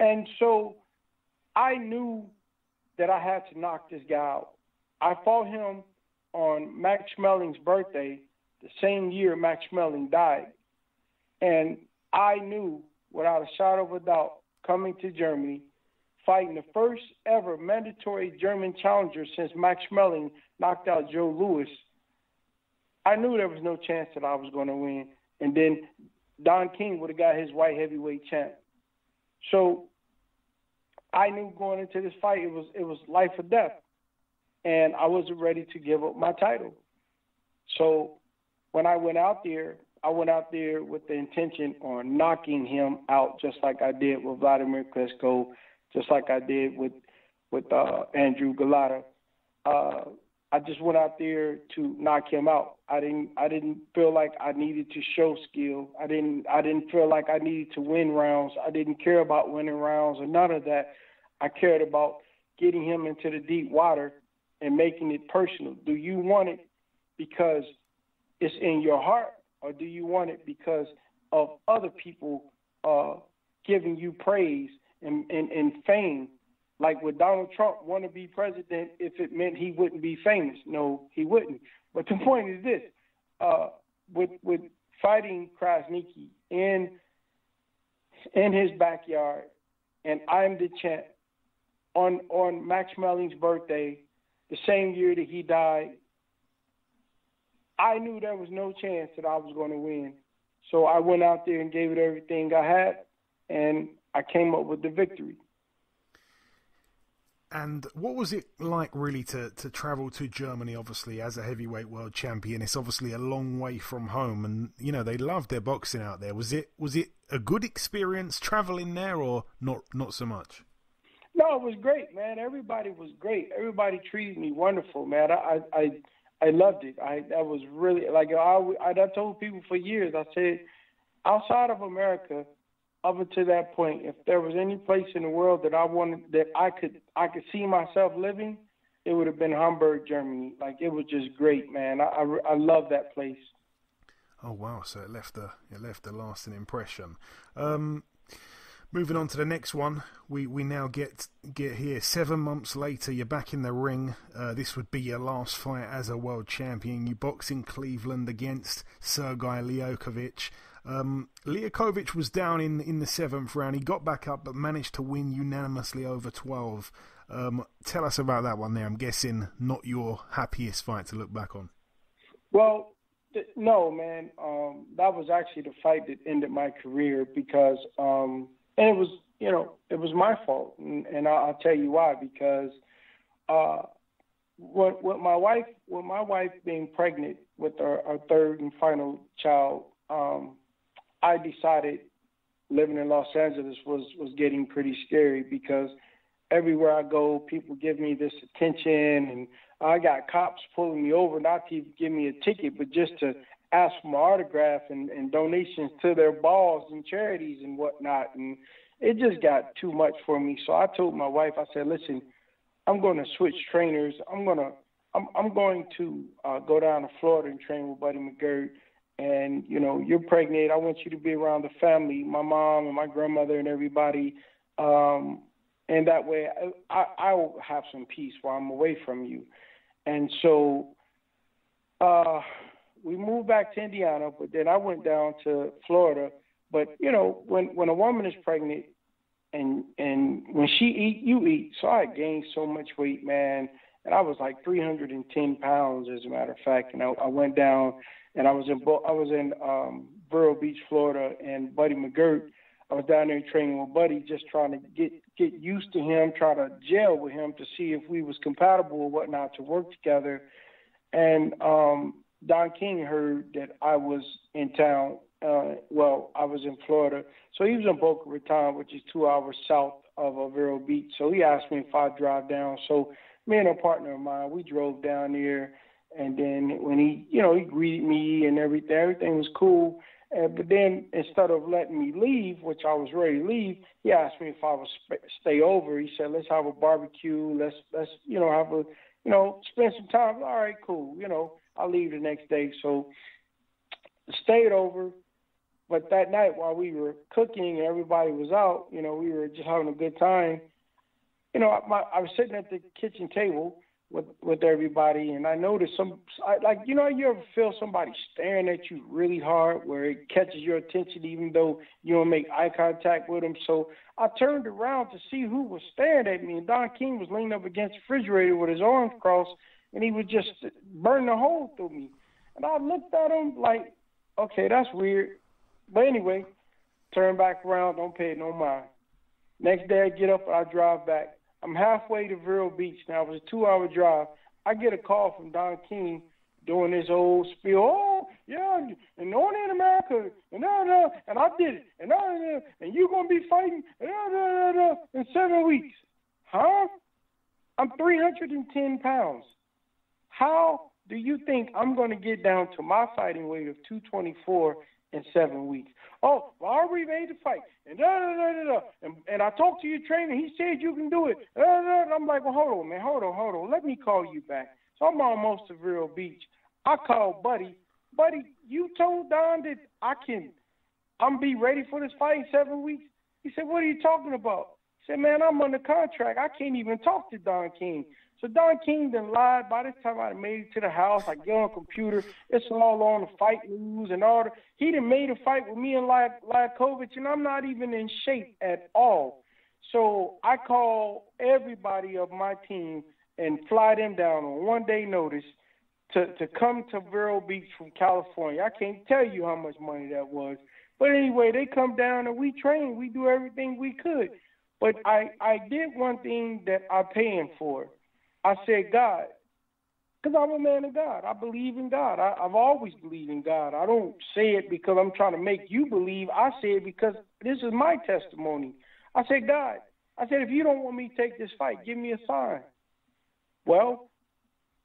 And so I knew that I had to knock this guy out. I fought him on Max Schmeling's birthday, the same year Max Schmeling died. And I knew without a shadow of a doubt, coming to Germany, fighting the first ever mandatory German challenger since Max Schmeling knocked out Joe Louis, I knew there was no chance that I was going to win. And then Don King would have got his white heavyweight champ. So I knew going into this fight it was life or death. And I wasn't ready to give up my title. So when I went out there, I went out there with the intention on knocking him out, just like I did with Vladimir Klitschko, just like I did with Andrew Galata. I just went out there to knock him out. I didn't feel like I needed to show skill. I didn't feel like I needed to win rounds. I didn't care about winning rounds or none of that. I cared about getting him into the deep water and making it personal. Do you want it because it's in your heart, or do you want it because of other people giving you praise and fame? Like, would Donald Trump want to be president if it meant he wouldn't be famous? No, he wouldn't. But the point is this: with fighting Krasniqi in his backyard, and I'm the champ on Max Melling's birthday, the same year that he died, I knew there was no chance that I was going to win. So I went out there and gave it everything I had, and I came up with the victory. And what was it like, really, to travel to Germany, obviously, as a heavyweight world champion? It's obviously a long way from home, and, you know, they love their boxing out there. Was it a good experience traveling there, or not so much? No, it was great, man. Everybody was great. Everybody treated me wonderful, man. I loved it. That was really, like, I told people for years, I said, outside of America, up until that point, if there was any place in the world that I wanted, that I could see myself living, it would have been Hamburg, Germany. Like, it was just great, man. I love that place. Oh wow! So it left a lasting impression. Moving on to the next one, we now get here 7 months later. You're back in the ring. This would be your last fight as a world champion. You box in Cleveland against Sergei Liakovic. Liakovic was down in the 7th round. He got back up but managed to win unanimously over 12. Tell us about that one there. I'm guessing not your happiest fight to look back on. Well, no, man. That was actually the fight that ended my career because, and it was, it was my fault. And I'll tell you why, because with my wife being pregnant with our third and final child, I decided living in Los Angeles was getting pretty scary because everywhere I go, people give me this attention, and I got cops pulling me over, not to give me a ticket, but just to ask for my autograph and donations to their balls and charities and whatnot. And it just got too much for me. So I told my wife, I said, listen, I'm going to switch trainers. I'm going to go down to Florida and train with Buddy McGirt. And, you're pregnant. I want you to be around the family, my mom and my grandmother and everybody. And that way I will have some peace while I'm away from you. And so we moved back to Indiana, but then I went down to Florida. But, when a woman is pregnant and when she eat, you eat. So I gained so much weight, man. And I was like 310 pounds, as a matter of fact. And I went down. And I was in Vero Beach, Florida, and Buddy McGirt. I was down there training with Buddy, just trying to get used to him, try to gel with him to see if we was compatible or whatnot to work together. And Don King heard that I was in town. I was in Florida. So he was in Boca Raton, which is 2 hours south of Vero Beach. So he asked me if I'd drive down. So me and a partner of mine, we drove down there. And then when he greeted me and everything was cool. But then instead of letting me leave, which I was ready to leave, he asked me if I would stay over. He said, let's have a barbecue. Let's have a, spend some time. All right, cool. I'll leave the next day. So I stayed over. But that night while we were cooking and everybody was out, we were just having a good time. I was sitting at the kitchen table with everybody, and I noticed you ever feel somebody staring at you really hard where it catches your attention even though you don't make eye contact with them. So I turned around to see who was staring at me, and Don King was leaning up against the refrigerator with his arms crossed, and he was just burning a hole through me. And I looked at him like, okay, that's weird. But anyway, turn back around, don't pay it no mind. Next day I get up and I drive back. I'm halfway to Vero Beach now. It was a 2-hour drive. I get a call from Don King doing his old spiel. Oh, yeah, and only in America, and I did it, and you're going to be fighting in 7 weeks. Huh? I'm 310 pounds. How do you think I'm going to get down to my fighting weight of 224 in 7 weeks? Oh, well, I already made the fight. And I talked to your trainer. He said you can do it. And I'm like, well, hold on, man. Hold on. Let me call you back. So I'm almost to Vero Beach. I called Buddy. Buddy, you told Don that I'm be ready for this fight in 7 weeks? He said, what are you talking about? I said, man, I'm under contract. I can't even talk to Don King. So Don King done lied. By this time I made it to the house. I get on the computer. It's all on the fight news and all. He done made a fight with me and Lakovic, and I'm not even in shape at all. So I call everybody of my team and fly them down on 1 day notice to come to Vero Beach from California. I can't tell you how much money that was. But anyway, they come down and we train. We do everything we could. But I did one thing that I pay him for. I said, God, because I'm a man of God. I believe in God. I've always believed in God. I don't say it because I'm trying to make you believe. I say it because this is my testimony. I said, God, if you don't want me to take this fight, give me a sign. Well,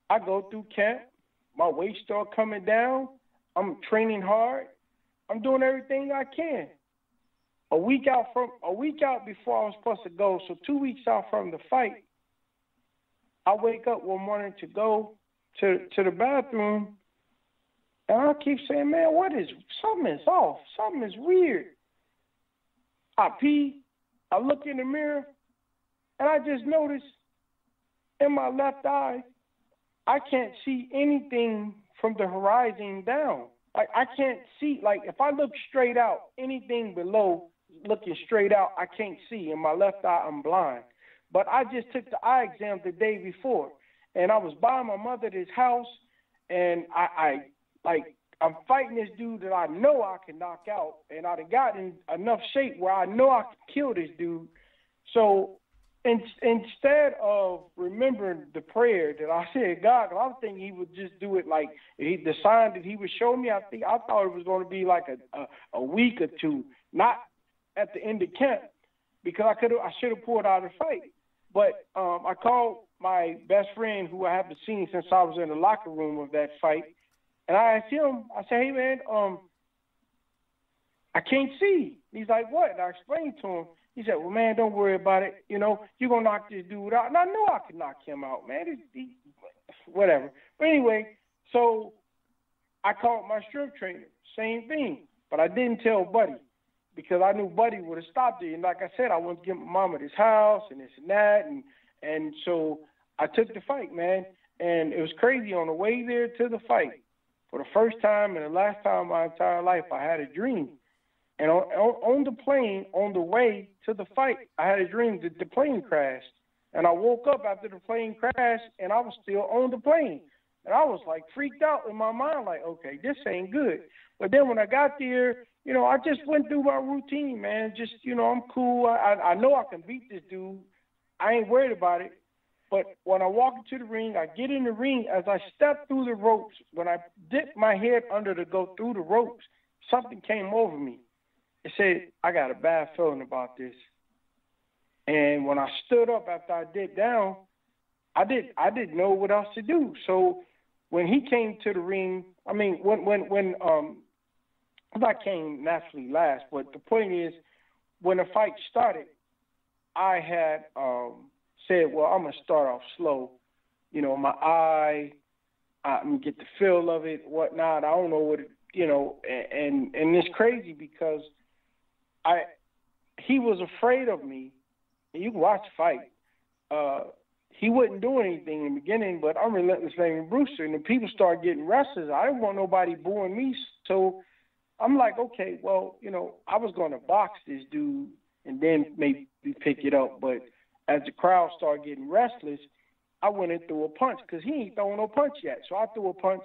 I go through camp. My weight start coming down. I'm training hard. I'm doing everything I can. A week out before I was supposed to go, so 2 weeks out from the fight, I wake up one morning to go to the bathroom, and I keep saying, man, something is off. Something is weird. I pee. I look in the mirror, and I just noticed in my left eye, I can't see anything from the horizon down. Like, I can't see. Like, if I look straight out, anything below looking straight out, I can't see. In my left eye, I'm blind. But I just took the eye exam the day before, and I was by my mother at his house, and I'm fighting this dude that I know I can knock out, and I'd have gotten enough shape where I know I can kill this dude. So instead of remembering the prayer that I said, God, I was thinking he would just do it like the sign that he would show me. I thought it was going to be like a week or two, not at the end of camp, because I should have pulled out a fight. But I called my best friend, who I haven't seen since I was in the locker room of that fight, and I asked him, I said, hey, man, I can't see. He's like, what? And I explained to him. He said, well, man, don't worry about it. You know, you're going to knock this dude out. And I knew I could knock him out, man. Whatever. But anyway, so I called my strength trainer. Same thing. But I didn't tell Buddy, because I knew Buddy would have stopped it. And like I said, I wanted to get my mom at his house and this and that. And so I took the fight, man. And it was crazy. On the way there to the fight, for the first time and the last time in my entire life, I had a dream. And on the plane, on the way to the fight, I had a dream that the plane crashed. And I woke up after the plane crashed, and I was still on the plane. And I was, like, freaked out in my mind, like, okay, this ain't good. But then when I got there, you know, I just went through my routine, man. Just, you know, I'm cool. I know I can beat this dude. I ain't worried about it. But when I walk into the ring, I get in the ring. As I step through the ropes, when I dip my head under to go through the ropes, something came over me. It said, I got a bad feeling about this. And when I stood up after I dipped down, I didn't know what else to do. So when he came to the ring, I mean, when I came naturally last, but the point is, when the fight started, I had said, well, I'm going to start off slow. You know, my eye, I'm going to get the feel of it, whatnot. I don't know what it, you know, and it's crazy because he was afraid of me. And you can watch the fight. He wasn't doing anything in the beginning, but I'm relentless Lamon Brewster, and the people started getting restless. I didn't want nobody booing me, so I'm like, okay, well, you know, I was going to box this dude and then maybe pick it up, but as the crowd started getting restless, I went and threw a punch because he ain't throwing no punch yet. So I threw a punch,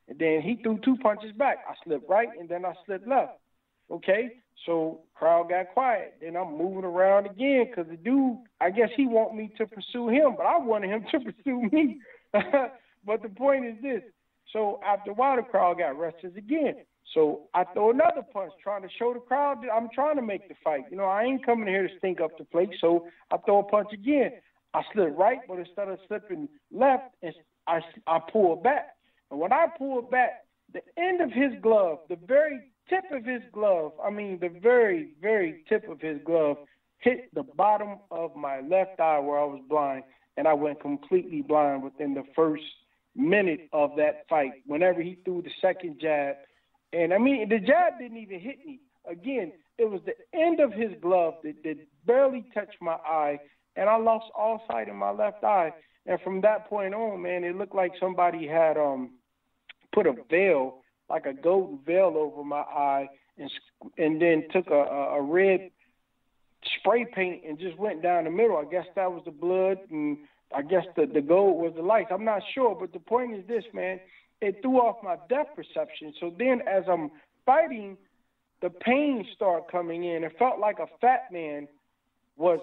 and then he threw two punches back. I slipped right, and then I slipped left. Okay, so crowd got quiet. Then I'm moving around again because the dude, I guess he want me to pursue him, but I wanted him to pursue me. But the point is this. So after a while, the crowd got restless again. So I throw another punch, trying to show the crowd that I'm trying to make the fight. You know, I ain't coming here to stink up the place. So I throw a punch again. I slid right, but instead of slipping left, I pulled back. And when I pulled back, the end of his glove, the very tip of his glove, the very, very tip of his glove, hit the bottom of my left eye where I was blind, and I went completely blind within the first minute of that fight. Whenever he threw the second jab, and the jab didn't even hit me. Again, it was the end of his glove that barely touched my eye, and I lost all sight in my left eye. And from that point on, man, it looked like somebody had put a veil, like a golden veil, over my eye, and then took a red spray paint and just went down the middle. I guess that was the blood, and I guess the gold was the lights. I'm not sure, but the point is this, man. It threw off my depth perception. So then as I'm fighting, the pain started coming in. It felt like a fat man was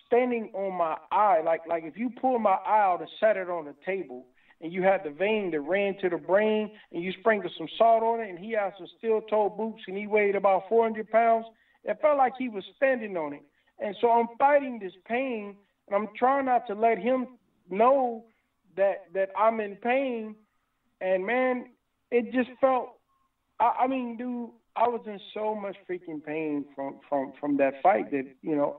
standing on my eye. Like if you pull my eye out and set it on the table, and you had the vein that ran to the brain, and you sprinkle some salt on it, and he had some steel-toe boots, and he weighed about 400 pounds, it felt like he was standing on it. And so I'm fighting this pain, and I'm trying not to let him know that I'm in pain. And, man, it just felt – dude, I was in so much freaking pain from that fight that,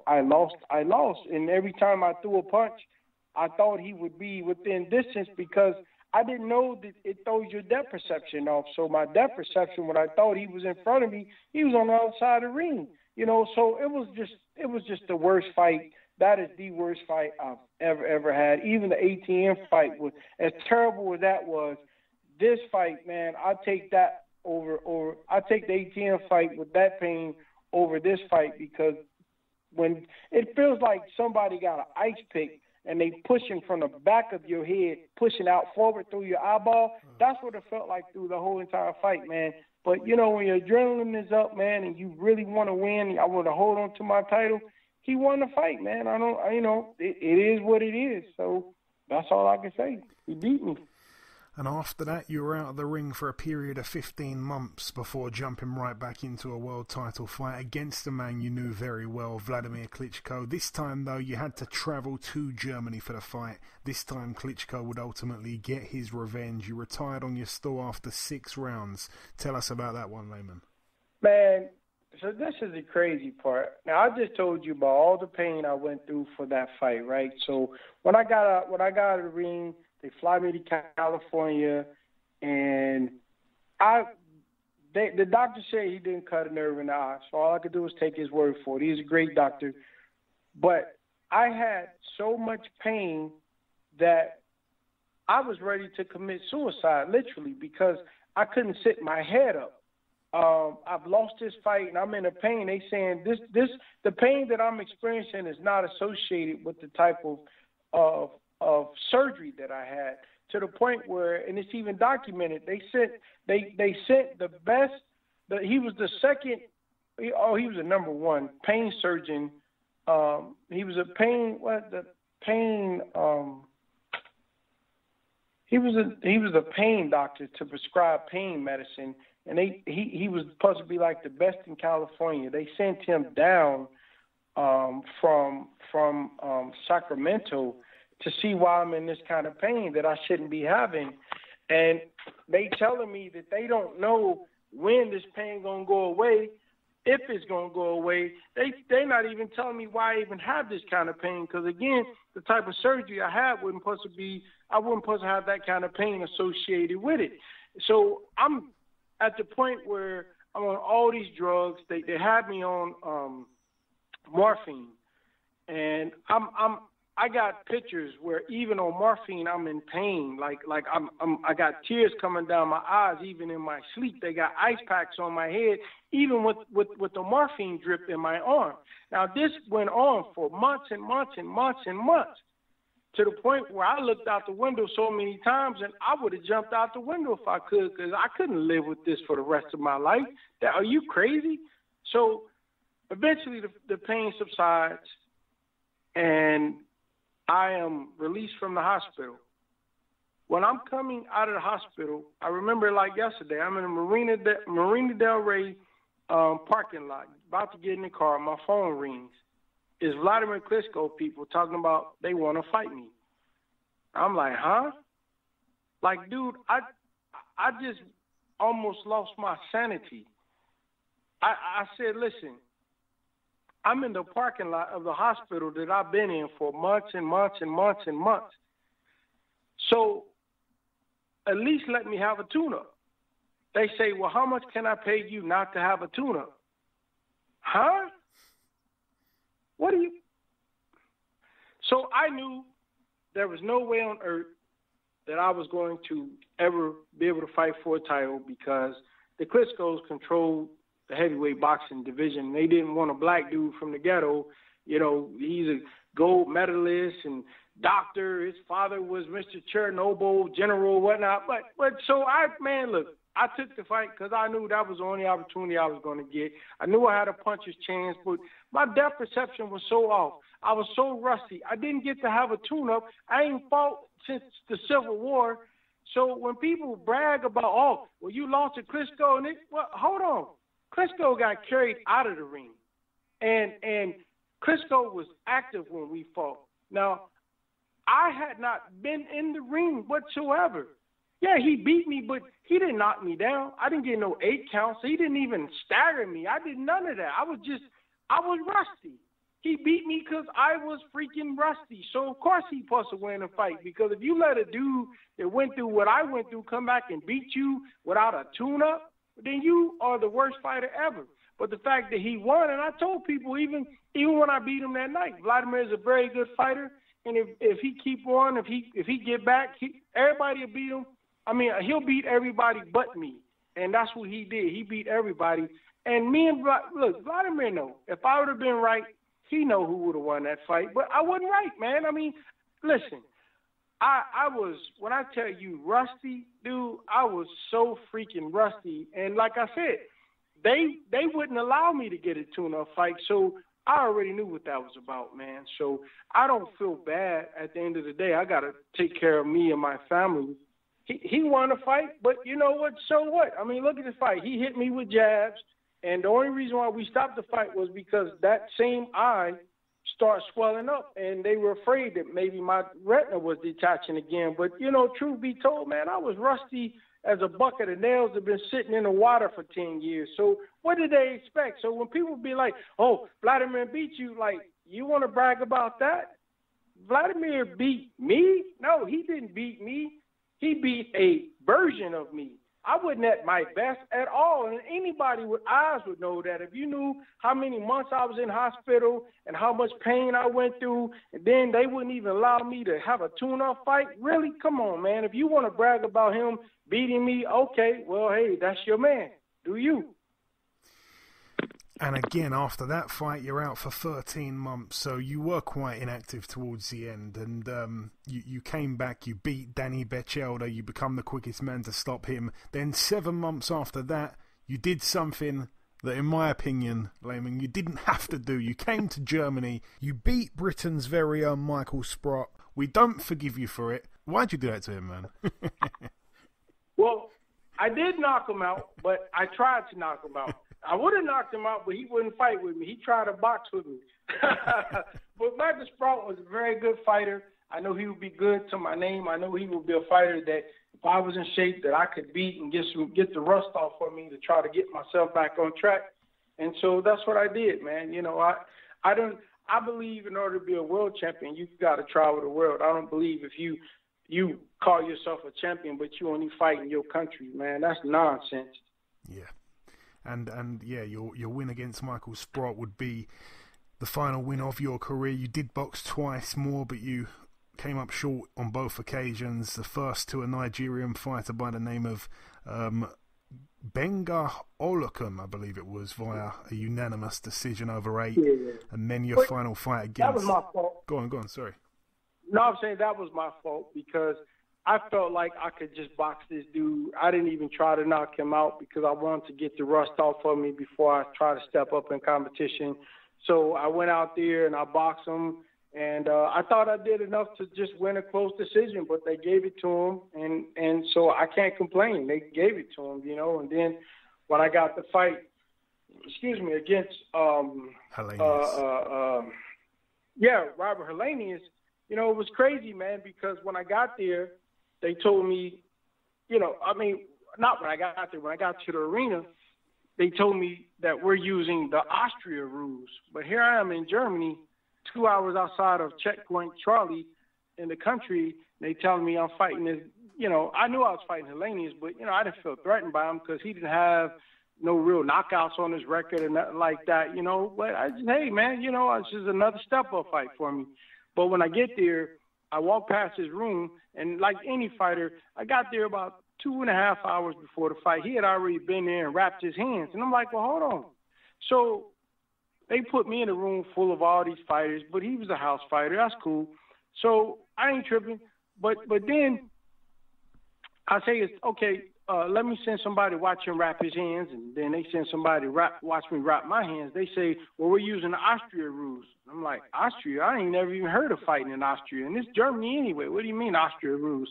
I lost. And every time I threw a punch, I thought he would be within distance because I didn't know that it throws your depth perception off. So my depth perception, when I thought he was in front of me, he was on the other side of the ring. So it was just the worst fight. That is the worst fight I've ever had. Even the ATM fight was as terrible as that was. This fight, man, I take that over. I take the ATM fight with that pain over this fight because when it feels like somebody got an ice pick and they pushing from the back of your head, pushing out forward through your eyeball, that's what it felt like through the whole entire fight, man. But, when your adrenaline is up, man, and you really want to win, I want to hold on to my title, he won the fight, man. It is what it is. So that's all I can say. He beat me. And after that, you were out of the ring for a period of 15 months before jumping right back into a world title fight against a man you knew very well, Vladimir Klitschko. This time, though, you had to travel to Germany for the fight. This time, Klitschko would ultimately get his revenge. You retired on your stool after 6 rounds. Tell us about that one, Lamon. Man, so this is the crazy part. Now, I just told you about all the pain I went through for that fight, right? So when I got out of the ring, they fly me to California, and the doctor said he didn't cut a nerve in the eye, so all I could do was take his word for it. He's a great doctor. But I had so much pain that I was ready to commit suicide, literally, because I couldn't sit my head up. I've lost this fight, and I'm in a pain. They saying the pain that I'm experiencing is not associated with the type of surgery that I had, to the point where, and it's even documented, they sent the best. He was the second. He was a number one pain surgeon. He was a pain. He was a pain doctor to prescribe pain medicine, and he was supposed to be like the best in California. They sent him down from Sacramento to see why I'm in this kind of pain that I shouldn't be having. And they telling me that they don't know when this pain going to go away, if it's going to go away. They not even telling me why I even have this kind of pain, because, again, the type of surgery I had I wasn't supposed to have that kind of pain associated with it. So I'm at the point where I'm on all these drugs. They had me on morphine, and I got pictures where even on morphine I'm in pain. Like I got tears coming down my eyes, even in my sleep. They got ice packs on my head, even with the morphine drip in my arm. Now this went on for months and months and months and months, to the point where I looked out the window so many times, and I would have jumped out the window if I could, because I couldn't live with this for the rest of my life. Are you crazy? So eventually the pain subsides, and I am released from the hospital. when I'm coming out of the hospital, I remember like yesterday, I'm in a Marina Del Rey parking lot, about to get in the car. My phone rings. It's Vladimir Klitschko people talking about they want to fight me. I'm like, huh? Like, dude, I just almost lost my sanity. I said, listen, I'm in the parking lot of the hospital that I've been in for months and months and months and months. So at least let me have a tune-up. They say, well, how much can I pay you not to have a tune-up? Huh? What do you? So I knew there was no way on earth that I was going to ever be able to fight for a title because the Klitschkos controlled the heavyweight boxing division. They didn't want a black dude from the ghetto. You know, he's a gold medalist and doctor. His father was Mr. Chernobyl, general, whatnot. But so look, I took the fight because I knew that was the only opportunity I was going to get. I knew I had a puncher's chance, but my depth perception was so off. I was so rusty. I didn't get to have a tune-up. I ain't fought since the Civil War. So when people brag about, oh, well, you lost to Klitschko, well, hold on. Klitschko got carried out of the ring. And Klitschko was active when we fought. Now, I had not been in the ring whatsoever. Yeah, he beat me, but he didn't knock me down. I didn't get no 8 counts. He didn't even stagger me. I did none of that. I was rusty. He beat me because I was freaking rusty. So, of course, he supposed to win a fight because if you let a dude that went through what I went through come back and beat you without a tune-up, then you are the worst fighter ever. But the fact that he won, and I told people even when I beat him that night, Vladimir is a very good fighter, and if he keep on, if he get back, everybody will beat him. I mean, he'll beat everybody but me, and that's what he did. He beat everybody. And me and Vladimir know. If I would have been right, he know who would have won that fight. But I wasn't right, man. I mean, listen, I was, when I tell you rusty, dude, I was so freaking rusty. And like I said, they wouldn't allow me to get a tune-up fight, so I already knew what that was about, man. So I don't feel bad at the end of the day. I got to take care of me and my family. He won a fight, but you know what? So what? I mean, look at the fight. He hit me with jabs, and the only reason why we stopped the fight was because that same eye started swelling up, and they were afraid that maybe my retina was detaching again. But, you know, truth be told, man, I was rusty as a bucket of nails that have been sitting in the water for 10 years. So what did they expect? So when people be like, oh, Vladimir beat you, like, you want to brag about that? Vladimir beat me? No, he didn't beat me. He beat a version of me. I wasn't at my best at all. And anybody with eyes would know that. If you knew how many months I was in hospital and how much pain I went through, and then they wouldn't even allow me to have a tune-up fight, really? Come on, man. If you want to brag about him beating me, okay, well, hey, that's your man. Do you? And again, after that fight, you're out for 13 months, so you were quite inactive towards the end. And you came back, you beat Danny Bechelda, you become the quickest man to stop him. Then 7 months after that, you did something that, in my opinion, Lamon, you didn't have to do. You came to Germany, you beat Britain's very own Michael Sprott. We don't forgive you for it. Why'd you do that to him, man? Well, I did knock him out, but I tried to knock him out. I would have knocked him out, but he wouldn't fight with me. He tried to box with me. But Michael Sprott was a very good fighter. I know he would be good to my name. I know he would be a fighter that if I was in shape that I could beat and get the rust off for me to try to get myself back on track. And so that's what I did, man. You know, I believe in order to be a world champion, you got to travel the world. I don't believe if you call yourself a champion, but you only fight in your country, man. That's nonsense. Yeah. And yeah, your win against Michael Sprott would be the final win of your career. You did box twice more, but you came up short on both occasions. The first to a Nigerian fighter by the name of Benga Olokun, I believe it was, via a unanimous decision over 8. Yeah. And then your final fight against... That was my fault. Go on, sorry. No, I'm saying that was my fault because I felt like I could just box this dude. I didn't even try to knock him out because I wanted to get the rust off of me before I try to step up in competition. So I went out there and I boxed him, And I thought I did enough to just win a close decision, but they gave it to him, and so I can't complain. They gave it to him, you know. And then when I got the fight, against Robert Helenius, you know, it was crazy, man, because when I got there, they told me, you know, I mean, not when I got there, when I got to the arena, they told me that we're using the Austria rules. But here I am in Germany, 2 hours outside of Checkpoint Charlie in the country. They telling me I'm fighting this, you know, I knew I was fighting Helenius, but, you know, I didn't feel threatened by him because he didn't have no real knockouts on his record or nothing like that, you know. But I just, hey, man, you know, it's just another step-up fight for me. But when I get there, I walk past his room, and like any fighter, I got there about 2.5 hours before the fight. He had already been there and wrapped his hands. And I'm like, well, hold on. So they put me in a room full of all these fighters, but he was a house fighter. That's cool. So I ain't tripping. But then I say, it's okay, let me send somebody to watch him wrap his hands. And then they send somebody to watch me wrap my hands. They say, well, we're using the Austria rules. I'm like, Austria? I ain't never even heard of fighting in Austria. And it's Germany anyway. What do you mean Austria rules?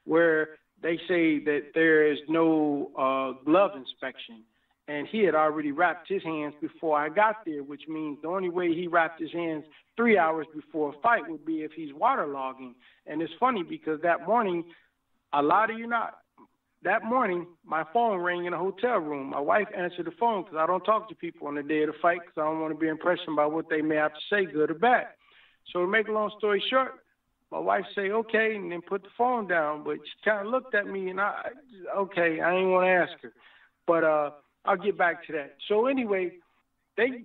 Where they say that there is no glove inspection. And he had already wrapped his hands before I got there, which means the only way he wrapped his hands 3 hours before a fight would be if he's waterlogging. And it's funny because that morning, I lie to you not, that morning, my phone rang in a hotel room. My wife answered the phone because I don't talk to people on the day of the fight because I don't want to be impressed by what they may have to say, good or bad. So to make a long story short, my wife say, okay, and then put the phone down. But she kind of looked at me, and I ain't want to ask her. But I'll get back to that. So anyway, they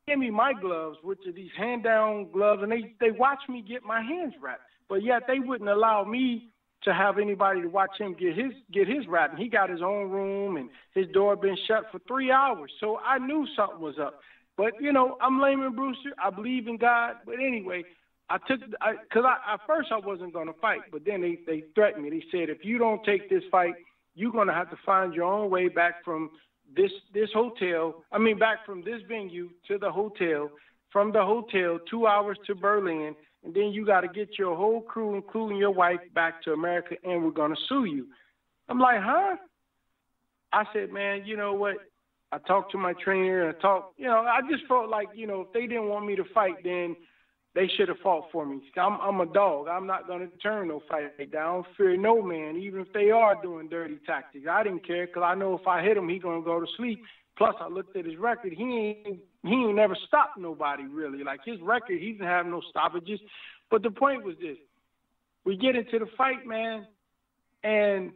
give me my gloves, which are these hand-down gloves, and they watch me get my hands wrapped. But yet they wouldn't allow me to have anybody to watch him get his wrap. And he got his own room, and his door been shut for 3 hours. So I knew something was up. But, you know, I'm Lamon Brewster. I believe in God. But anyway, because at first I wasn't going to fight. But then they threatened me. They said, if you don't take this fight, you're going to have to find your own way back from this hotel. I mean, back from this venue to the hotel, from the hotel 2 hours to Berlin. And then you got to get your whole crew, including your wife, back to America, and we're going to sue you. I'm like, huh? I said, man, you know what? I talked to my trainer, and I just felt like, you know, if they didn't want me to fight, then they should have fought for me. I'm a dog. I'm not going to turn no fight down. I don't fear no man, even if they are doing dirty tactics. I didn't care because I know if I hit him, he's going to go to sleep. Plus, I looked at his record. He ain't never stopped nobody, really. Like, his record, he didn't have no stoppages. But the point was this. We get into the fight, man, and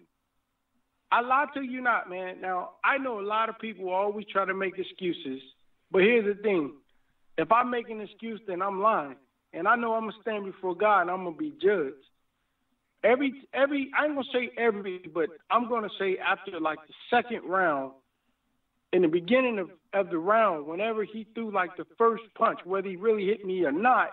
I lie to you not, man. Now, I know a lot of people always try to make excuses, but here's the thing. If I make an excuse, then I'm lying. And I know I'm going to stand before God, and I'm going to be judged. I ain't going to say every, but I'm going to say after, like, the second round, in the beginning of the round, whenever he threw like the first punch, whether he really hit me or not,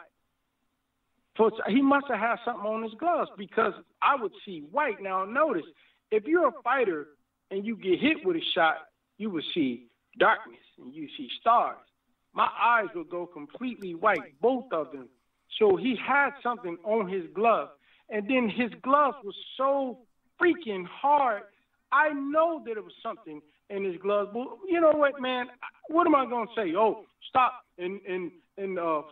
he must have had something on his gloves because I would see white. Now notice, if you're a fighter and you get hit with a shot, you would see darkness and you see stars. My eyes would go completely white, both of them. So he had something on his glove. And then his glove was so freaking hard, I know that it was something in his gloves. But you know what, man? What am I going to say? Oh, stop and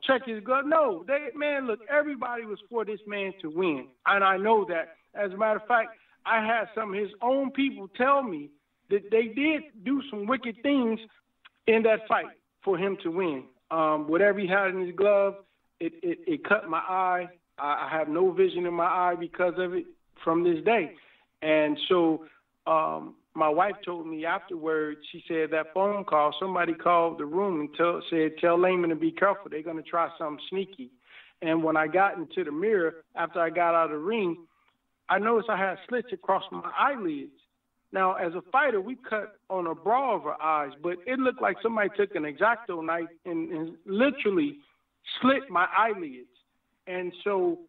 check his glove? No, man, look, everybody was for this man to win. And I know that. As a matter of fact, I had some of his own people tell me that they did do some wicked things in that fight for him to win. Whatever he had in his glove, it cut my eye. I have no vision in my eye because of it from this day. And so my wife told me afterwards, she said that phone call, somebody called the room and said, tell Lamon to be careful. They're going to try something sneaky. And when I got into the mirror, after I got out of the ring, I noticed I had slits across my eyelids. Now, as a fighter, we cut on a bra of our eyes, but it looked like somebody took an X-Acto knife and literally slit my eyelids. And so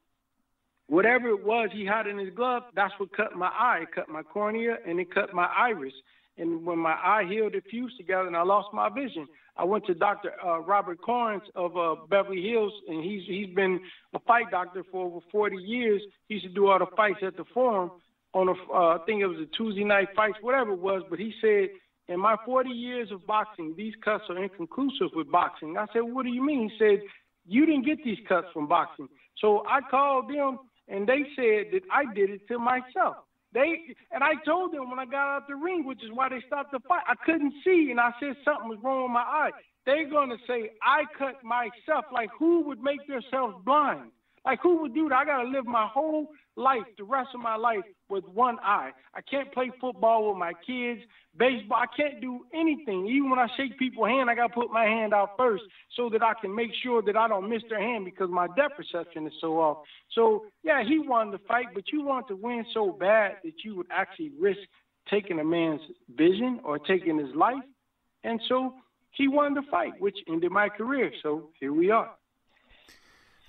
whatever it was he had in his glove, that's what cut my eye. It cut my cornea and it cut my iris. And when my eye healed, it fused together, and I lost my vision. I went to Dr. Robert Corrins of Beverly Hills, and he's been a fight doctor for over 40 years. He used to do all the fights at the Forum on I think it was a Tuesday night fights, whatever it was. But he said, in my 40 years of boxing, these cuts are inconclusive with boxing. I said, what do you mean? He said, you didn't get these cuts from boxing. So I called them, and they said that I did it to myself. And I told them when I got out the ring, which is why they stopped the fight, I couldn't see, and I said something was wrong with my eye. They're going to say I cut myself. Like, who would make themselves blind? Like, who would do that? I got to live my whole life, the rest of my life, with one eye. I can't play football with my kids, baseball. I can't do anything. Even when I shake people's hand, I got to put my hand out first so that I can make sure that I don't miss their hand because my depth perception is so off. So, yeah, he won the fight, but you want to win so bad that you would actually risk taking a man's vision or taking his life. And so he won the fight, which ended my career. So here we are.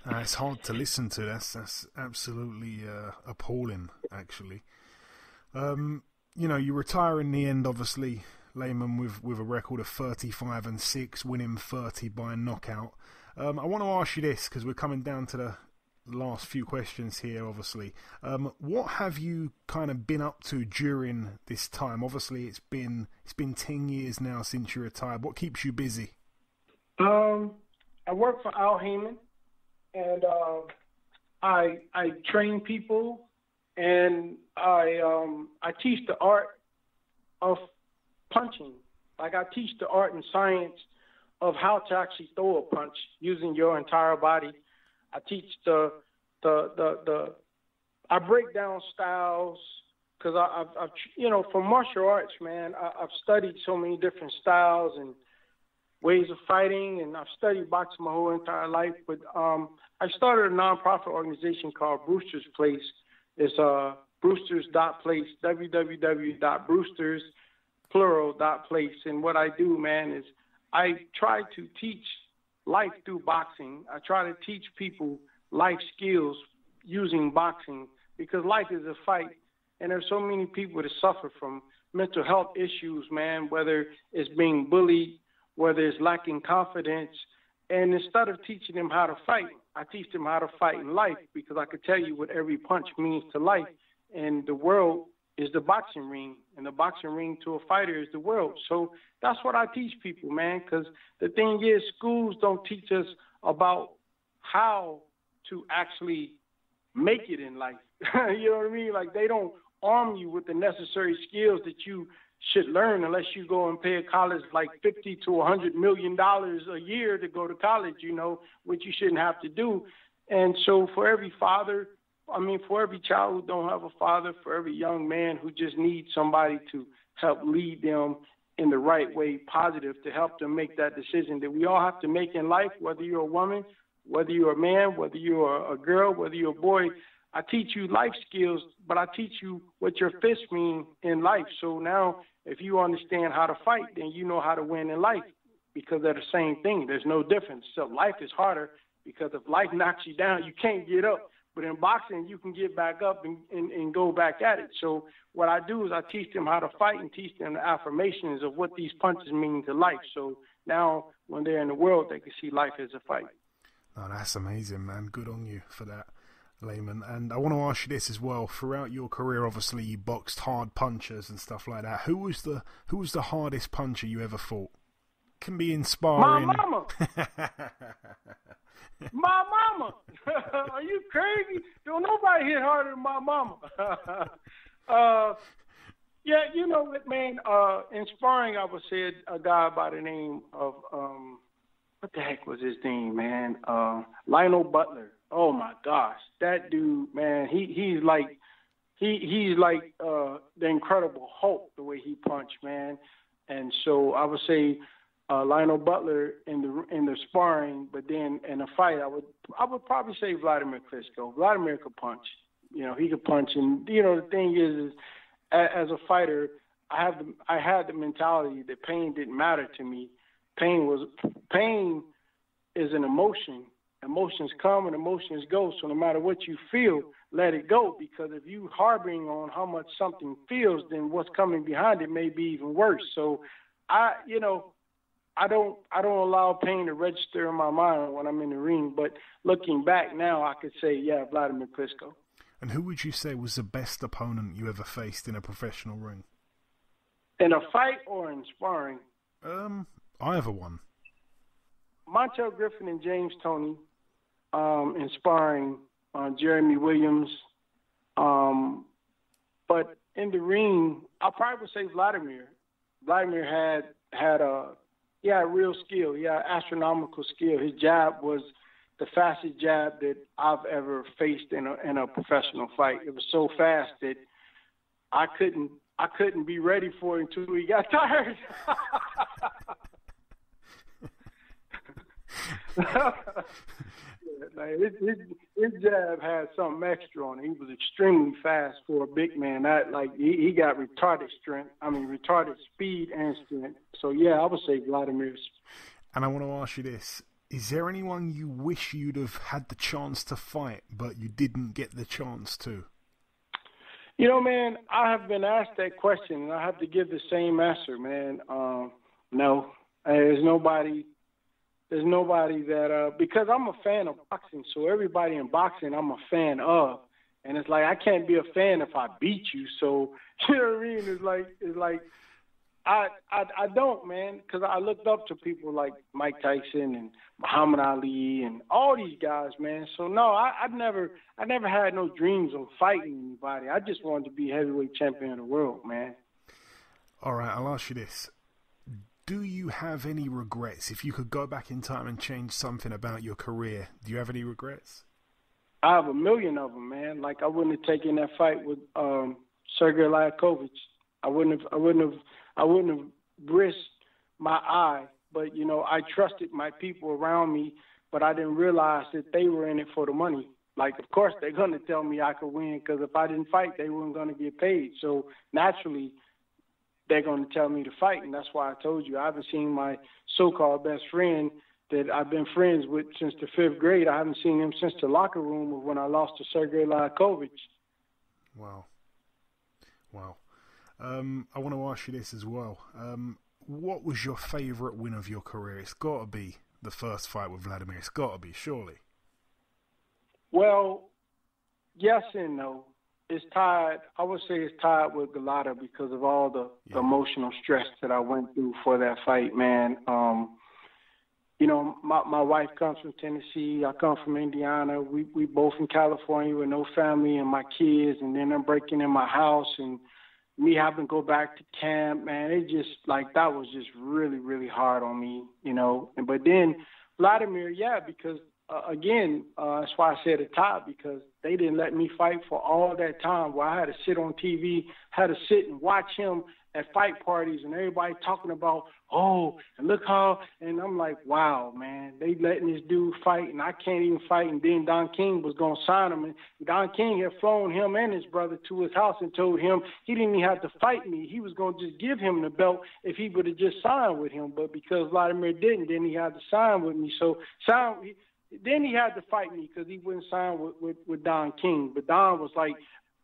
It's hard to listen to. That's absolutely appalling, actually. You retire in the end, obviously, Lamon, with a record of 35-6, winning 30 by knockout. I want to ask you this, because we're coming down to the last few questions here, obviously. What have you kind of been up to during this time? Obviously, it's been 10 years now since you retired. What keeps you busy? I work for Al Heyman. And I train people, and I teach the art of punching. Like, I teach the art and science of how to actually throw a punch using your entire body. I teach I break down styles because I've for martial arts, man, I've studied so many different styles and ways of fighting, and I've studied boxing my whole entire life. But I started a nonprofit organization called Brewster's Place. It's Brewsters.place, www.brewsters, plural.place. And what I do, man, is I try to teach life through boxing. I try to teach people life skills using boxing because life is a fight. And there's so many people that suffer from mental health issues, man, whether it's being bullied, whether it's lacking confidence. And instead of teaching them how to fight, I teach them how to fight in life because I could tell you what every punch means to life. And the world is the boxing ring, and the boxing ring to a fighter is the world. So that's what I teach people, man, because the thing is, schools don't teach us about how to actually make it in life. You know what I mean? Like, they don't arm you with the necessary skills that you should learn unless you go and pay a college like $50 to $100 million a year to go to college, which you shouldn't have to do. And so for every father, for every child who don't have a father, for every young man who just needs somebody to help lead them in the right way, positive, to help them make that decision that we all have to make in life, whether you're a woman, whether you're a man, whether you're a girl, whether you're a boy. I teach you life skills, but I teach you what your fists mean in life. So now if you understand how to fight, then you know how to win in life because they're the same thing. There's no difference. So life is harder because if life knocks you down, you can't get up. But in boxing, you can get back up and go back at it. So what I do is I teach them how to fight and teach them the affirmations of what these punches mean to life. So now when they're in the world, they can see life as a fight. Oh, that's amazing, man. Good on you for that, Lamon. And I want to ask you this as well. Throughout your career, obviously, you boxed hard punchers and stuff like that. Who was the hardest puncher you ever fought? Can be inspiring. My mama. My mama. Are you crazy? Don't nobody hit harder than my mama. Yeah, you know what, man? In sparring, I would say a guy by the name of what the heck was his name, man? Lionel Butler. Oh my gosh, that dude, man. He's like the Incredible Hulk, the way he punched, man. And so I would say Lionel Butler in the sparring, but then in a fight, I would probably say Vladimir Klitschko. Vladimir could punch. He could punch, and the thing is as a fighter, I had the mentality that pain didn't matter to me. Pain is an emotion. Emotions come and emotions go. So no matter what you feel, let it go, because if you harboring on how much something feels, then what's coming behind it may be even worse. So I don't allow pain to register in my mind when I'm in the ring. But looking back now, I could say, yeah, Vladimir Klitschko. And who would you say was the best opponent you ever faced in a professional ring? In a fight or in sparring? Either one. Montel Griffin and James Toney in sparring. Jeremy Williams. But in the ring, I probably would say Vladimir. Vladimir had real skill. He had astronomical skill. His jab was the fastest jab that I've ever faced in a professional fight. It was so fast that I couldn't be ready for it until he got tired. His jab had something extra on it. He was extremely fast for a big man. He got retarded speed and strength. So yeah, I would say Vladimir's. And I want to ask you this: is there anyone you wish you'd have had the chance to fight, but you didn't get the chance to? You know, man, I have been asked that question, and I have to give the same answer, man. No, there's nobody that because I'm a fan of boxing, so everybody in boxing I'm a fan of, and it's like I can't be a fan if I beat you. So you know what I mean? It's like I don't, man, because I looked up to people like Mike Tyson and Muhammad Ali and all these guys, man. So no, I never had no dreams of fighting anybody. I just wanted to be heavyweight champion of the world, man. All right, I'll ask you this. Do you have any regrets? If you could go back in time and change something about your career, do you have any regrets? I have a million of them, man. Like I wouldn't have taken that fight with Sergey Liakovich. I wouldn't have risked my eye. But you know, I trusted my people around me, but I didn't realize that they were in it for the money. Like, of course, they're gonna tell me I could win because if I didn't fight, they weren't gonna get paid. So naturally, they're going to tell me to fight, and that's why I told you I haven't seen my so-called best friend that I've been friends with since the 5th grade. I haven't seen him since the locker room of when I lost to Sergey Liakovich. Wow. I want to ask you this as well. What was your favorite win of your career? It's got to be the first fight with Vladimir. It's got to be, surely. Well, yes and no. It's tied. I would say it's tied with Galata because of all the emotional stress that I went through for that fight, man. You know, my wife comes from Tennessee. I come from Indiana. We both in California with no family and my kids, and then I'm breaking in my house and me having to go back to camp, man. It just that was just really, really hard on me, you know. But then Vladimir, because again, that's why I said a tie, because they didn't let me fight for all that time where I had to sit on TV, had to sit and watch him at fight parties and everybody talking about, and look how, and I'm like, wow, man, they letting this dude fight and I can't even fight. And then Don King was going to sign him, and Don King had flown him and his brother to his house and told him he didn't even have to fight me. He was going to just give him the belt if he would have just signed with him. But because Vladimir didn't, then he had to sign with me. Then he had to fight me because he wouldn't sign with Don King. But Don was like,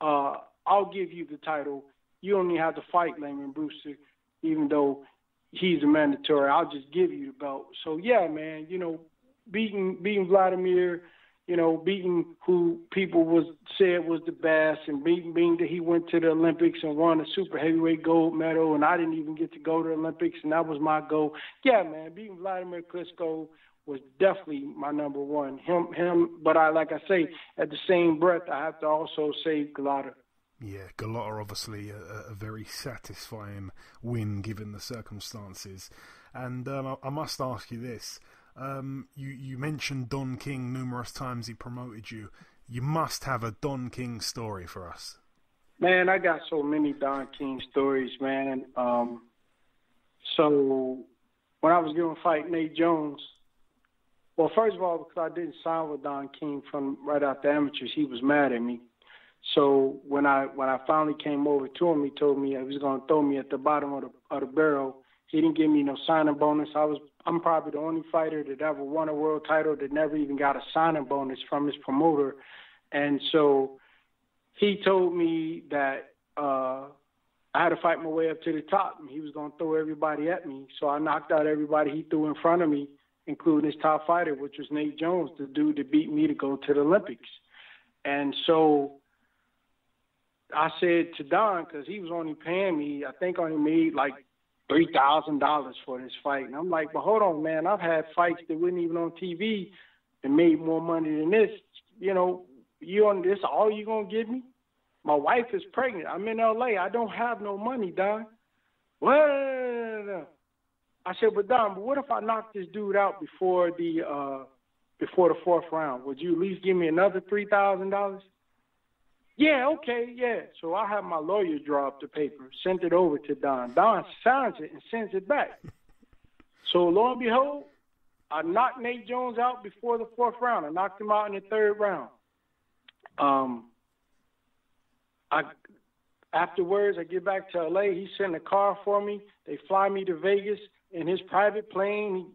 I'll give you the title. You don't even have to fight Lamon Brewster, even though he's a mandatory. I'll just give you the belt. So, yeah, man, you know, beating Vladimir, you know, beating who people said was the best, and being that he went to the Olympics and won a super heavyweight gold medal, and I didn't even get to go to the Olympics, and that was my goal. Yeah, man, beating Vladimir Klitschko was definitely my number one. Him, but like I say, at the same breath, I have to also say Galata. Yeah, Galata, obviously a very satisfying win given the circumstances. And I must ask you this. You mentioned Don King numerous times. He promoted you. You must have a Don King story for us. Man, I got so many Don King stories, man. So when I was going to fight Nate Jones, well, first of all, because I didn't sign with Don King from right out the amateurs, he was mad at me. So when I finally came over to him, he told me he was going to throw me at the bottom of the barrel. He didn't give me no signing bonus. I'm probably the only fighter that ever won a world title that never even got a signing bonus from his promoter. And so he told me that I had to fight my way up to the top, and he was going to throw everybody at me. So I knocked out everybody he threw in front of me, including his top fighter, which was Nate Jones, the dude that beat me to go to the Olympics. And so I said to Don, because he was only paying me, I think only made like $3,000 for this fight. And I'm like, but hold on, man, I've had fights that weren't even on TV and made more money than this. You know, you on this, all you going to give me? My wife is pregnant. I'm in L.A. I don't have no money, Don. Well, I said, but Don, but what if I knock this dude out before the fourth round? Would you at least give me another $3,000? Yeah, okay, yeah. So I have my lawyer draw up the paper, sent it over to Don. Don signs it and sends it back. So lo and behold, I knocked Nate Jones out before the fourth round. I knocked him out in the third round. Afterwards, I get back to L.A. He sent a car for me. They fly me to Vegas in his private plane. He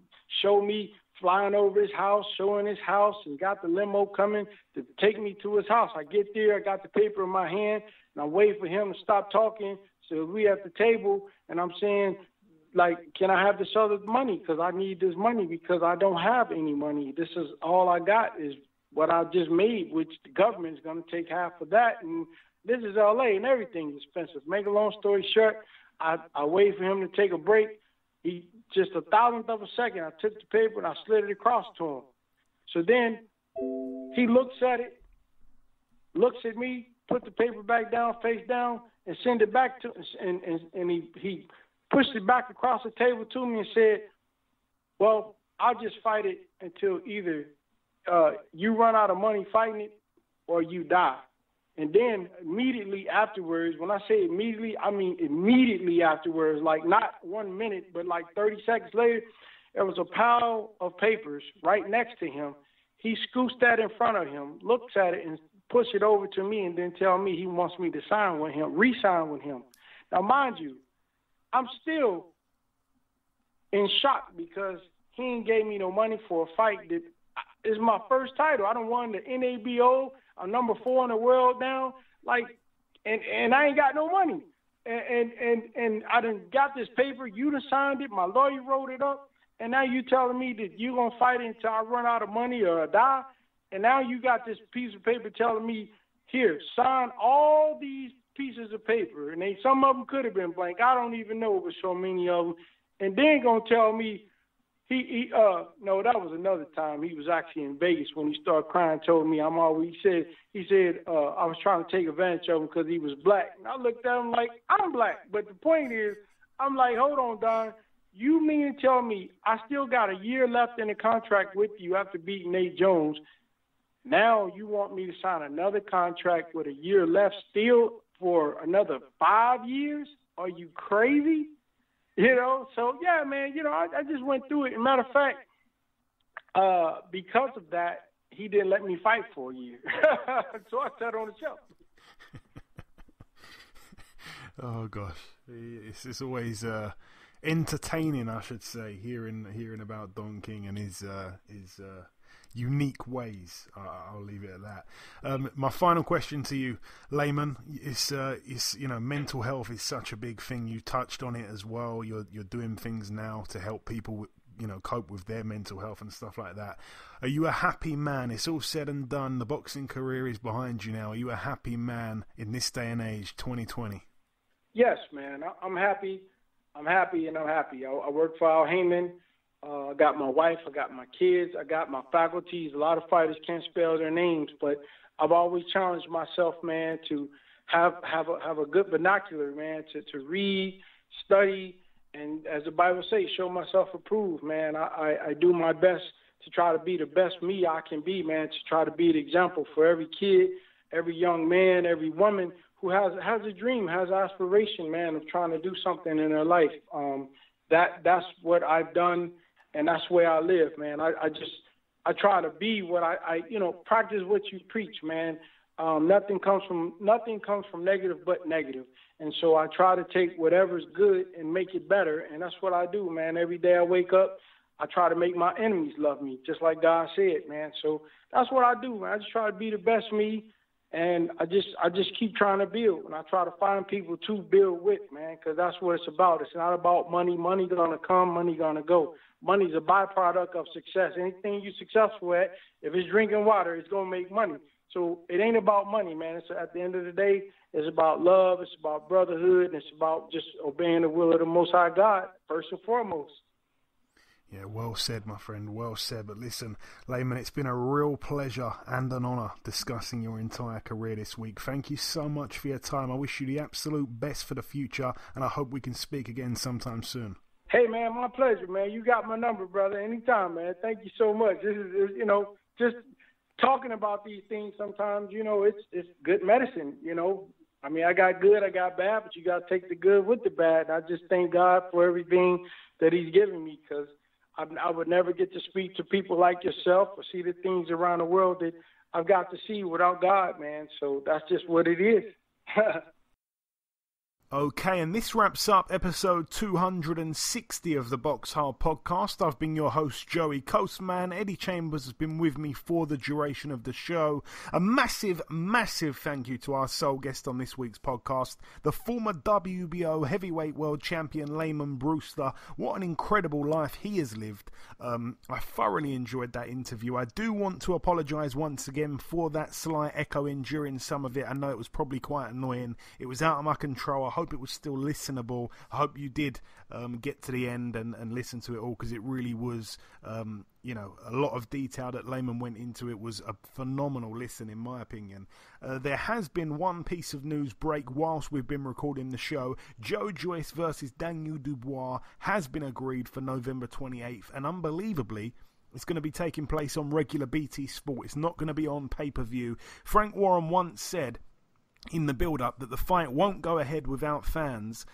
showed me flying over his house, showing his house, and got the limo coming to take me to his house. I get there, I got the paper in my hand, and I wait for him to stop talking. So we at the table, and I'm saying, like, can I have this other money? Because I need this money because I don't have any money. This is all I got is what I just made, which the government is going to take half of that. And this is L.A. and everything's expensive. Make a long story short, I wait for him to take a break. He just a thousandth of a second, I took the paper and I slid it across to him. So then he looks at it, looks at me, put the paper back down, face down, and send it back to, and he pushed it back across the table to me and said, well, I'll just fight it until either you run out of money fighting it or you die. And then immediately afterwards, when I say immediately, I mean immediately afterwards, like not 1 minute, but like 30 seconds later, there was a pile of papers right next to him. He scoots that in front of him, looks at it, and push it over to me, and then tell me he wants me to sign with him, re-sign with him. Now, mind you, I'm still in shock because he ain't gave me no money for a fight that is my first title. I done won the NABO. I'm number 4 in the world now. Like, and I ain't got no money. And I done got this paper. You done signed it. My lawyer wrote it up. And now you telling me that you going to fight until I run out of money or die. And now you got this piece of paper telling me, here, sign all these pieces of paper. And some of them could have been blank. I don't even know. It was so many of them. And then going to tell me, no, that was another time. He was actually in Vegas when he started crying, told me he said I was trying to take advantage of him because he was black. And I looked at him like, I'm black. But the point is, I'm like, hold on, Don. You mean to tell me I still got a year left in the contract with you after beating Nate Jones? Now you want me to sign another contract with a year left still for another 5 years? Are you crazy? You know, so, yeah, man, you know, I just went through it. As a matter of fact, because of that, he didn't let me fight for a year. So I sat on the shelf. Oh, gosh. It's always entertaining, I should say, hearing about Don King and his unique ways. I'll leave it at that. My final question to you, Lamon, is you know, mental health is such a big thing. You touched on it as well. You're doing things now to help people, you know, cope with their mental health and stuff like that. Are you a happy man? It's all said and done. The boxing career is behind you now. Are you a happy man in this day and age, 2020? Yes, man. I'm happy. I'm happy. I work for Al Heyman. I got my wife, I got my kids, I got my faculties. A lot of fighters can't spell their names, but I've always challenged myself, man, to have a good vernacular, man, to read, study, and as the Bible says, show myself approved, man. I do my best to try to be the best me I can be, man, to try to be the example for every kid, every young man, every woman who has a dream, has aspiration, man, of trying to do something in their life. That's what I've done. And that's where I live, man. I try to be what I practice what you preach, man. Nothing comes from negative but negative. And so I try to take whatever's good and make it better. And that's what I do, man. Every day I wake up, I try to make my enemies love me, just like God said, man. So that's what I do, man. I just try to be the best me And I just keep trying to build, and I try to find people to build with, man, because that's what it's about. It's not about money. Money's gonna come, money's gonna go. Money's a byproduct of success. Anything you're successful at, if it's drinking water, it's gonna make money. So it ain't about money, man. It's at the end of the day, it's about love, it's about brotherhood, and it's about just obeying the will of the Most High God first and foremost. Yeah, well said, my friend, well said. But listen, Lamon, it's been a real pleasure and an honour discussing your entire career this week. Thank you so much for your time. I wish you the absolute best for the future, and I hope we can speak again sometime soon. Hey, man, my pleasure, man. You got my number, brother. Anytime, man. Thank you so much. This is, just talking about these things sometimes, it's good medicine, I mean, I got good, I got bad, but you got to take the good with the bad. And I just thank God for everything that he's given me, because I would never get to speak to people like yourself or see the things around the world that I've got to see without God, man. So that's just what it is. Okay, and this wraps up episode 260 of the BoxHard Podcast. I've been your host, Joey Coastman. Eddie Chambers has been with me for the duration of the show. A massive, massive thank you to our sole guest on this week's podcast, the former WBO Heavyweight World Champion, Lamon Brewster. What an incredible life he has lived. I thoroughly enjoyed that interview. I do want to apologise once again for that slight echoing during some of it. I know it was probably quite annoying. It was out of my control. I hope it was still listenable. I hope you did get to the end and listen to it all, because it really was, a lot of detail that Lamon went into. It was a phenomenal listen, in my opinion. There has been one piece of news break whilst we've been recording the show. Joe Joyce versus Daniel Dubois has been agreed for November 28th, and unbelievably, it's going to be taking place on regular BT Sport. It's not going to be on pay-per-view. Frank Warren once said in the build-up that the fight won't go ahead without fans.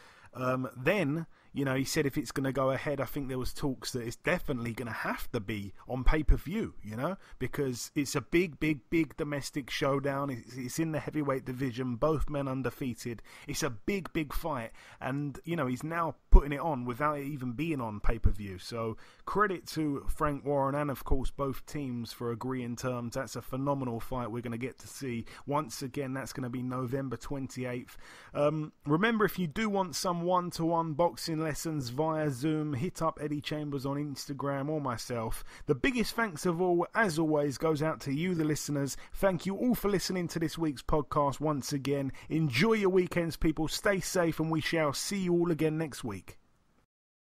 Then, he said if it's going to go ahead, I think there was talks that it's definitely going to have to be on pay-per-view, because it's a big, big, big domestic showdown. It's in the heavyweight division, both men undefeated. It's a big, big fight, and, he's now putting it on without it even being on pay-per-view. So credit to Frank Warren and, of course, both teams for agreeing terms. That's a phenomenal fight we're going to get to see. Once again, that's going to be November 28th. Remember, if you do want some one-to-one boxing lessons via Zoom, hit up Eddie Chambers on Instagram or myself. The biggest thanks of all, as always, goes out to you, the listeners. Thank you all for listening to this week's podcast once again. Enjoy your weekends, people. Stay safe, and we shall see you all again next week.